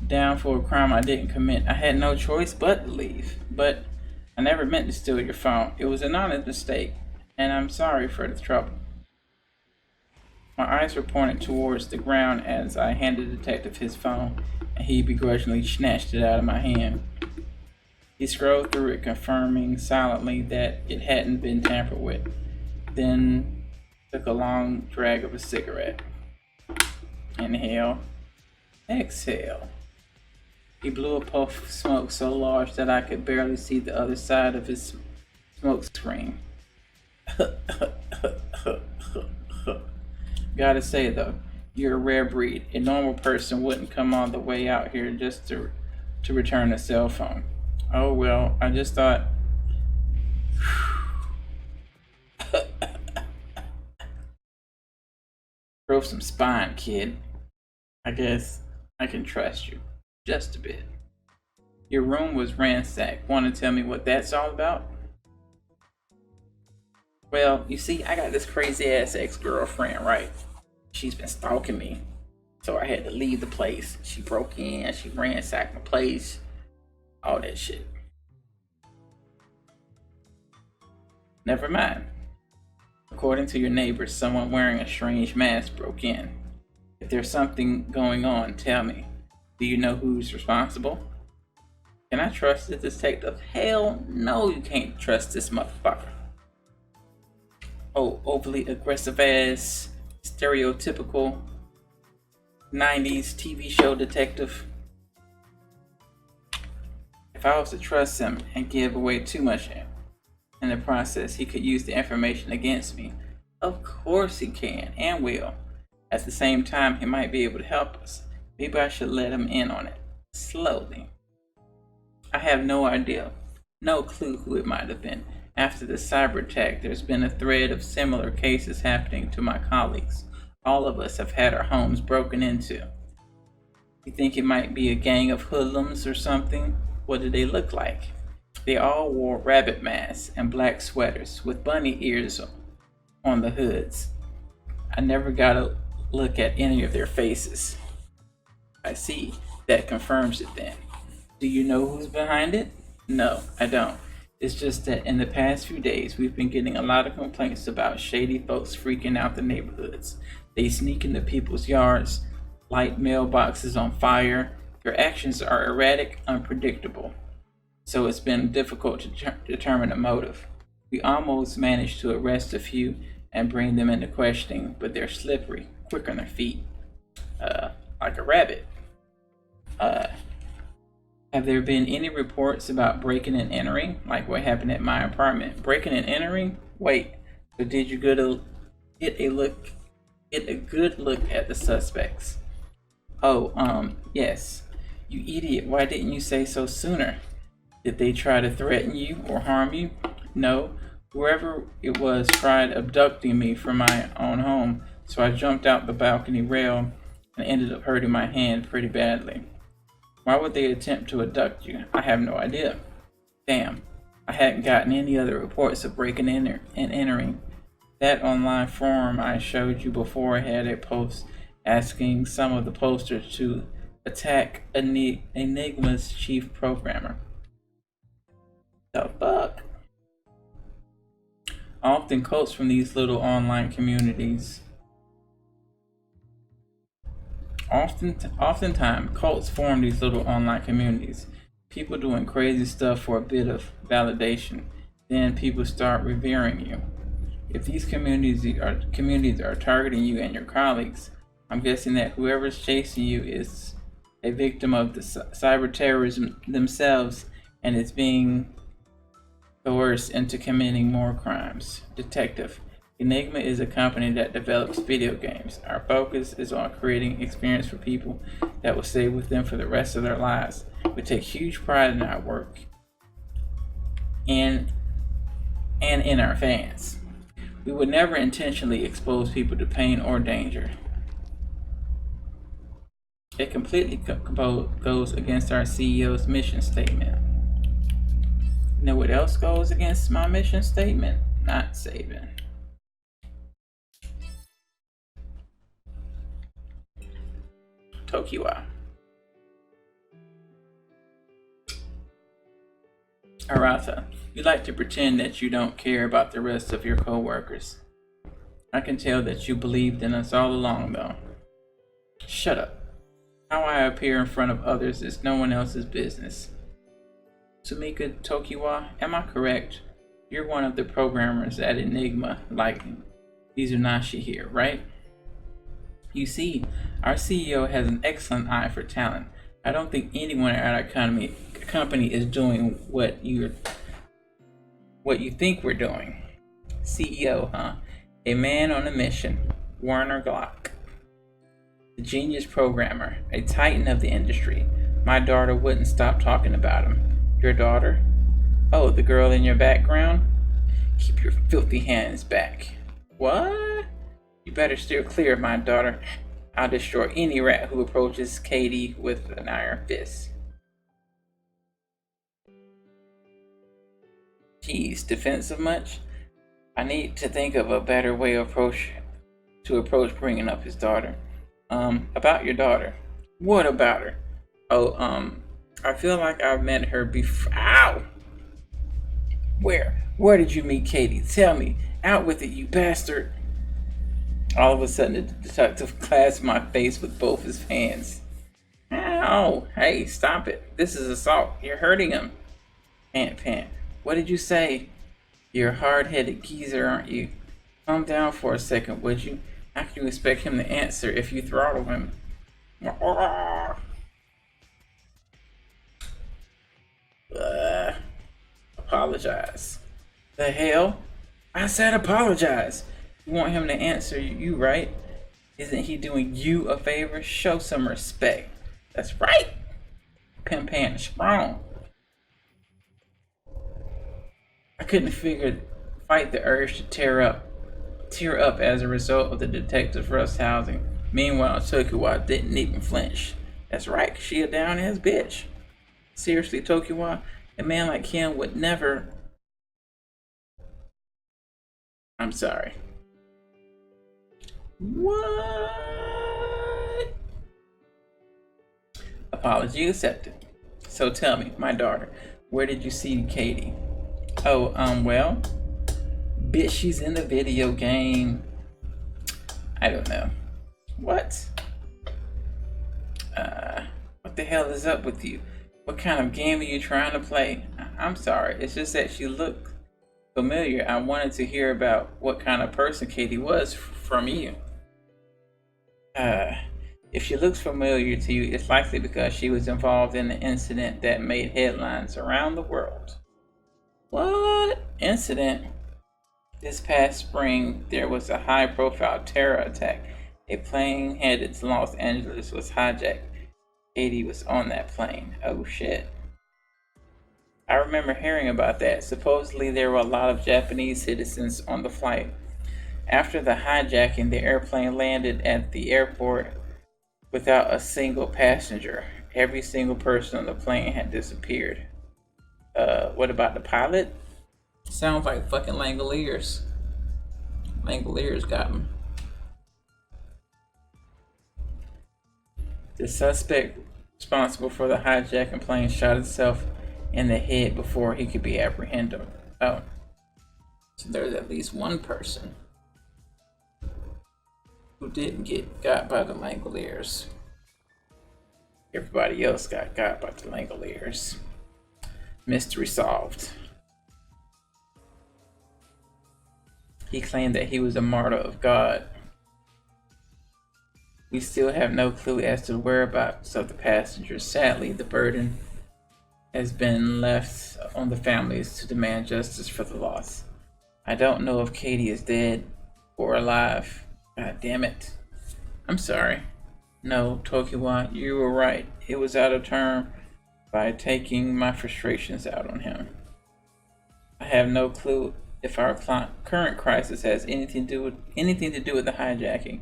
down for a crime I didn't commit. I had no choice but to leave. But I never meant to steal your phone. It was an honest mistake, and I'm sorry for the trouble. My eyes were pointed towards the ground as I handed the detective his phone, and he begrudgingly snatched it out of my hand. He scrolled through it, confirming silently that it hadn't been tampered with, then took a long drag of a cigarette. Inhale, exhale. He blew a puff of smoke so large that I could barely see the other side of his smoke screen. Gotta say though, you're a rare breed. A normal person wouldn't come all the way out here just to return a cell phone. Oh well, I just thought. Drove some spine, kid. I guess I can trust you. Just a bit. Your room was ransacked. Want to tell me what that's all about? Well, you see, I got this crazy ass ex-girlfriend, right? She's been stalking me. So I had to leave the place. She broke in, she ransacked my place. All that shit. Never mind. According to your neighbors, someone wearing a strange mask broke in. If there's something going on, tell me. Do you know who's responsible? Can I trust this detective? Hell no, you can't trust this motherfucker. Oh, overly aggressive ass, stereotypical 90s TV show detective. If I was to trust him and give away too much in the process, he could use the information against me. Of course he can and will. At the same time, he might be able to help us. Maybe I should let him in on it. Slowly. I have no idea. No clue who it might have been. After the cyber attack, there's been a thread of similar cases happening to my colleagues. All of us have had our homes broken into. You think it might be a gang of hoodlums or something? What did they look like? They all wore rabbit masks and black sweaters with bunny ears on the hoods. I never got a look at any of their faces. I see. That confirms it then. Do you know who's behind it? No, I don't. It's just that in the past few days, we've been getting a lot of complaints about shady folks freaking out the neighborhoods. They sneak into people's yards, light mailboxes on fire. Their actions are erratic, unpredictable. So it's been difficult to determine a motive. We almost managed to arrest a few and bring them into questioning, but they're slippery, quick on their feet, like a rabbit. Have there been any reports about breaking and entering, like what happened at my apartment? Breaking and entering? Wait, but did you get a good look at the suspects? Oh, yes. You idiot, why didn't you say so sooner? Did they try to threaten you or harm you? No. Whoever it was tried abducting me from my own home, so I jumped out the balcony rail and ended up hurting my hand pretty badly. Why would they attempt to abduct you? I have no idea. Damn, I hadn't gotten any other reports of breaking in and entering. That online forum I showed you before had a post asking some of the posters to attack Enigma's chief programmer. The fuck? Often quotes from these little online communities. Oftentimes, cults form these little online communities. People doing crazy stuff for a bit of validation. Then people start revering you. If these communities are targeting you and your colleagues, I'm guessing that whoever's chasing you is a victim of the cyber terrorism themselves and is being coerced into committing more crimes. Detective. Enigma is a company that develops video games. Our focus is on creating experience for people that will stay with them for the rest of their lives. We take huge pride in our work and in our fans. We would never intentionally expose people to pain or danger. It completely goes against our CEO's mission statement. You know what else goes against my mission statement? Not saving. Tokiwa. Arata, you like to pretend that you don't care about the rest of your co-workers. I can tell that you believed in us all along, though. Shut up. How I appear in front of others is no one else's business. Sumika Tokiwa, am I correct? You're one of the programmers at Enigma, like Mizunashi here, right? You see, our CEO has an excellent eye for talent. I don't think anyone at our company is doing what you think we're doing. CEO, huh? A man on a mission. Werner Glock. The genius programmer, a titan of the industry. My daughter wouldn't stop talking about him. Your daughter? Oh, the girl in your background? Keep your filthy hands back. What? You better steer clear of my daughter. I'll destroy any rat who approaches Katie with an iron fist. Geez, defensive much? I need to think of a better way to approach bringing up his daughter. About your daughter. What about her? Oh, I feel like I've met her before. Ow! Where did you meet Katie? Tell me. Out with it, you bastard. All of a sudden, the detective clasped my face with both his hands. Ow! Hey, stop it. This is assault. You're hurting him. Pant. What did you say? You're a hard-headed geezer, aren't you? Calm down for a second, would you? How can you expect him to answer if you throttle him? Apologize. The hell? I said apologize. You want him to answer you, right? Isn't he doing you a favor? Show some respect. That's right. Pimp Pant strong. I couldn't fight the urge to tear up as a result of the detective's roughhousing. Meanwhile, Tokiwa didn't even flinch. That's right, she a down-ass bitch. Seriously, Tokiwa, a man like him would never... I'm sorry. What? Apology accepted. So tell me, my daughter, where did you see Katie? Oh, well, bitch, she's in the video game. I don't know. What? What the hell is up with you? What kind of game are you trying to play? I'm sorry, it's just that she looked familiar. I wanted to hear about what kind of person Katie was from you. If she looks familiar to you, it's likely because she was involved in an incident that made headlines around the world. What incident? This past spring, there was a high-profile terror attack. A plane headed to Los Angeles was hijacked. Katie was on that plane. Oh shit. I remember hearing about that. Supposedly there were a lot of Japanese citizens on the flight. After the hijacking, the airplane landed at the airport without a single passenger. Every single person on the plane had disappeared. What about the pilot? Sounds like fucking Langoliers. Langoliers got him. The suspect responsible for the hijacking plane shot himself in the head before he could be apprehended. Oh. So there's at least one person who didn't get got by the Langoliers. Everybody else got by the Langoliers. Mystery solved. He claimed that he was a martyr of God. We still have no clue as to the whereabouts of the passengers. Sadly, the burden has been left on the families to demand justice for the loss. I don't know if Katie is dead or alive. God damn it. I'm sorry. No, Tokiwa, you were right. It was out of turn by taking my frustrations out on him. I have no clue if our current crisis has anything to do with the hijacking,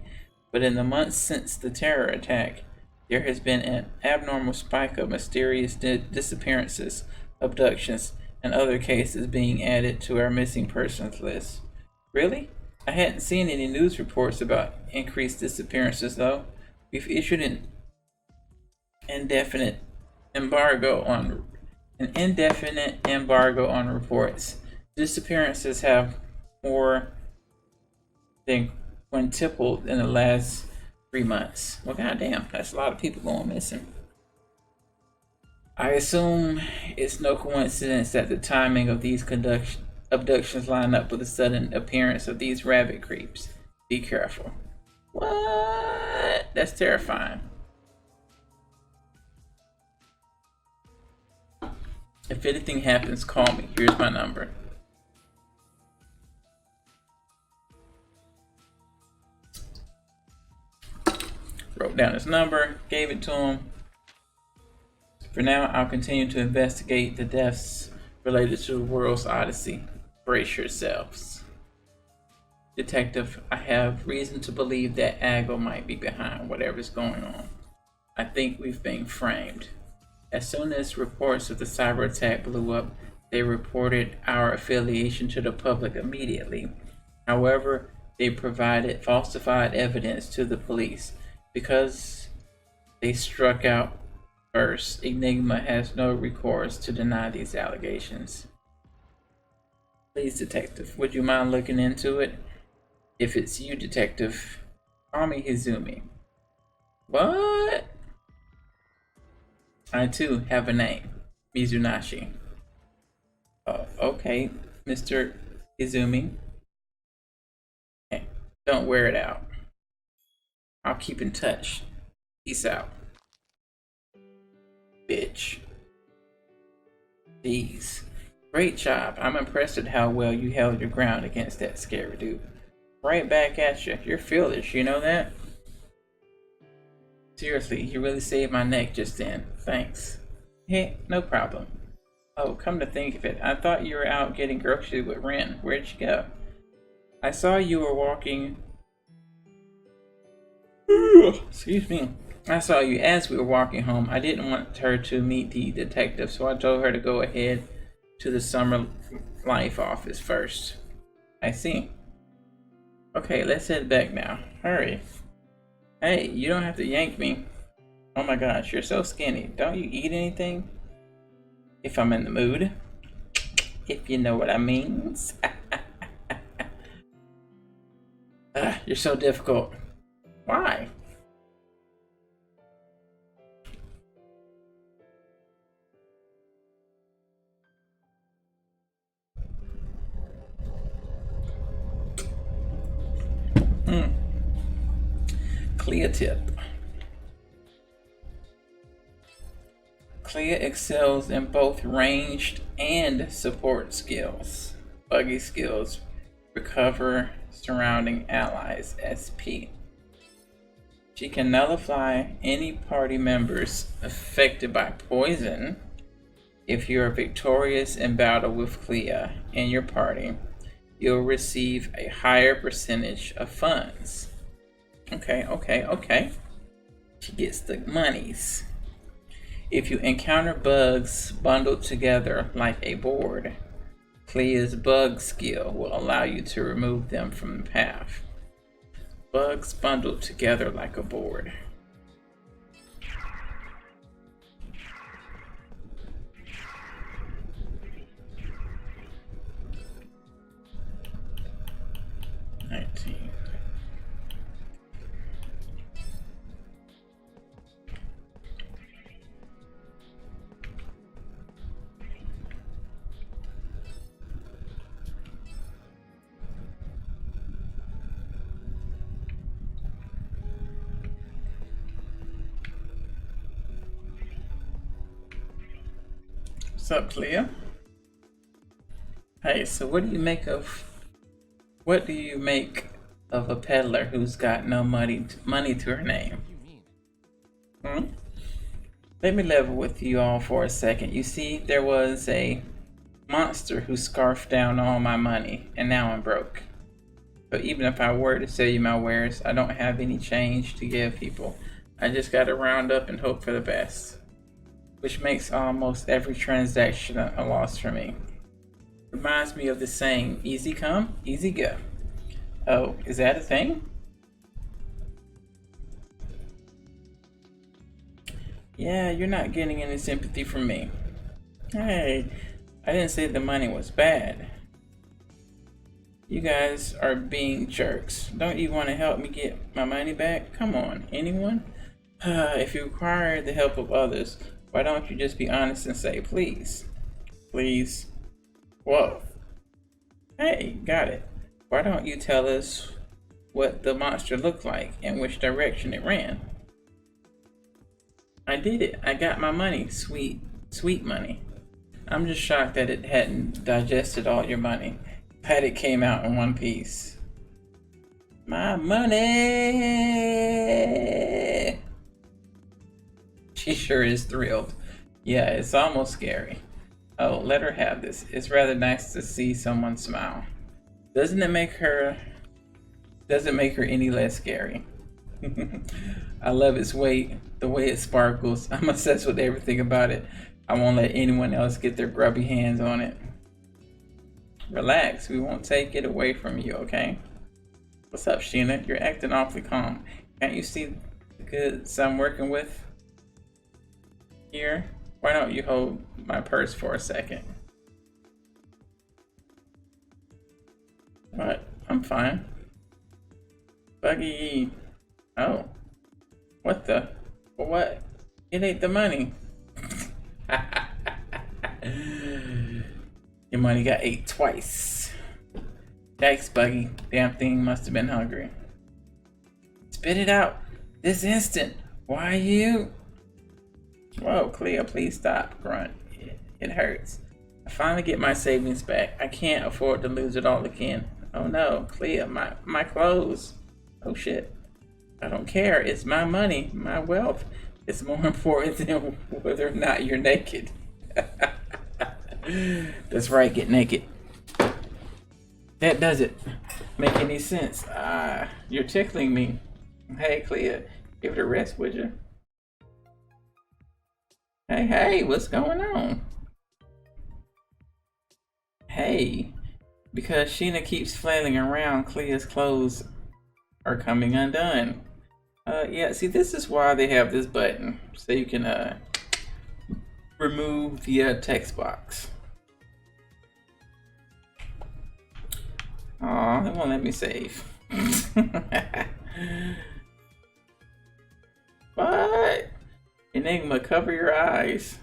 but in the months since the terror attack, there has been an abnormal spike of mysterious disappearances, abductions, and other cases being added to our missing persons list. Really? I hadn't seen any news reports about increased disappearances, though. We've issued an indefinite embargo on reports. Disappearances have more than quintupled in the last 3 months. Well, goddamn, that's a lot of people going missing. I assume it's no coincidence that the timing of these abductions line up with the sudden appearance of these rabbit creeps. Be careful. What? That's terrifying. If anything happens, call me. Here's my number. Wrote down his number, gave it to him. For now, I'll continue to investigate the deaths related to the world's odyssey. Brace yourselves. Detective, I have reason to believe that Aggle might be behind whatever's going on. I think we've been framed. As soon as reports of the cyber attack blew up, they reported our affiliation to the public immediately. However, they provided falsified evidence to the police. Because they struck out first, Enigma has no recourse to deny these allegations. Please, Detective, would you mind looking into it? If it's you, Detective, call me Hizumi. What? I too have a name, Mizunashi. Okay, Mr. Izumi. Hey, don't wear it out. I'll keep in touch. Peace out. Bitch. Jeez. Great job. I'm impressed at how well you held your ground against that scary dude. Right back at you. You're fearless, you know that? Seriously, you really saved my neck just then. Thanks. Hey, no problem. Oh, come to think of it, I thought you were out getting groceries with Ren. Where'd you go? I saw you were walking... Excuse me. I saw you as we were walking home. I didn't want her to meet the detective, so I told her to go ahead to the Summer Life office first. I see. Okay, let's head back now. Hurry. Hey, you don't have to yank me. Oh my gosh, you're so skinny. Don't you eat anything? If I'm in the mood. If you know what I mean. You're so difficult. Why? Clea tip. Clea excels in both ranged and support skills. Buggy skills. Recover surrounding allies. SP. She can nullify any party members affected by poison. If you are victorious in battle with Clea in your party, you'll receive a higher percentage of funds. Okay. She gets the monies. If you encounter bugs bundled together like a board, Clea's bug skill will allow you to remove them from the path. Bugs bundled together like a board. What's up, Clea? Hey, so what do you make of a peddler who's got no money to her name? Hmm? Let me level with you all for a second. You see, there was a monster who scarfed down all my money, and now I'm broke. So even if I were to sell you my wares, I don't have any change to give people. I just gotta round up and hope for the best. Which makes almost every transaction a loss for me. Reminds me of the saying, easy come, easy go. Oh, is that a thing? Yeah, you're not getting any sympathy from me. Hey, I didn't say the money was bad. You guys are being jerks. Don't you want to help me get my money back? Come on, anyone? If you require the help of others, why don't you just be honest and say, please? Please? Whoa. Hey, got it. Why don't you tell us what the monster looked like and which direction it ran? I did it. I got my money. Sweet money. I'm just shocked that it hadn't digested all your money. Had it came out in one piece. My money! She sure is thrilled. Yeah, it's almost scary. Oh, let her have this. It's rather nice to see someone smile. Doesn't make her any less scary. I love its weight, the way it sparkles. I'm obsessed with everything about it. I won't let anyone else get their grubby hands on it. Relax, we won't take it away from you, okay? What's up, Sheena? You're acting awfully calm. Can't you see the goods I'm working with here? Why don't you hold my purse for a second? What? I'm fine. Buggy. Oh. What the? For what? It ain't the money. Your money got ate twice. Yikes, Buggy. Damn thing must have been hungry. Spit it out. This instant. Why you? Whoa, Clea, please stop, Grunt. It hurts. I finally get my savings back. I can't afford to lose it all again. Oh no, Clea, my clothes. Oh shit. I don't care. It's my money, my wealth. It's more important than whether or not you're naked. That's right, get naked. That doesn't make any sense. You're tickling me. Hey, Clea, give it a rest, would you? Hey, what's going on? Hey, because Sheena keeps flailing around, Clea's clothes are coming undone. Yeah, see, this is why they have this button, so you can remove the text box. Aw, it won't let me save. What? Enigma, cover your eyes.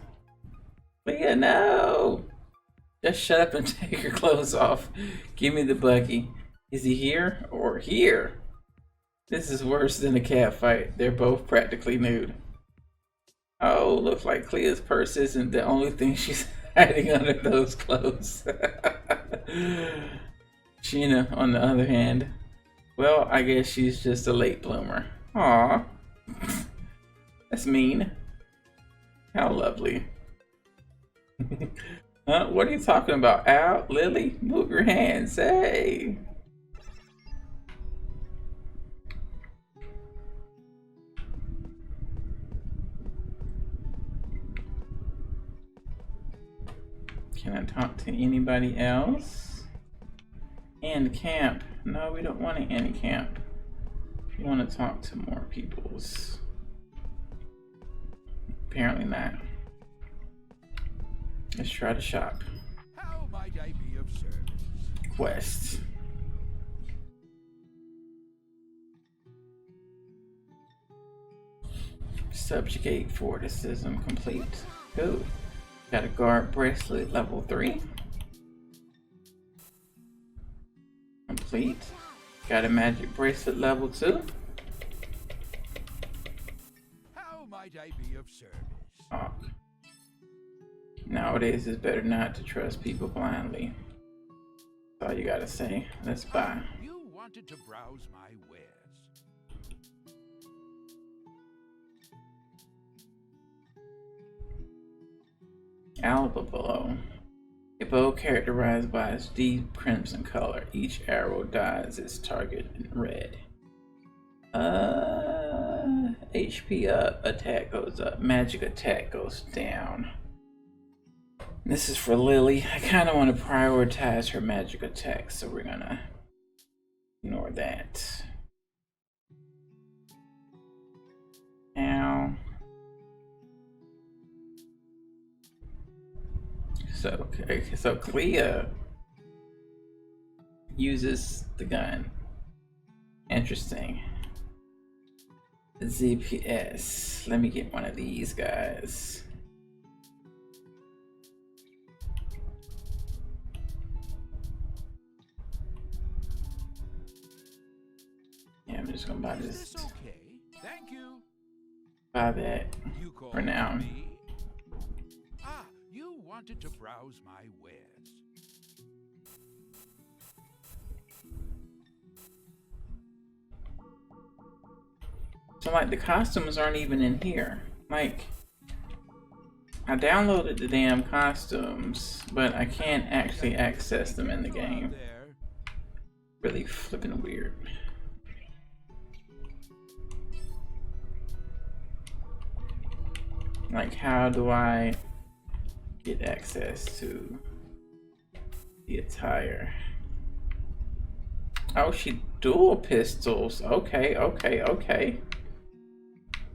Leah, no! Just shut up and take your clothes off. Give me the buggy. Is he here or here? This is worse than a cat fight. They're both practically nude. Oh, looks like Clea's purse isn't the only thing she's hiding under those clothes. Sheena, on the other hand, well, I guess she's just a late bloomer. Aw. That's mean. How lovely. What are you talking about, Al? Lily? Move your hands. Hey. Can I talk to anybody else? And camp. No, we don't want to end camp. We want to talk to more peoples. Apparently not. Let's try to shop. How might I be of service? Quest. Subjugate forticism complete. Good. Got a guard bracelet level 3. Complete. Got a magic bracelet level 2. How might I be of service? Talk. Nowadays, it's better not to trust people blindly. That's all you gotta say. Let's buy. You wanted to browse my wares. Alba below. A bow characterized by its deep crimson color. Each arrow dyes its target in red. HP up, attack goes up, magic attack goes down. This is for Lily. I kind of want to prioritize her magic attack, so we're gonna ignore that. Now, so Clea uses the gun. Interesting. ZPS. Let me get one of these guys. Yeah, I'm just gonna buy this. Is this okay? Thank you. Buy that You called for now. me? Ah, you wanted to browse my wares. So like the costumes aren't even in here. Like I downloaded the damn costumes, but I can't actually access them in the game. Really flipping weird. Like how do I get access to the attire? Oh, she dual pistols. Okay, okay, okay.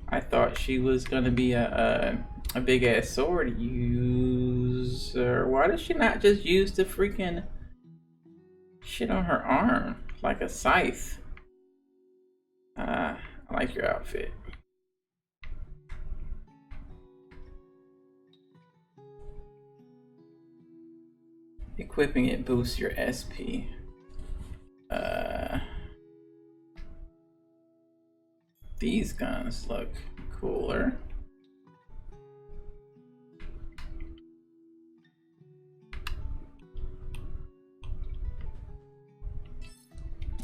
I thought she was gonna be a big ass sword user. Why does she not just use the freaking shit on her arm like a scythe? I like your outfit. Equipping it boosts your SP. These guns look cooler.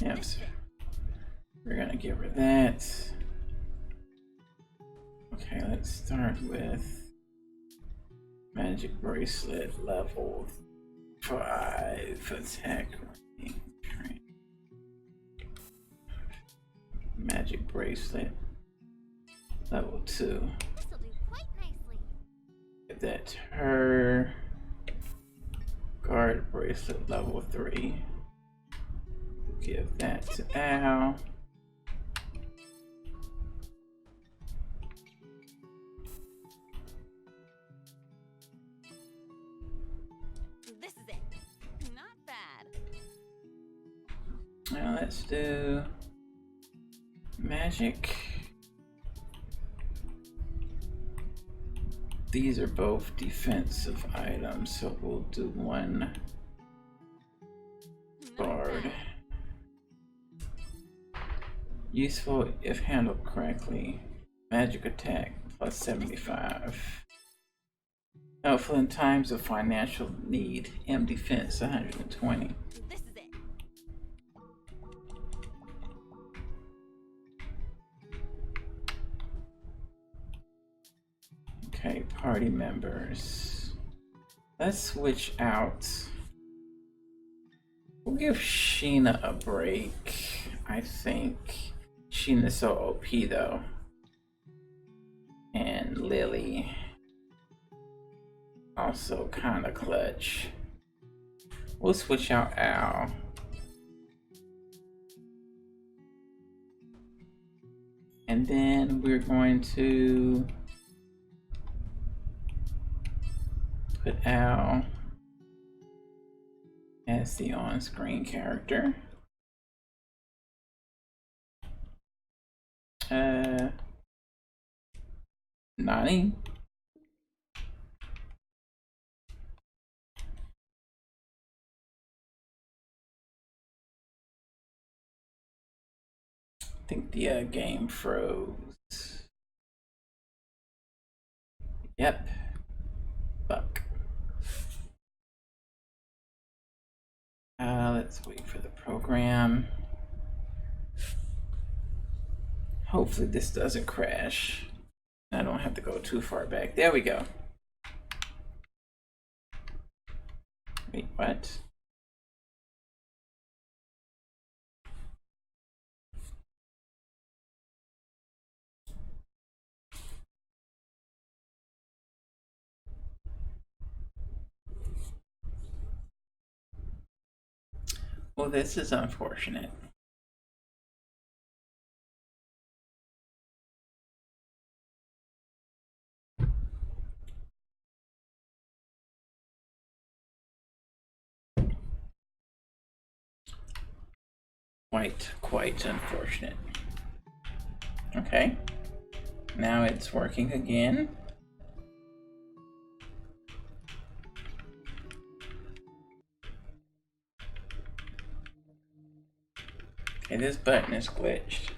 Yep, so we're gonna give her that. Okay, let's start with magic bracelet level 5 attack range. Magic bracelet level 2. This'll do quite nicely. Give that to her. Guard bracelet level 3. Give that to Al. This is it. Not bad. Now let's do magic. These are both defensive items, so we'll do one guard. Useful if handled correctly. Magic attack plus 75. Helpful in times of financial need. M defense 120. This is it. Okay, party members. Let's switch out. We'll give Sheena a break. I think Sheena's so OP though. And Lily also kind of clutch. We'll switch out Al. And then we're going to put Al as the on-screen character. Nani? I think the game froze. Yep. Fuck. Let's wait for the program. Hopefully this doesn't crash. I don't have to go too far back. There we go. Wait, what? Well, this is unfortunate. Quite unfortunate. Okay. Now it's working again. Okay, this button is glitched.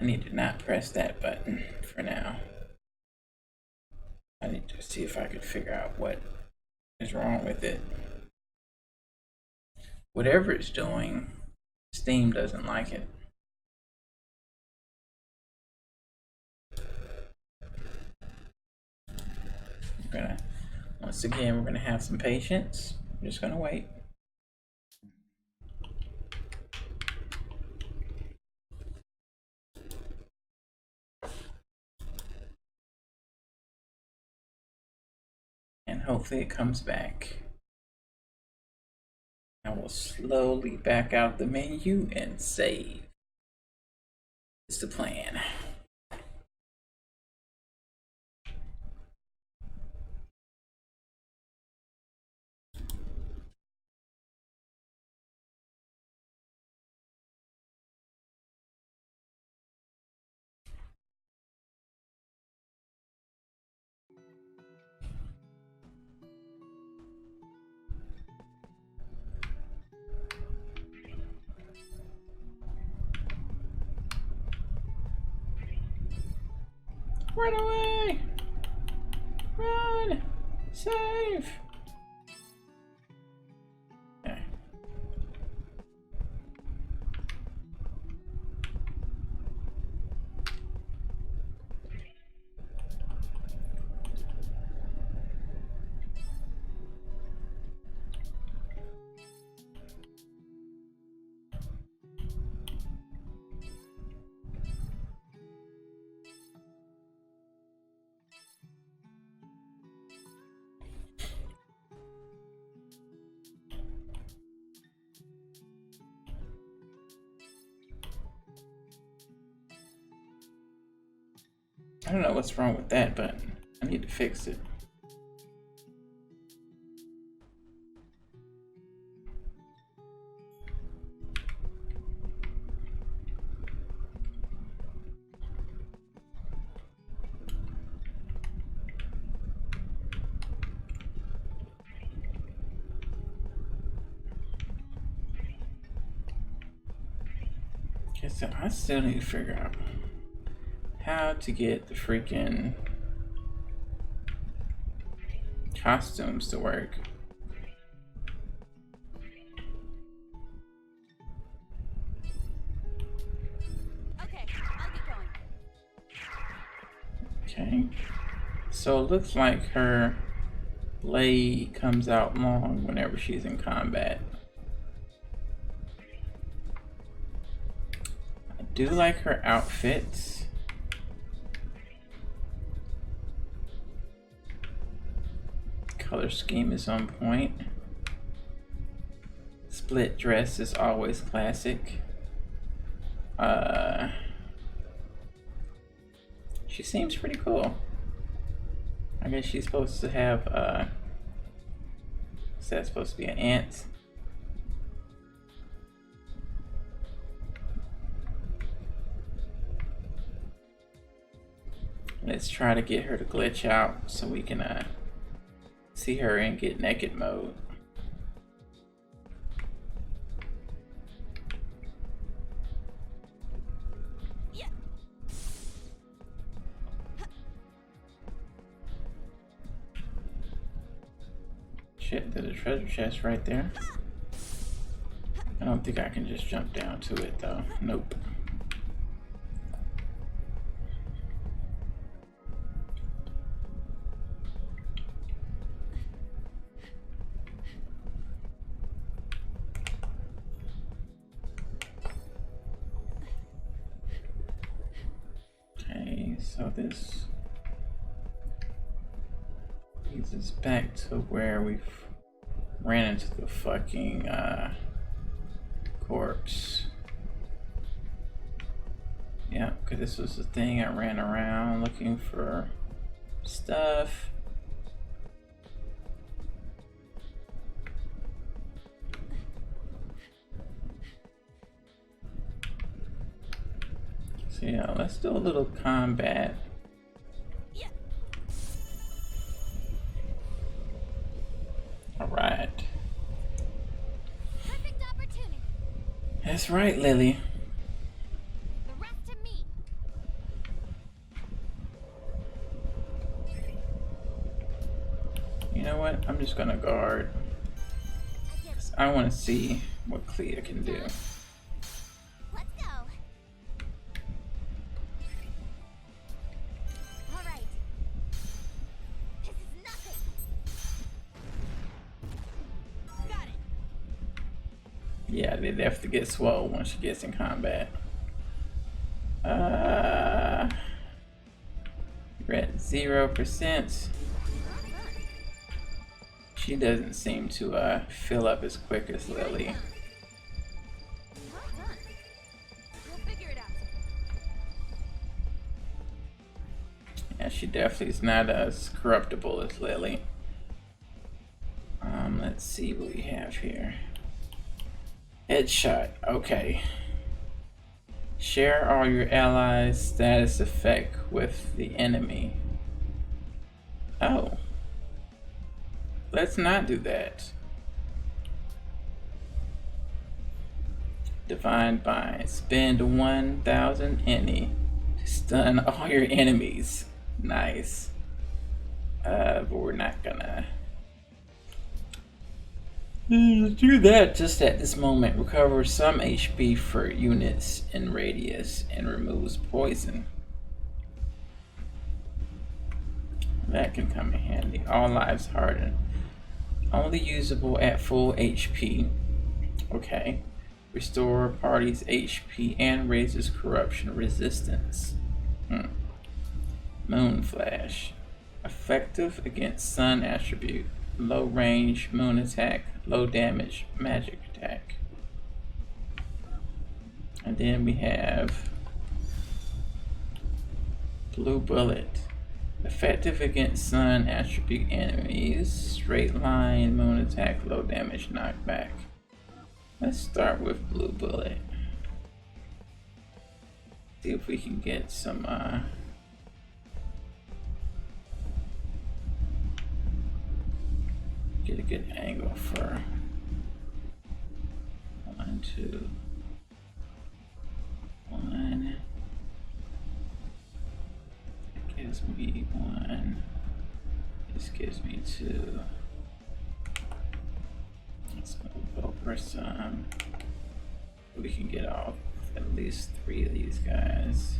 I need to not press that button for now. I need to see if I could figure out what is wrong with it. Whatever it's doing, Steam doesn't like it. Once again, we're gonna have some patience. I'm just gonna wait. And hopefully it comes back. I will slowly back out the menu and save. It's the plan. Run away! Run! Save! Okay. I don't know what's wrong with that button. I need to fix it. Okay, so I still need to figure out how to get the freaking costumes to work. Okay, I'll get going. Okay, so it looks like her blade comes out long whenever she's in combat. I do like her outfits. Color scheme is on point. Split dress is always classic. She seems pretty cool. I guess she's supposed to have is that supposed to be an ant? Let's try to get her to glitch out so we can see her in get naked mode. Yeah. shit, there's a treasure chest right there. I don't think I can just jump down to it though. Nope. Okay, so this leads us back to where we ran into the fucking corpse. Yeah, because this was the thing I ran around looking for stuff. So yeah, let's do a little combat. All right. That's right, Lily. The rest to me. You know what? I'm just gonna guard. I want to see what Clea can do. Let's go. All right. This is nothing. Got it. Yeah, they definitely get swole when she gets in combat. You're at 0%. She doesn't seem to fill up as quick as Lily. Well done. We'll figure it out. Yeah, she definitely is not as corruptible as Lily. Let's see what we have here. Headshot. Okay. Share all your allies' status effect with the enemy. Oh. Let's not do that. Divine Bind. Spend 1,000 any to stun all your enemies. Nice. But we're not gonna do that just at this moment. Recovers some HP for units in radius and removes poison. That can come in handy. All lives hardened. Only usable at full HP. Okay. Restore party's HP and raises corruption resistance. Moon Flash. Effective against sun attribute. Low range, moon attack, low damage, magic attack. And then we have Blue Bullet. Effective against sun attribute enemies. Straight line, moon attack, low damage, knockback. Let's start with Blue Bullet. See if we can get some get a good angle for 1, 2, 1. It gives me 1. This gives me 2. Let's move over some. We can get off at least 3 of these guys.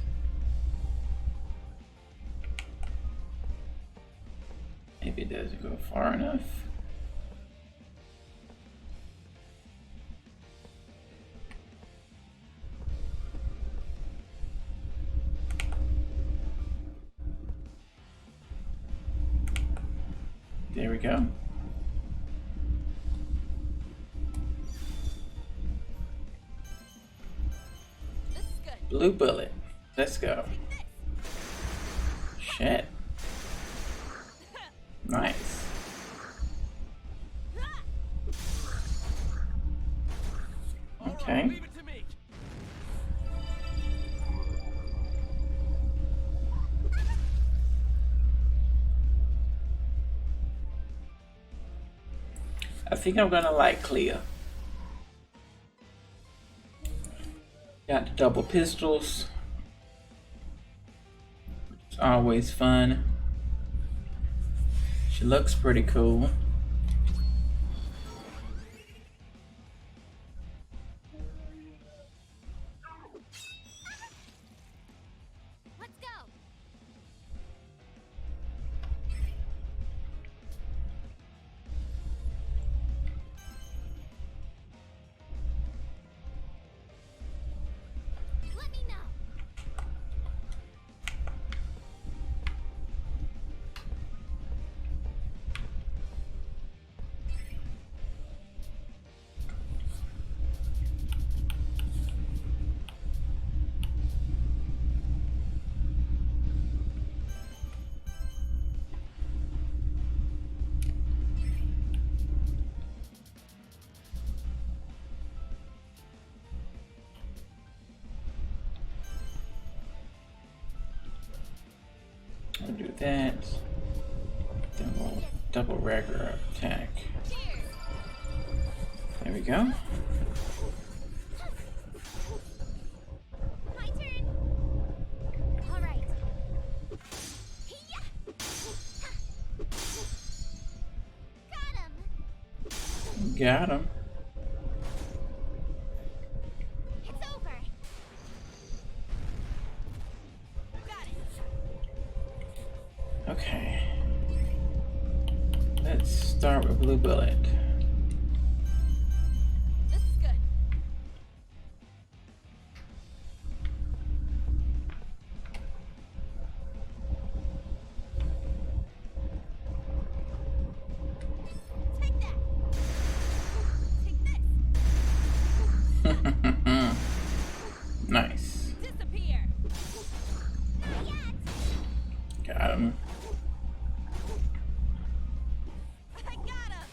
Maybe it doesn't go far enough. There we go. Blue Bullet. Let's go. Shit. Nice. Okay. I think I'm gonna like Clea. Got the double pistols. It's always fun. She looks pretty cool. We'll do that. Then we'll double regular attack. There we go. My turn. All right. Got him. Got him. It's over. Got it. Okay. Let's start with Blue Bullet. This is good. Take that. Take this. Nice. Disappear. Not yet. Got him. I got him.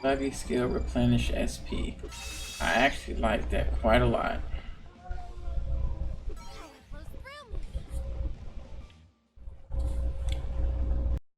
Buggy skill replenish SP. I actually like that quite a lot.